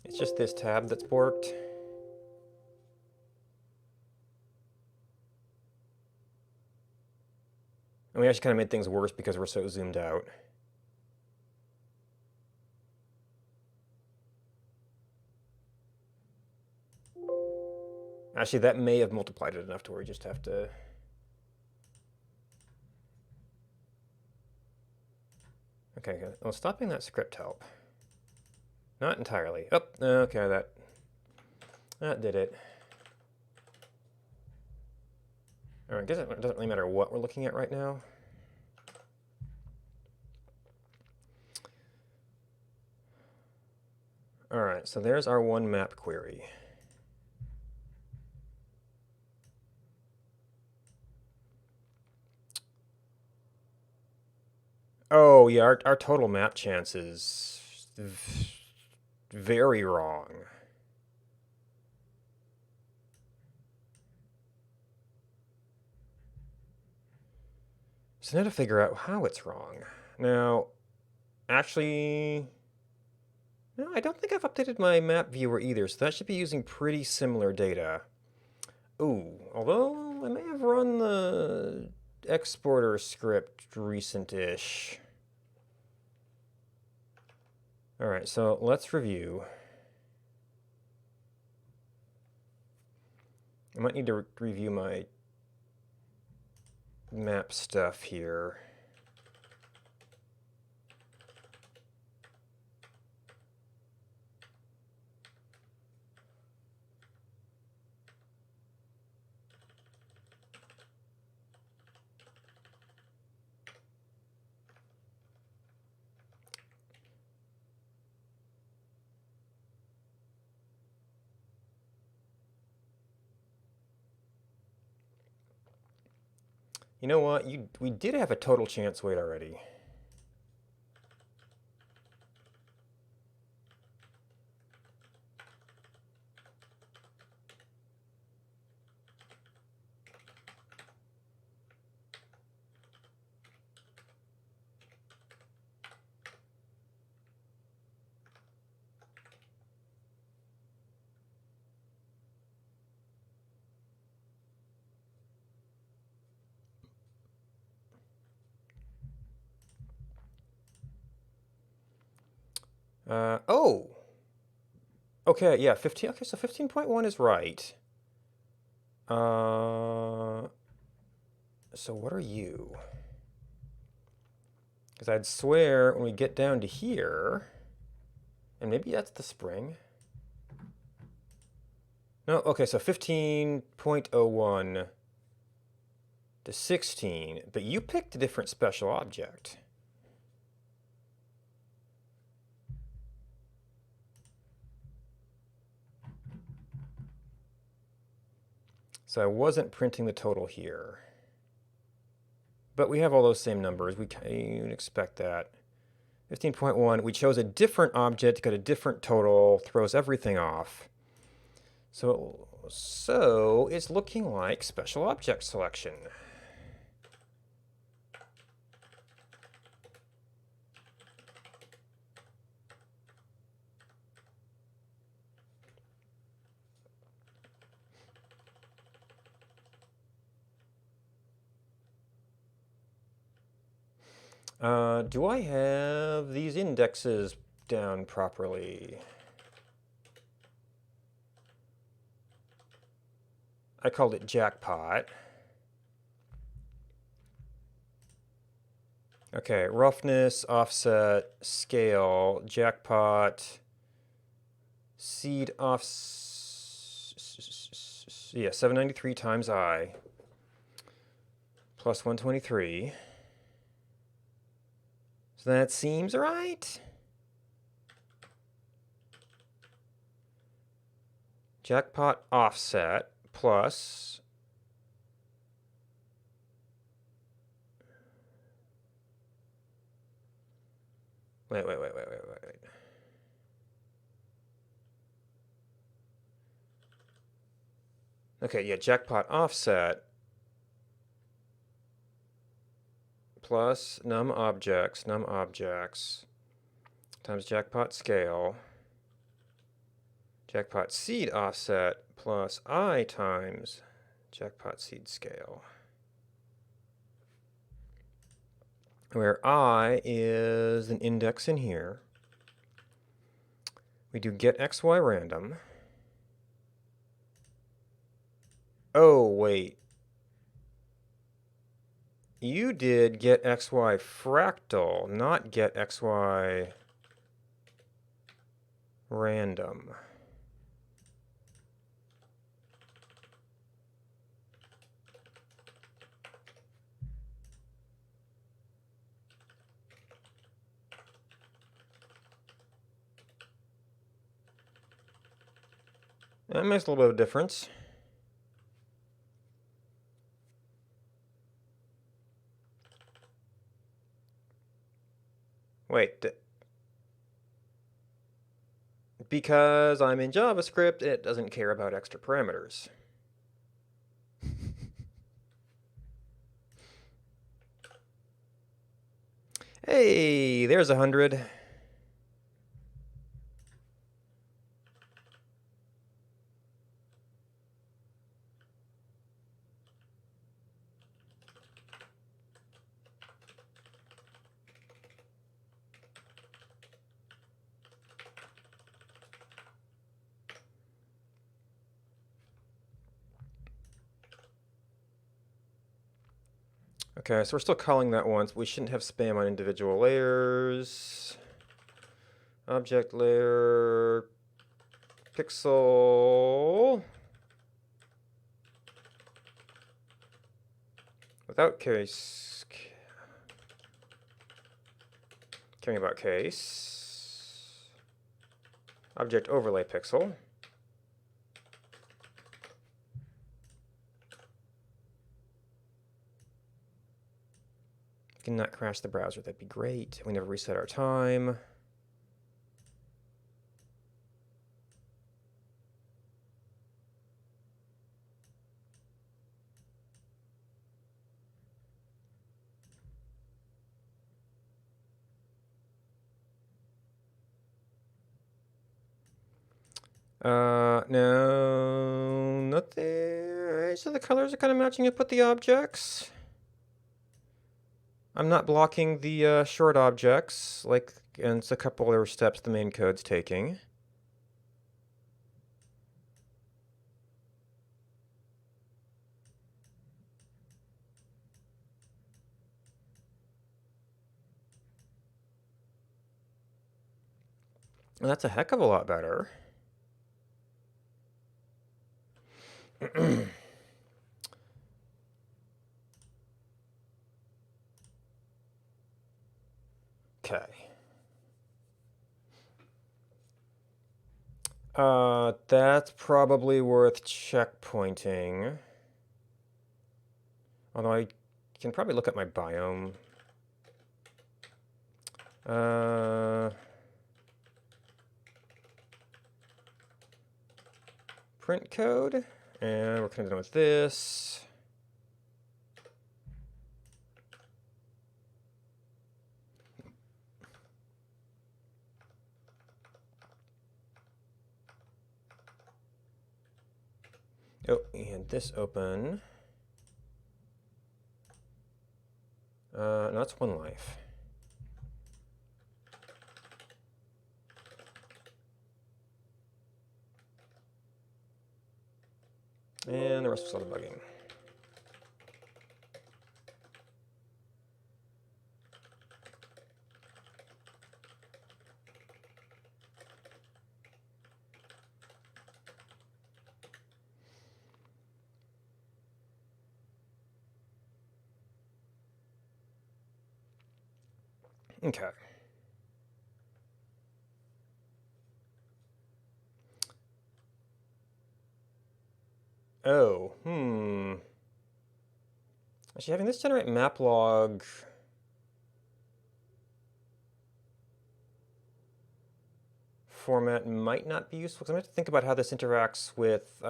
It's just this tab that's borked. And we actually kind of made things worse because we're so zoomed out. Actually, that may have multiplied it enough to where we just have to... Okay, well, stopping that script help. Not entirely. Oh, okay, that did it. All right, I guess it doesn't really matter what we're looking at right now. All right, so there's our one map query. Oh, yeah, our total map chance is very wrong. So now to figure out how it's wrong. Now, actually, no, I don't think I've updated my map viewer either, so that should be using pretty similar data. Ooh, although I may have run the exporter script recent-ish. All right, so let's review. I might need to review my map stuff here. You know what? We did have a total chance weight already. Oh! Okay, yeah, 15. Okay, so 15.1 is right. So what are you? Because I'd swear when we get down to here, and maybe that's the spring. No, okay, so 15.01 to 16, but you picked a different special object. So I wasn't printing the total here. But we have all those same numbers. We can expect that. 15.1, we chose a different object, got a different total, throws everything off. So it's looking like special object selection. Do I have these indexes down properly? I called it jackpot. Okay, roughness, offset, scale, jackpot, seed off. Yeah, 793 times I plus 123. So that seems right. Jackpot offset plus. Wait. Okay, yeah, jackpot offset plus num objects times jackpot scale, jackpot seed offset plus I times jackpot seed scale, where I is an index in here. We do get xy random. Oh, wait. You did get xy fractal, not get xy random. That makes a little bit of a difference. Wait, because I'm in JavaScript, it doesn't care about extra parameters. Hey, there's 100. Okay, so we're still calling that once. We shouldn't have spam on individual layers. Object layer, pixel, without case, caring about case, object overlay pixel. Can not crash the browser, that'd be great. We never reset our time. No, not there. So the colors are kind of matching up with the objects. I'm not blocking the short objects, like, and it's a couple other steps the main code's taking. And that's a heck of a lot better. Okay. That's probably worth checkpointing. Although I can probably look at my biome. Print code, and we're kind of done with this. Oh, and this open. No, that's one life. And the rest was all debugging. Okay. Oh, Actually, having this generate map log format might not be useful, because I'm going to have to think about how this interacts with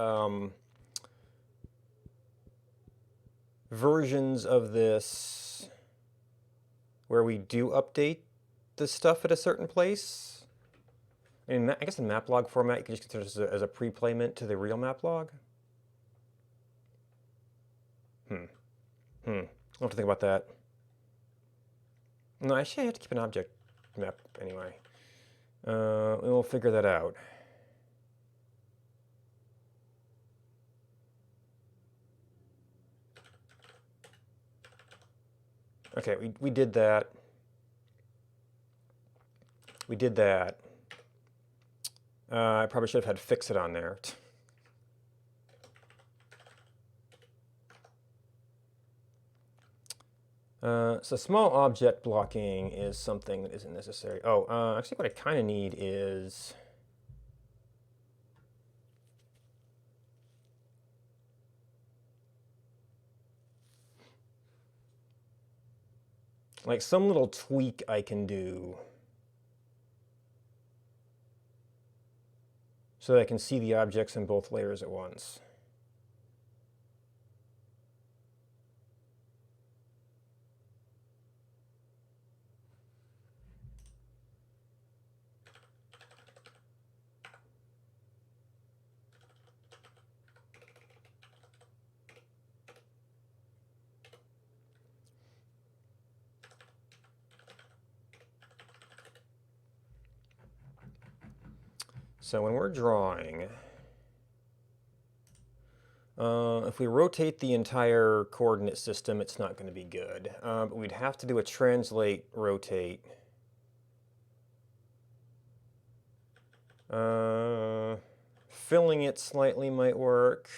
versions of this where we do update the stuff at a certain place. I guess the map log format you can just consider as a pre-playment to the real map log. I'll have to think about that. No, actually I have to keep an object map anyway. We'll figure that out. Okay, we did that. We did that. I probably should have had fix it on there. So small object blocking is something that isn't necessary. Oh, actually what I kind of need is... Like some little tweak I can do so that I can see the objects in both layers at once. So when we're drawing, if we rotate the entire coordinate system, it's not going to be good. But we'd have to do a translate rotate. Filling it slightly might work.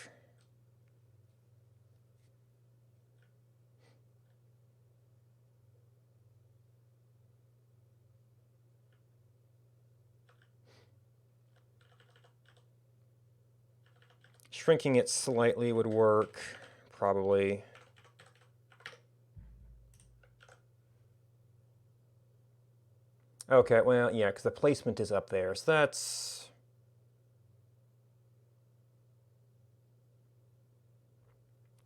Shrinking it slightly would work, probably. Okay, well, yeah, because the placement is up there, so that's...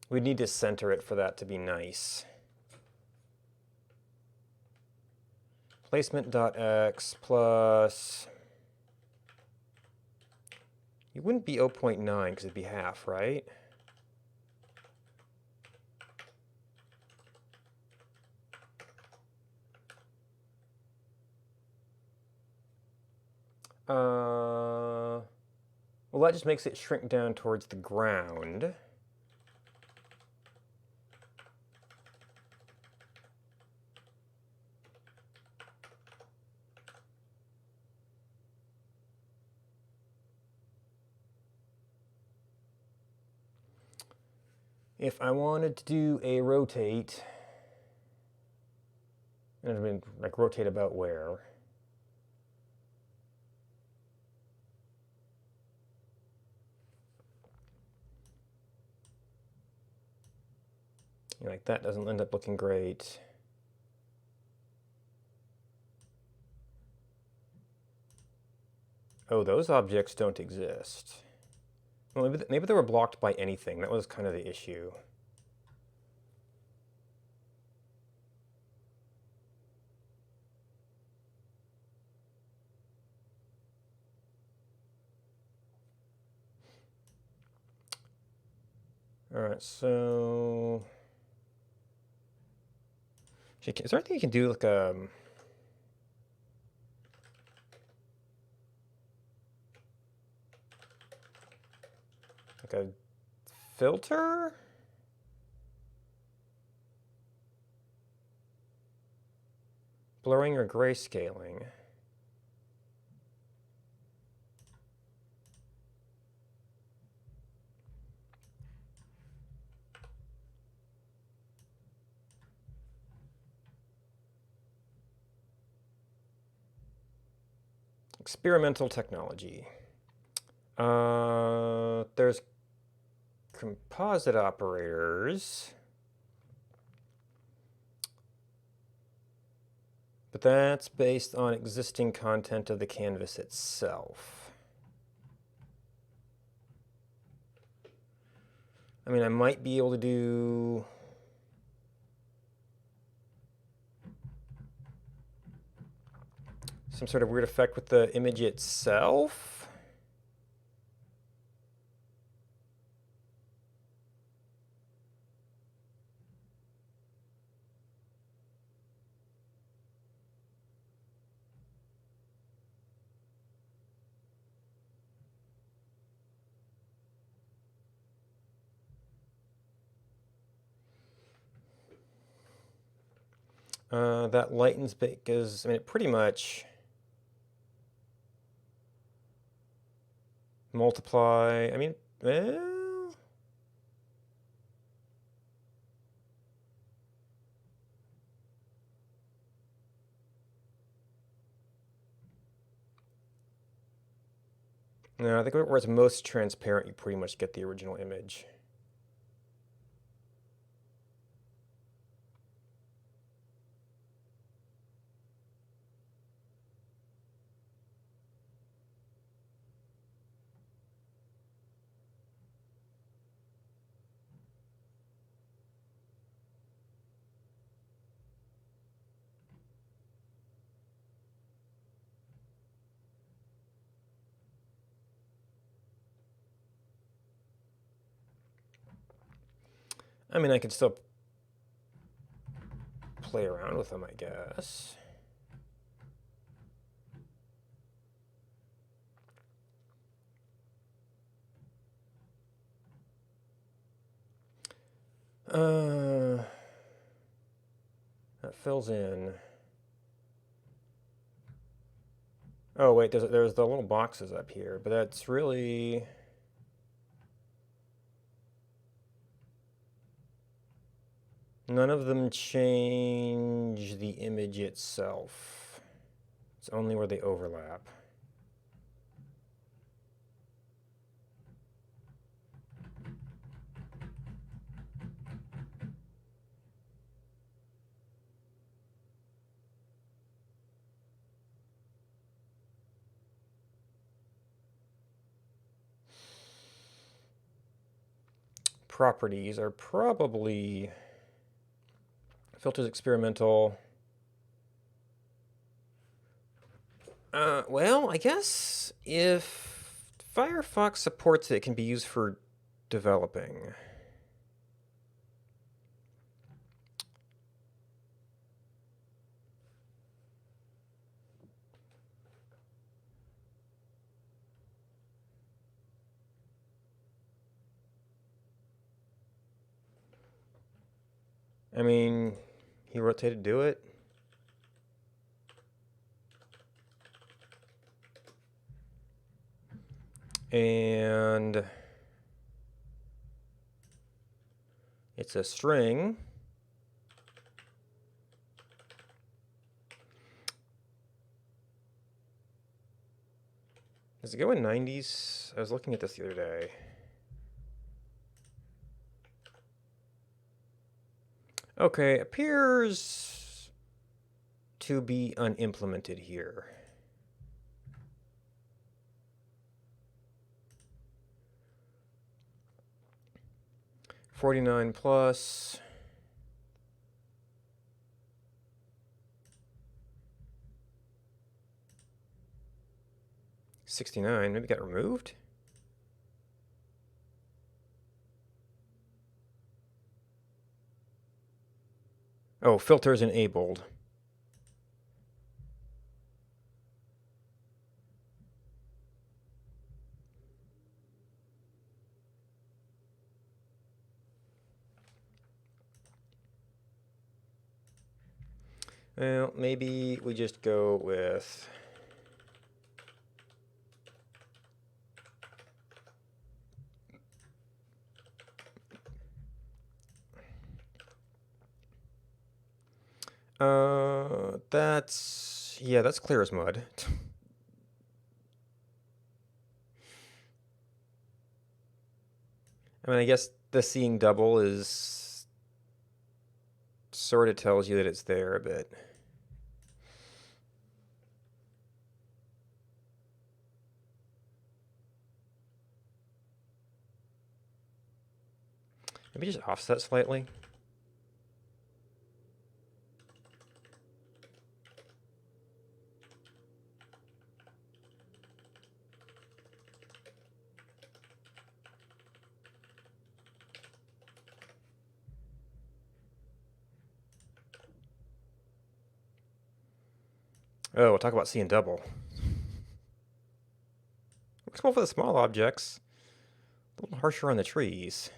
We'd need to center it for that to be nice. Placement.x plus... It wouldn't be 0.9 because it'd be half, right? Well, that just makes it shrink down towards the ground. If I wanted to do a rotate, and I mean, like rotate about where? Like that doesn't end up looking great. Oh, those objects don't exist. Well, maybe they were blocked by anything. That was kind of the issue. All right, so... Is there anything you can do like a... Like a filter? Blurring or grayscaling? Experimental technology. There's composite operators. But that's based on existing content of the canvas itself. I mean, I might be able to do... some sort of weird effect with the image itself. That lightens because, I mean, it pretty much multiply, I mean, well, no, I think where it's most transparent, you pretty much get the original image. I mean, I could still play around with them, I guess. That fills in. Oh wait, there's the little boxes up here, but that's really none of them change the image itself. It's only where they overlap. Properties are probably filters experimental. Well, I guess if Firefox supports it, it can be used for developing. I mean, he rotated do it. And it's a string. Does it go in 90s? I was looking at this the other day. Okay, appears to be unimplemented here. $49 plus. $69, maybe got removed? Oh, filters enabled. Well, maybe we just go with that's clear as mud. I mean, I guess the seeing double is sort of tells you that it's there a bit. Maybe just offset slightly. Oh, we'll talk about seeing double. Works well for the small objects. A little harsher on the trees.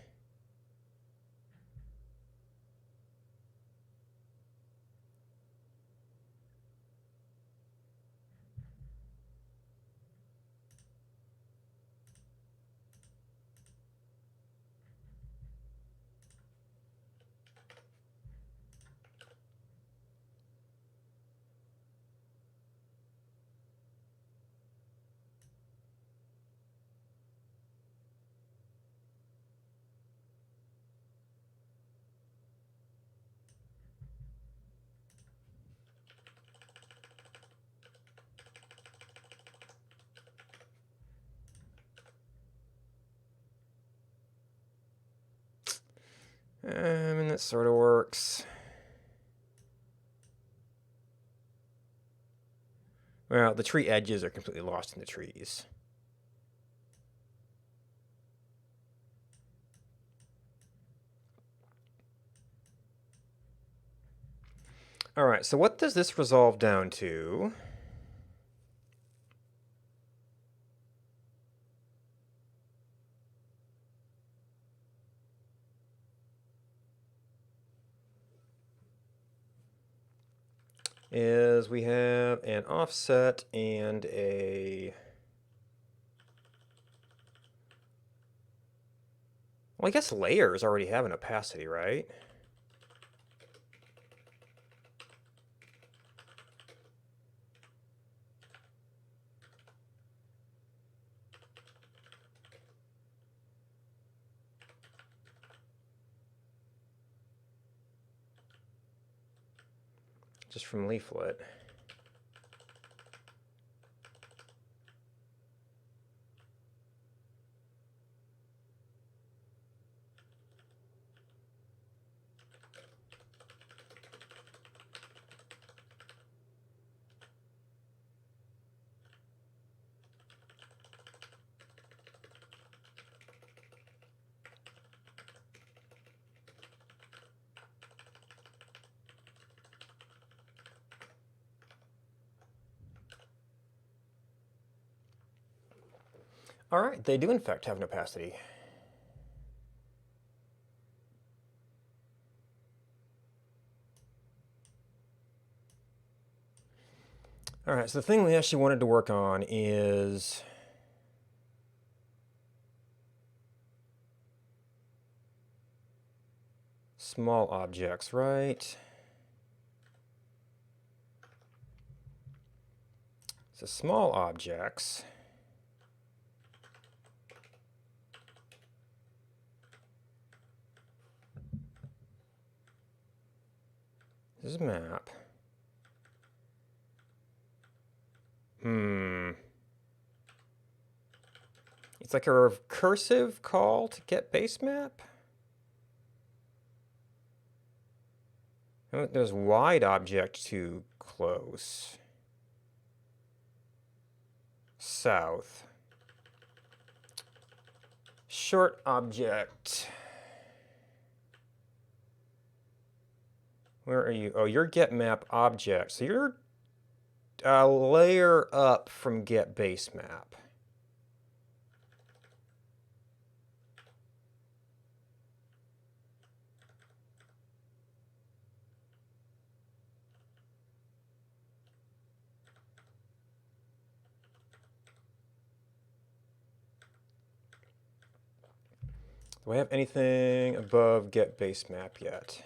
I mean, that sort of works. Well, the tree edges are completely lost in the trees. All right, so what does this resolve down to? Is we have an offset and a... Well, I guess layers already have an opacity, right? Just from leaflet. All right, they do in fact have an opacity. All right, so the thing we actually wanted to work on is small objects, right? So small objects. This is map. It's like a recursive call to get base map. Oh, there's wide object to close. South. Short object. Where are you? Oh, you're get map object. So you're a layer up from get base map. Do I have anything above get base map yet?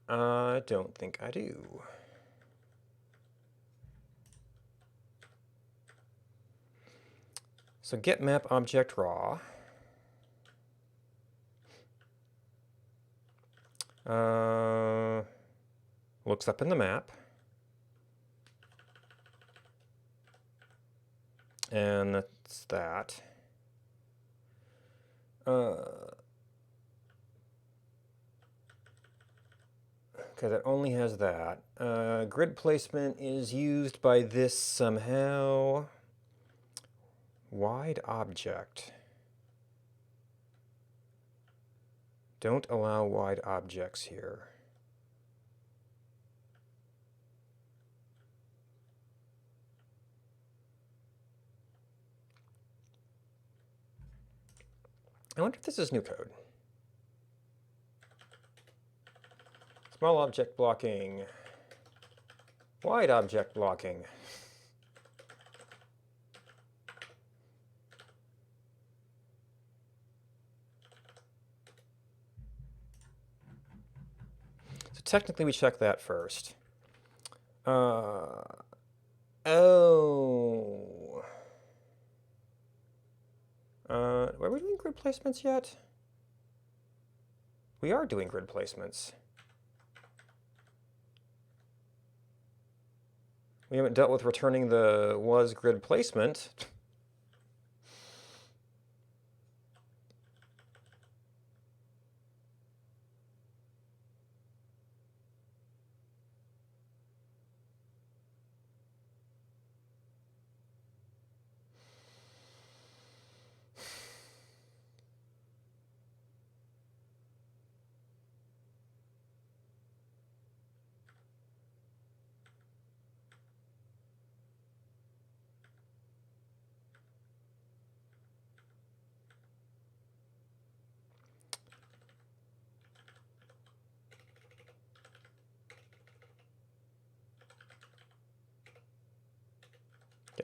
I don't think I do. So get map object raw. Looks up in the map. And that's that. Okay, that only has that. Grid placement is used by this somehow. Wide object. Don't allow wide objects here. I wonder if this is new code. Small object blocking. Wide object blocking. So technically we check that first. Oh. Are we doing grid placements yet? We are doing grid placements. We haven't dealt with returning the was grid placement.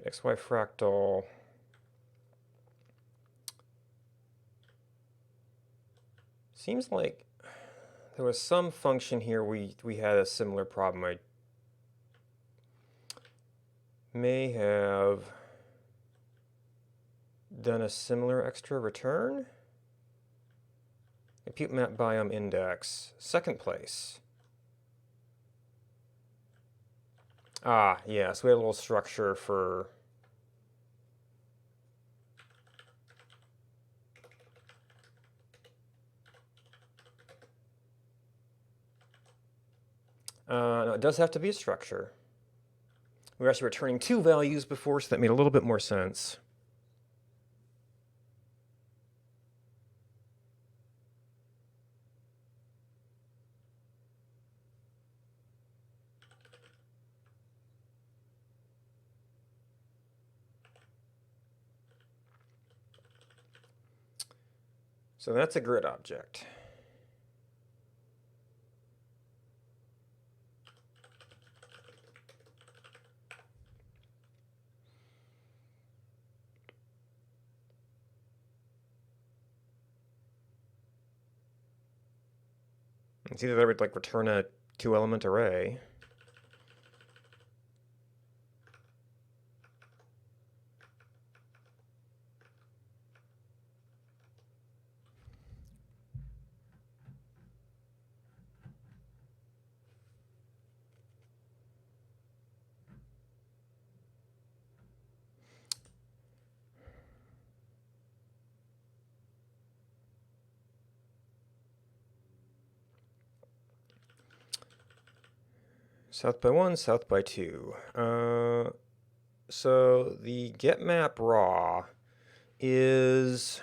Get XY fractal. Seems like there was some function here we had a similar problem. I may have done a similar extra return. Compute map biome index, second place. Ah, yeah, so we had a little structure for no, it does have to be a structure. We're actually returning two values before, so that made a little bit more sense. So that's a grid object. It's either that would like return a two-element array. South by 1, south by 2. So the get map raw is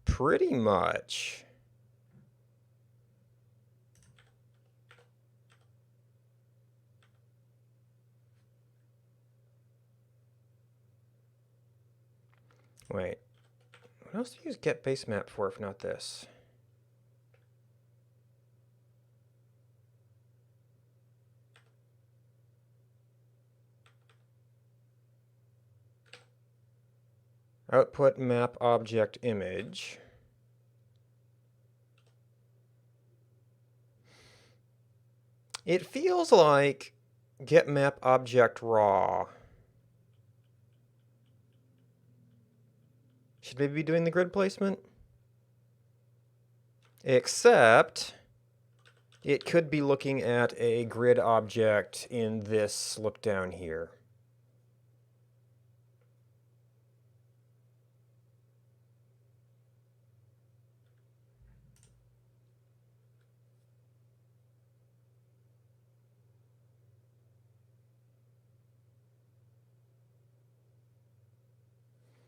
pretty much wait, what else do you use get base map for if not this? Output map object image. It feels like get map object raw should maybe be doing the grid placement. Except it could be looking at a grid object in this look down here.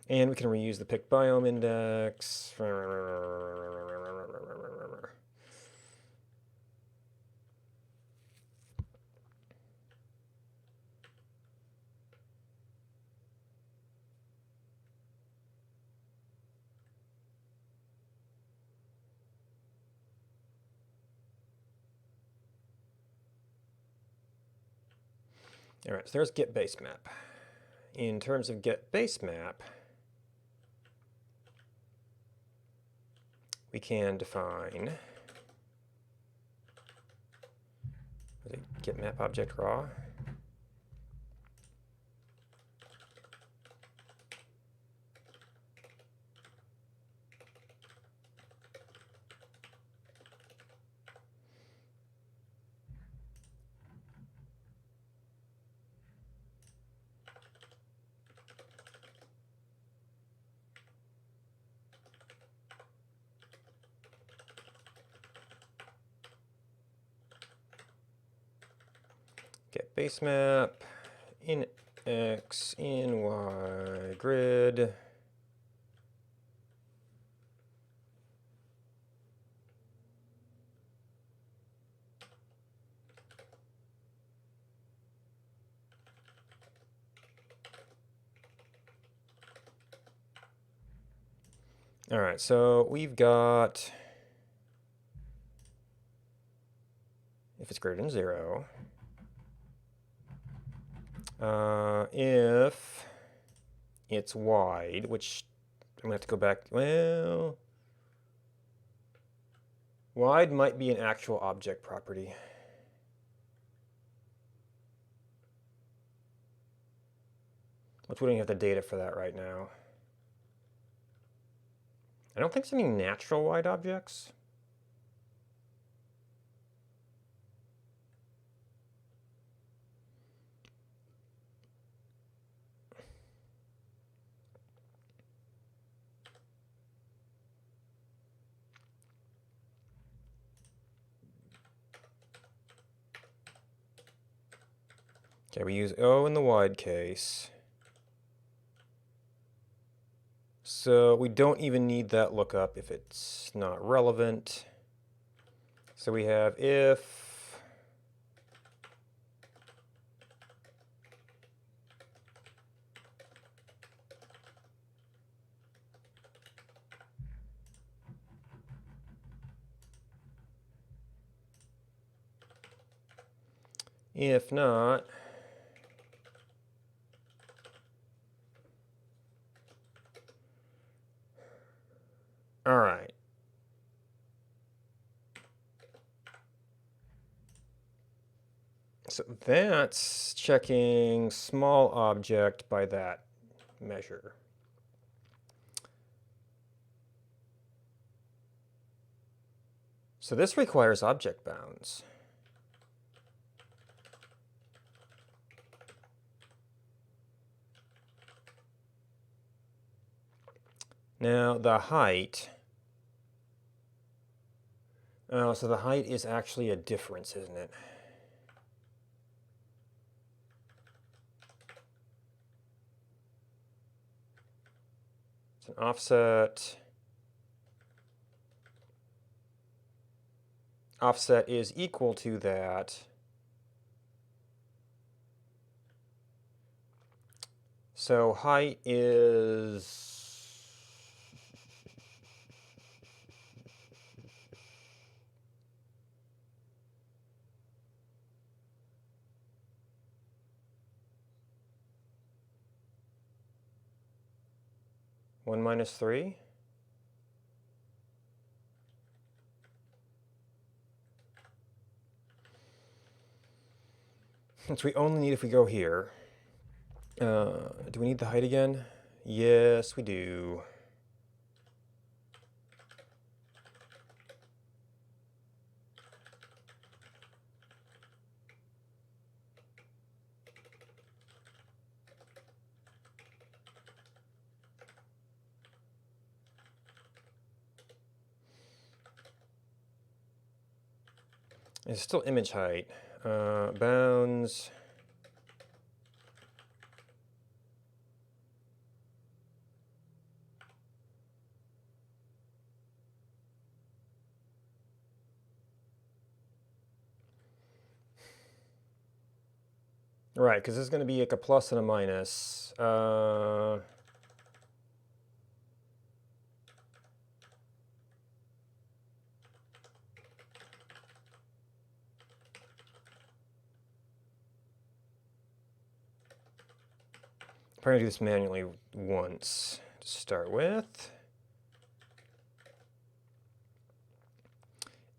And we can reuse the pick biome index. All right, so there's get base map. In terms of get base map, we can define get map object raw. Get base map in X, in Y, grid. All right, so we've got, if it's greater than 0, If it's wide, which I'm going to have to go back. Well, wide might be an actual object property. Which we don't have the data for that right now. I don't think there's any natural wide objects. Okay, we use O in the wide case. So we don't even need that lookup if it's not relevant. So we have if not, all right. So that's checking small object by that measure. So this requires object bounds. Now the height. Oh, so the height is actually a difference, isn't it? It's an offset. Offset is equal to that. So height is 1 minus 3. Which we only need if we go here. Do we need the height again? Yes, we do. It's still image height. Bounds. Right, because this is going to be like a plus and a minus. Probably do this manually once to start with.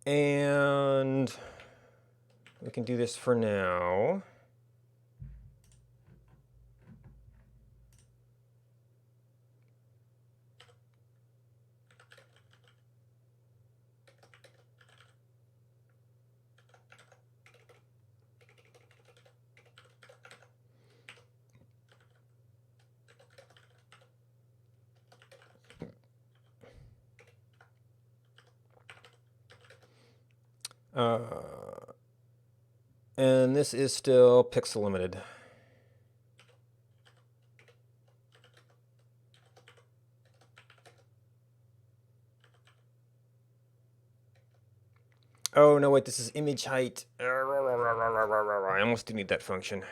And we can do this for now. And this is still pixel limited. Oh, no, wait, this is image height. I almost do need that function.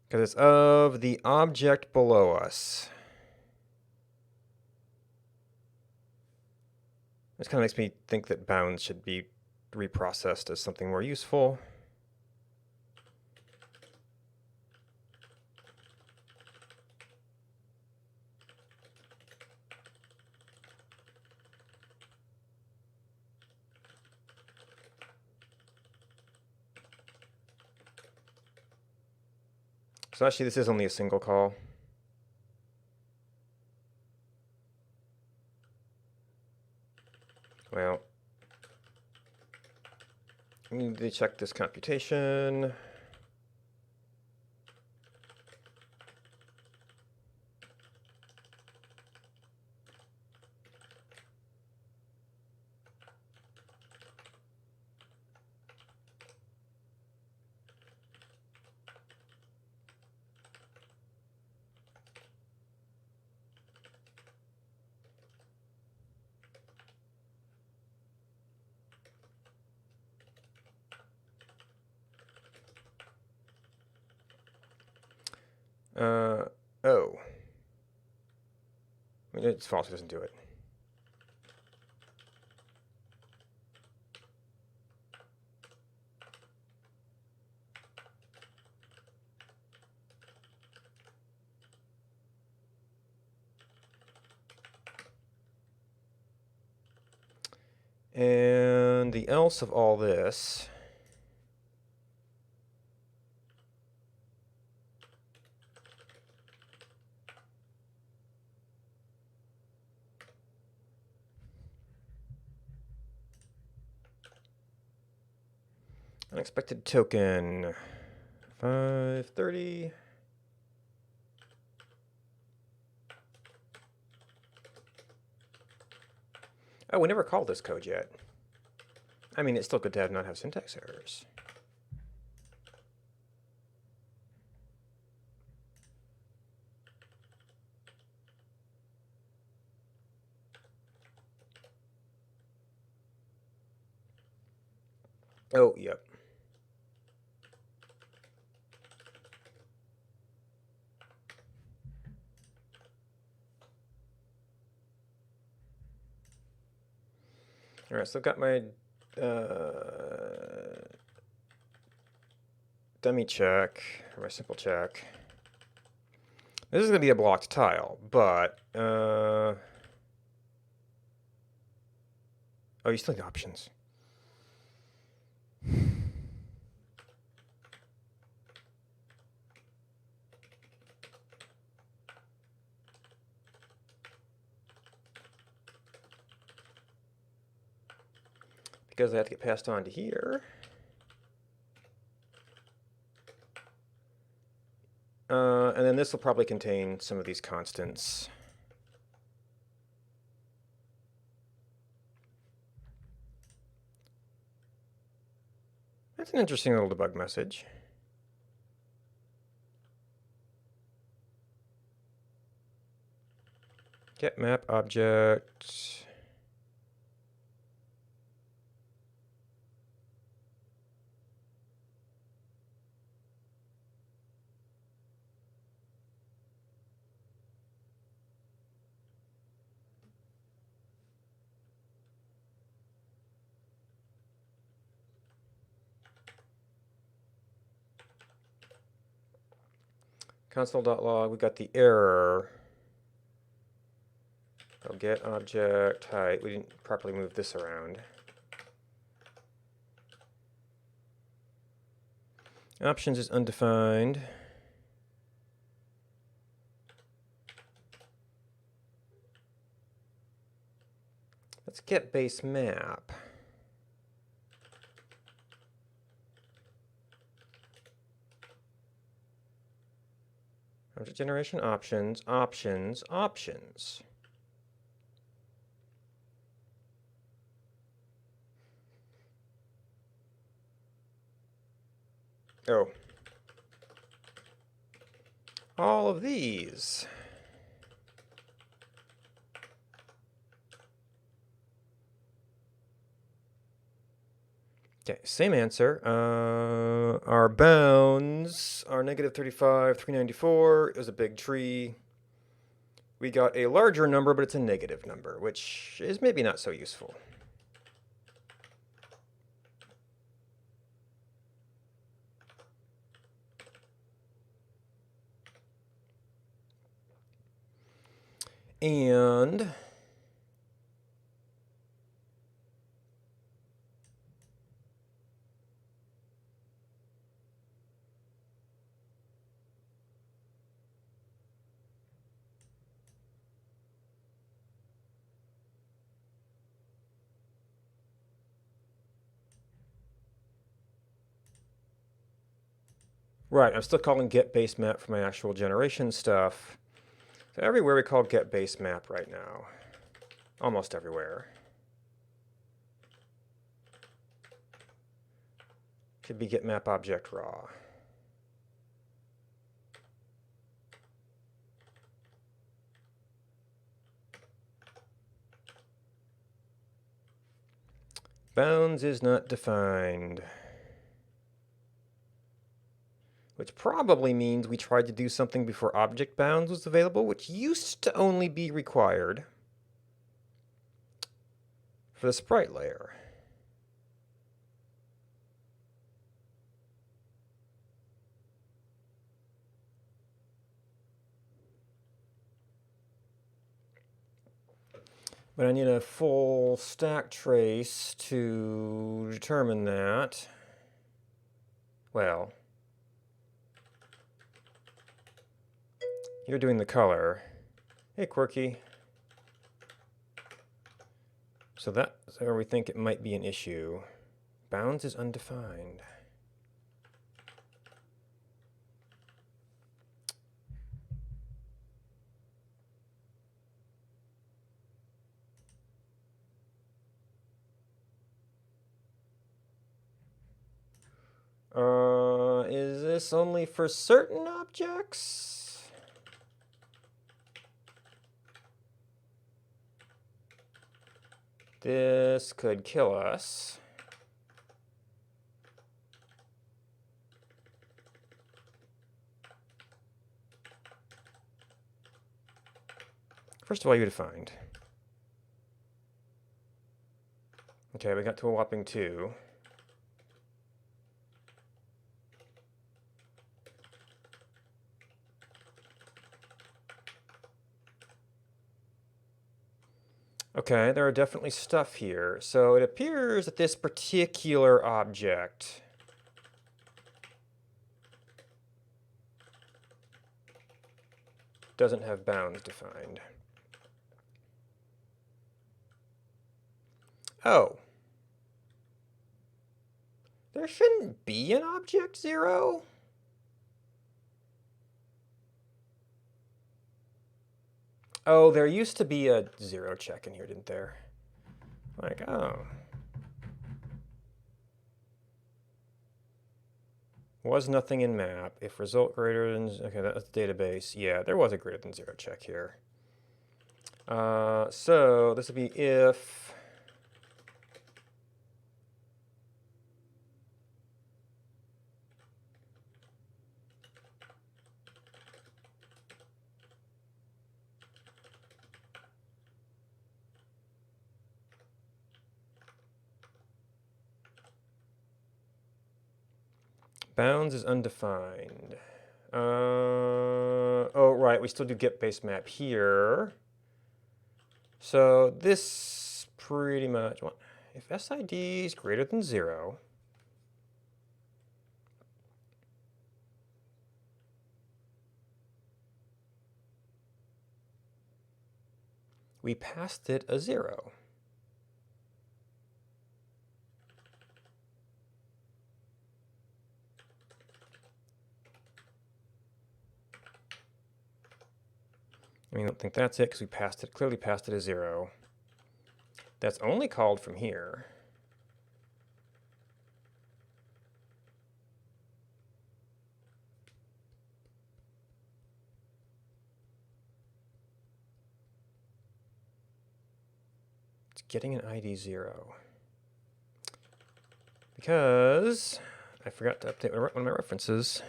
Because it's of the object below us. This kind of makes me think that bounds should be reprocessed as something more useful. So actually this is only a single call. Well, we need to check this computation. Oh. I mean, it's false, it doesn't do it. And the else of all this, unexpected token, 530. Oh, we never called this code yet. I mean, it's still good to have not have syntax errors. Oh, yep. All right, so I've got my dummy check, or my simple check. This is going to be a blocked tile, but oh, you still need options. Because they have to get passed on to here. And then this will probably contain some of these constants. That's an interesting little debug message. Get map object. Console.log, we got the error. I'll get object height. We didn't properly move this around. Options is undefined. Let's get base map. Object generation options, options, options. Oh. All of these. Okay, same answer. Our bounds are negative 35, 394. It was a big tree. We got a larger number, but it's a negative number, which is maybe not so useful. And Right, I'm still calling get base map for my actual generation stuff. So everywhere we call get base map right now. Almost everywhere. Could be get map object raw. Bounds is not defined. Which probably means we tried to do something before object bounds was available, which used to only be required for the sprite layer. But I need a full stack trace to determine that. Well, you're doing the color. Hey, Quirky. So that's where we think it might be an issue. Bounds is undefined. Is this only for certain objects? This could kill us. First of all, you defined. Okay, we got to a whopping 2. Okay, there are definitely stuff here. So it appears that this particular object doesn't have bounds defined. Oh. There shouldn't be an object 0? Oh, there used to be a 0 check in here, didn't there? Like, oh. Was nothing in map. If result greater than, okay, that's the database. Yeah, there was a greater than 0 check here. So this would be if bounds is undefined. Oh, right, we still do get base map here. So this pretty much, if SID is greater than 0, we passed it a 0. I mean, I don't think that's it because we passed it, clearly passed it a 0. That's only called from here. It's getting an ID 0. Because I forgot to update one of my references.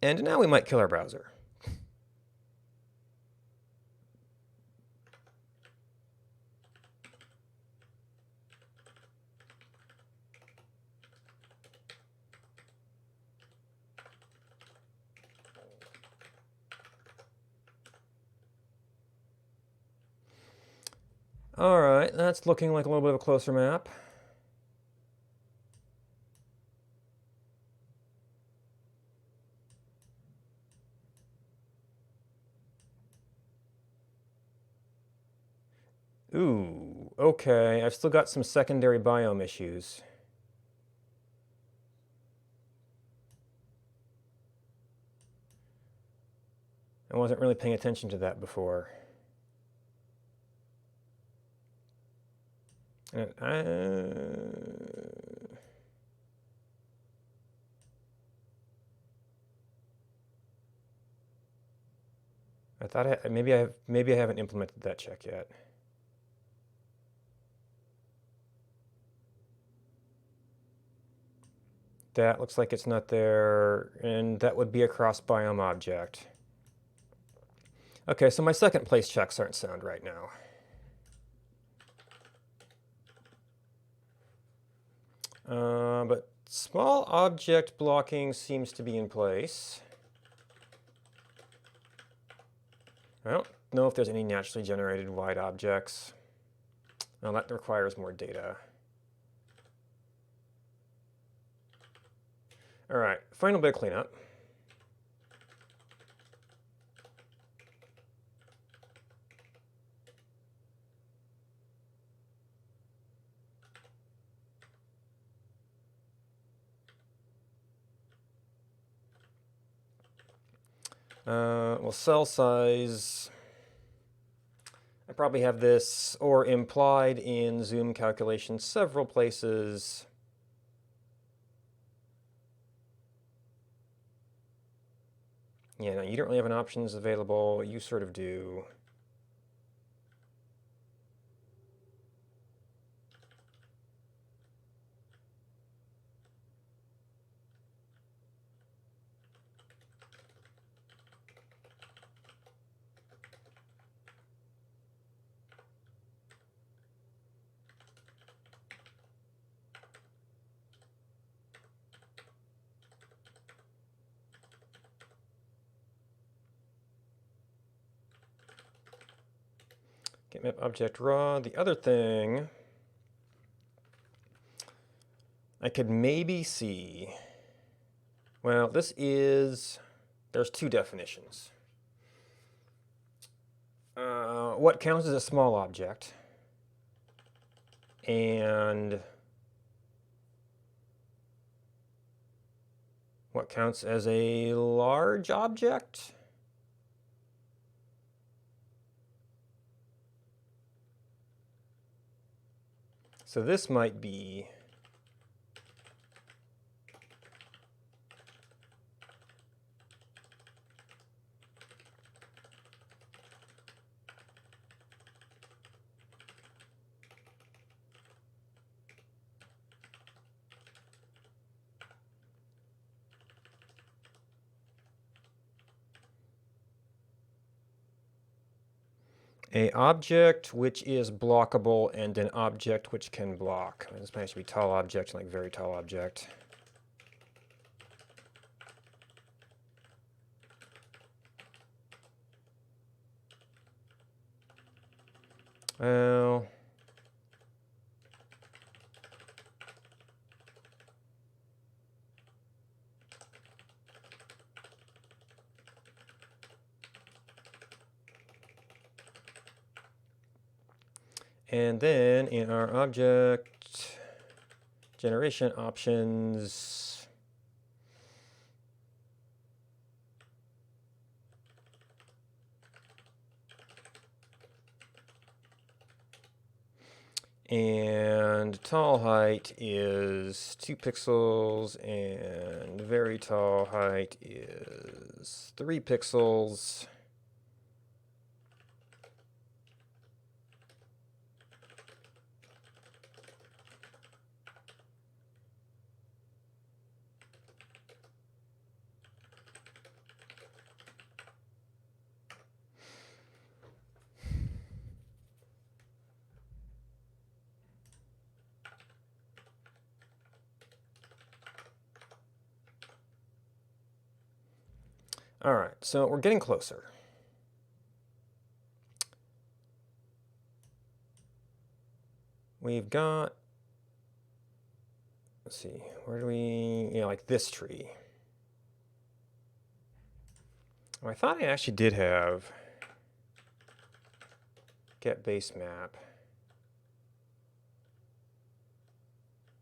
And now we might kill our browser. All right, that's looking like a little bit of a closer map. Ooh, okay, I've still got some secondary biome issues. wasn't really paying attention to that before. And I thought maybe I haven't implemented that check yet. That looks like it's not there, and that would be a cross-biome object. Okay, so my second place checks aren't sound right now. But small object blocking seems to be in place. I don't know if there's any naturally generated wide objects. Well, that requires more data. All right, final bit of cleanup. Well, cell size. I probably have this or implied in zoom calculations several places. Yeah, no, you don't really have an options available. You sort of do. Get map object raw. The other thing I could maybe see. Well, there's two definitions. What counts as a small object and what counts as a large object? So this might be a object which is blockable and an object which can block. This might actually be tall object, like very tall object. Well, and then in our object generation options, and tall height is 2 pixels and very tall height is 3 pixels. All right, so we're getting closer. We've got, let's see, where do we, like this tree. Oh, I thought I actually did have get base map.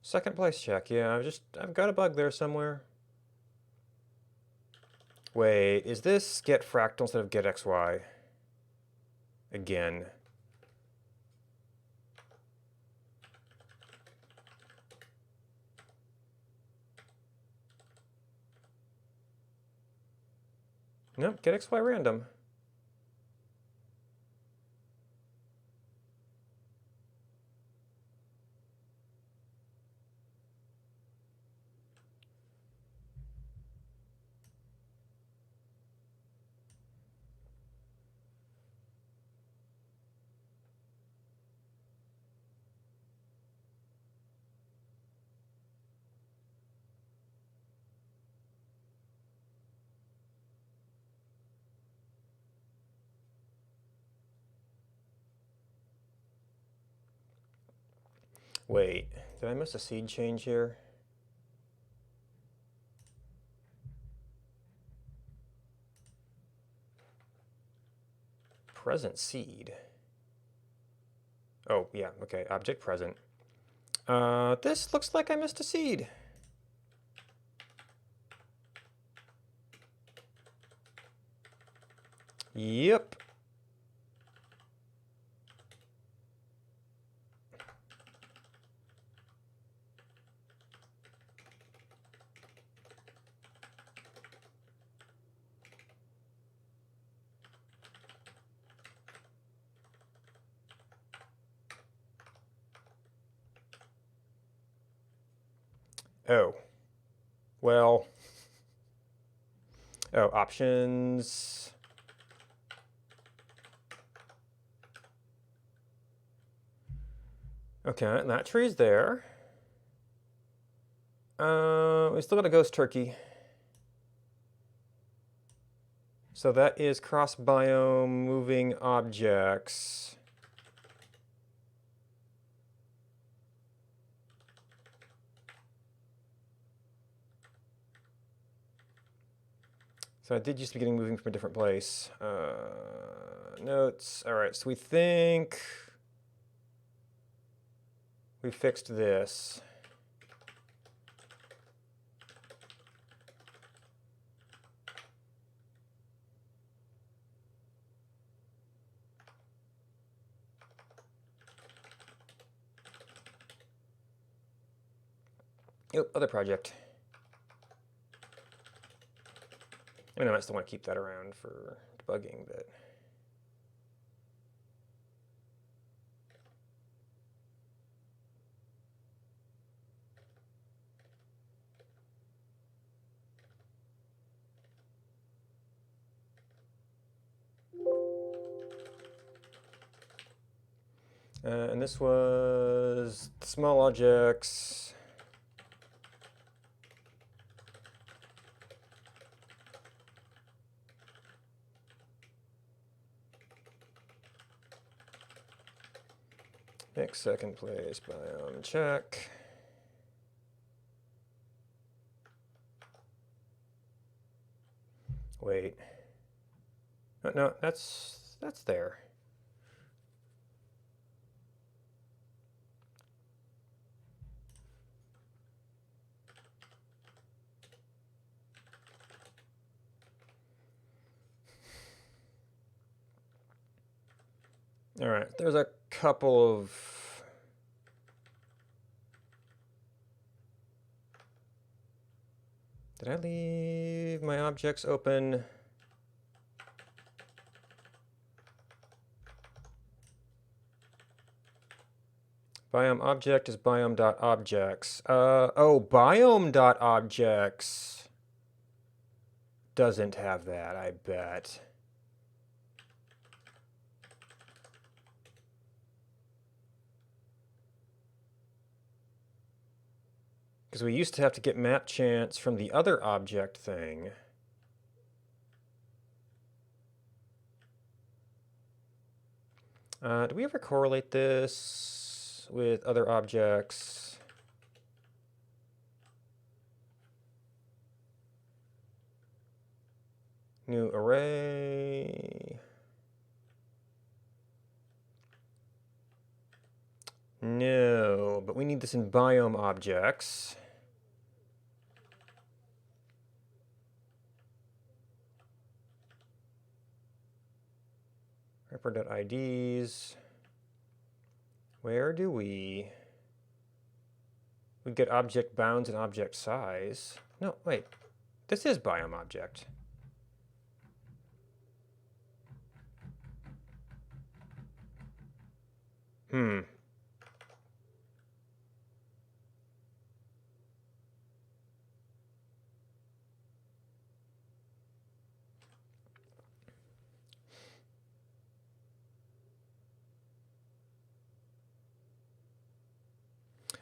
Second place check, yeah, I've got a bug there somewhere. Wait, is this get fractal instead of get xy? Again. Nope, get xy random. Wait, did I miss a seed change here? Present seed. Oh, yeah, okay, object present. This looks like I missed a seed. Yep. Oh. Well. Oh, options. Okay, that tree's there. We still got a ghost turkey. So that is cross biome moving objects. So I did used to be getting moving from a different place. Notes. All right, so we think we fixed this. Yep, other project. I mean, I might still want to keep that around for debugging, but. And this was small objects. Next second place biome check. Wait. No, that's there. All right, there's a couple of. Did I leave my objects open? Biome object is biome.objects. Oh, biome.objects doesn't have that, I bet. Because we used to have to get map chance from the other object thing. Do we ever correlate this with other objects? New array. No, but we need this in biome objects. wrapper.ids. Where do we get object bounds and object size? No, wait. This is biome object.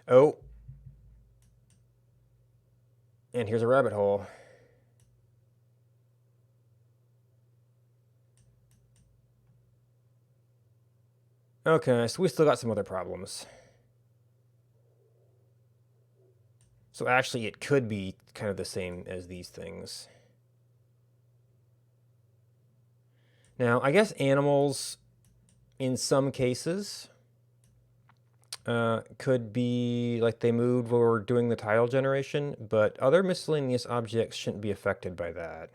Oh. And here's a rabbit hole. Okay, so we still got some other problems. So actually, it could be kind of the same as these things. Now, I guess animals, in some cases, could be like they moved while we're doing the tile generation, but other miscellaneous objects shouldn't be affected by that.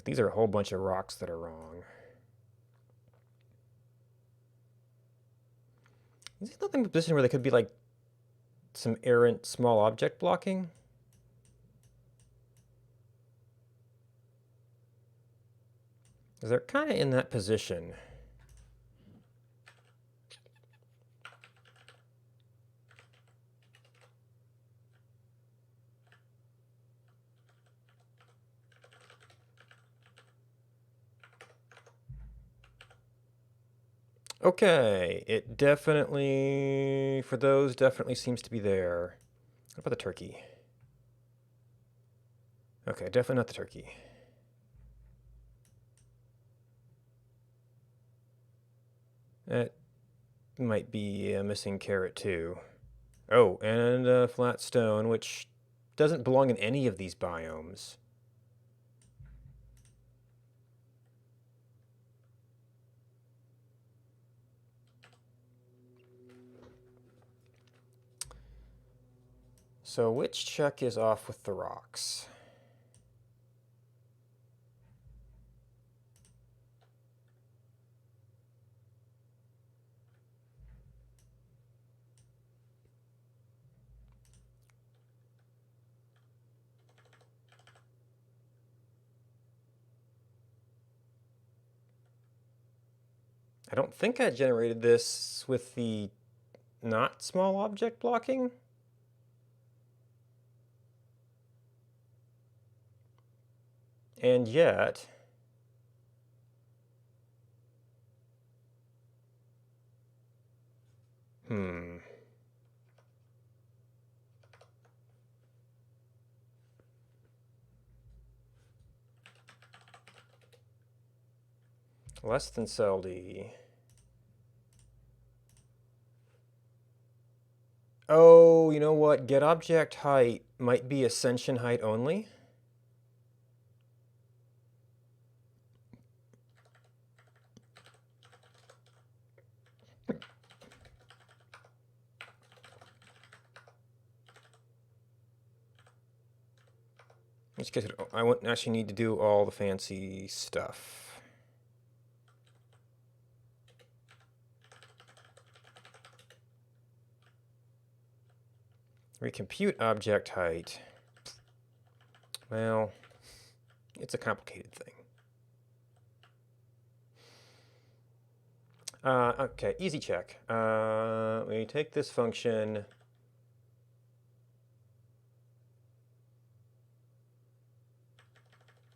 These are a whole bunch of rocks that are wrong. Is there nothing in a position where there could be like some errant small object blocking? Because they're kind of in that position. Okay, it definitely, for those, definitely seems to be there. What about the turkey? Okay, definitely not the turkey. That might be a missing carrot too. Oh, and a flat stone, which doesn't belong in any of these biomes. So which check is off with the rocks? I don't think I generated this with the not small object blocking. And yet, less than CellD. Oh, you know what? Get object height might be ascension height only. In which case, I won't actually need to do all the fancy stuff. Recompute object height. Well, it's a complicated thing. Okay, easy check. We take this function.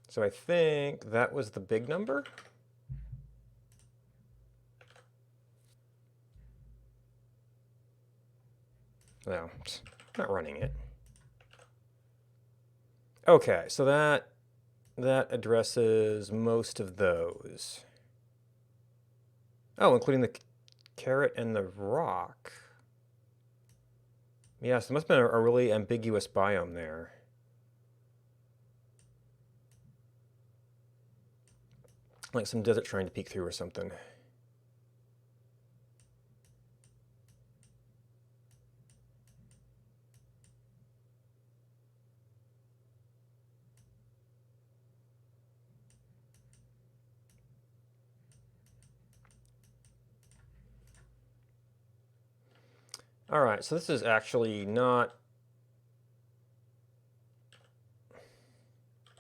So I think that was the big number. No, not running it. Okay, so that addresses most of those. Oh, including the carrot and the rock. Yes, there must have been a really ambiguous biome there. Like some desert trying to peek through or something. All right, so this is actually not,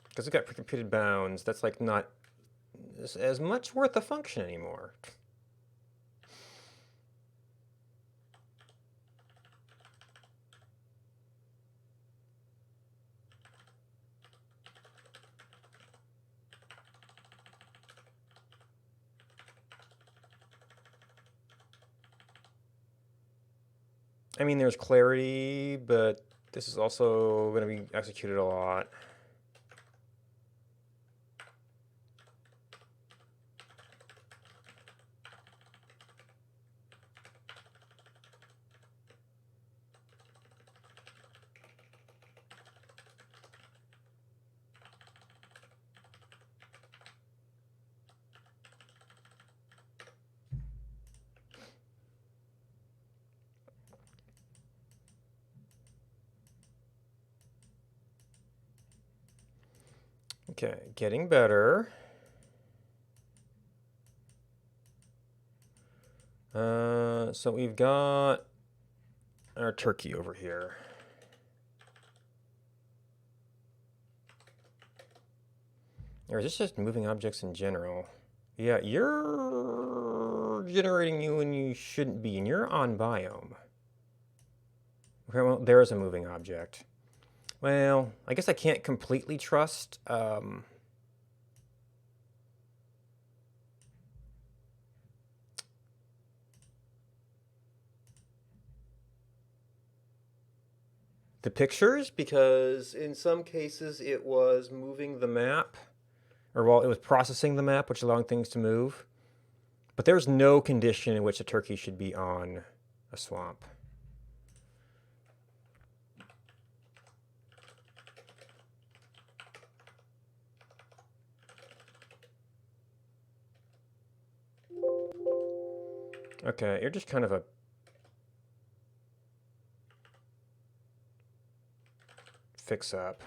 because it's got pre-computed bounds, that's like not as much worth a function anymore. I mean, there's clarity, but this is also going to be executed a lot. Okay, getting better. So we've got our turkey over here. Or is this just moving objects in general? Yeah, you're generating you when you shouldn't be, and you're on biome. Okay, well, there's a moving object. Well, I guess I can't completely trust. The pictures, because in some cases it was moving the map, or well, it was processing the map, which allowing things to move. But there's no condition in which a turkey should be on a swamp. Okay, you're just kind of a fix-up.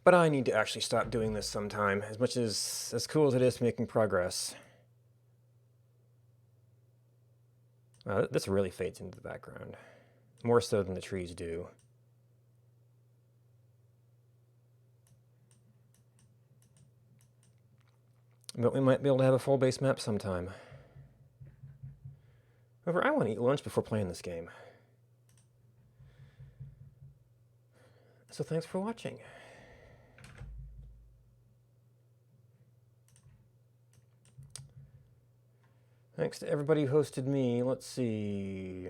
But I need to actually stop doing this sometime, as cool as it is making progress. This really fades into the background, more so than the trees do. But we might be able to have a full base map sometime. However, I want to eat lunch before playing this game. So thanks for watching. Thanks to everybody who hosted me. Let's see.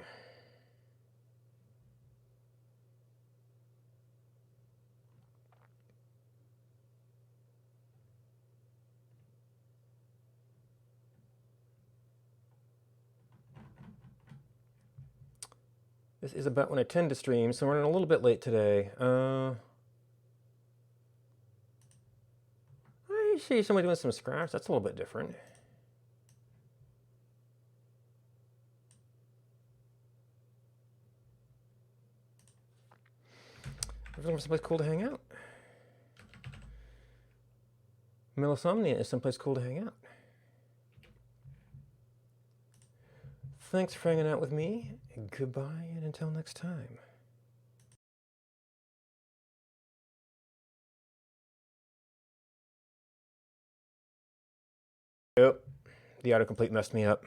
This is about when I tend to stream, so we're running a little bit late today. I see somebody doing some scratch. That's a little bit different. Everyone's someplace cool to hang out. Melisomnia is someplace cool to hang out. Thanks for hanging out with me. Goodbye, and until next time. Yep, the autocomplete messed me up.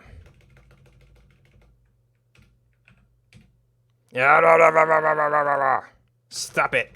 Stop it.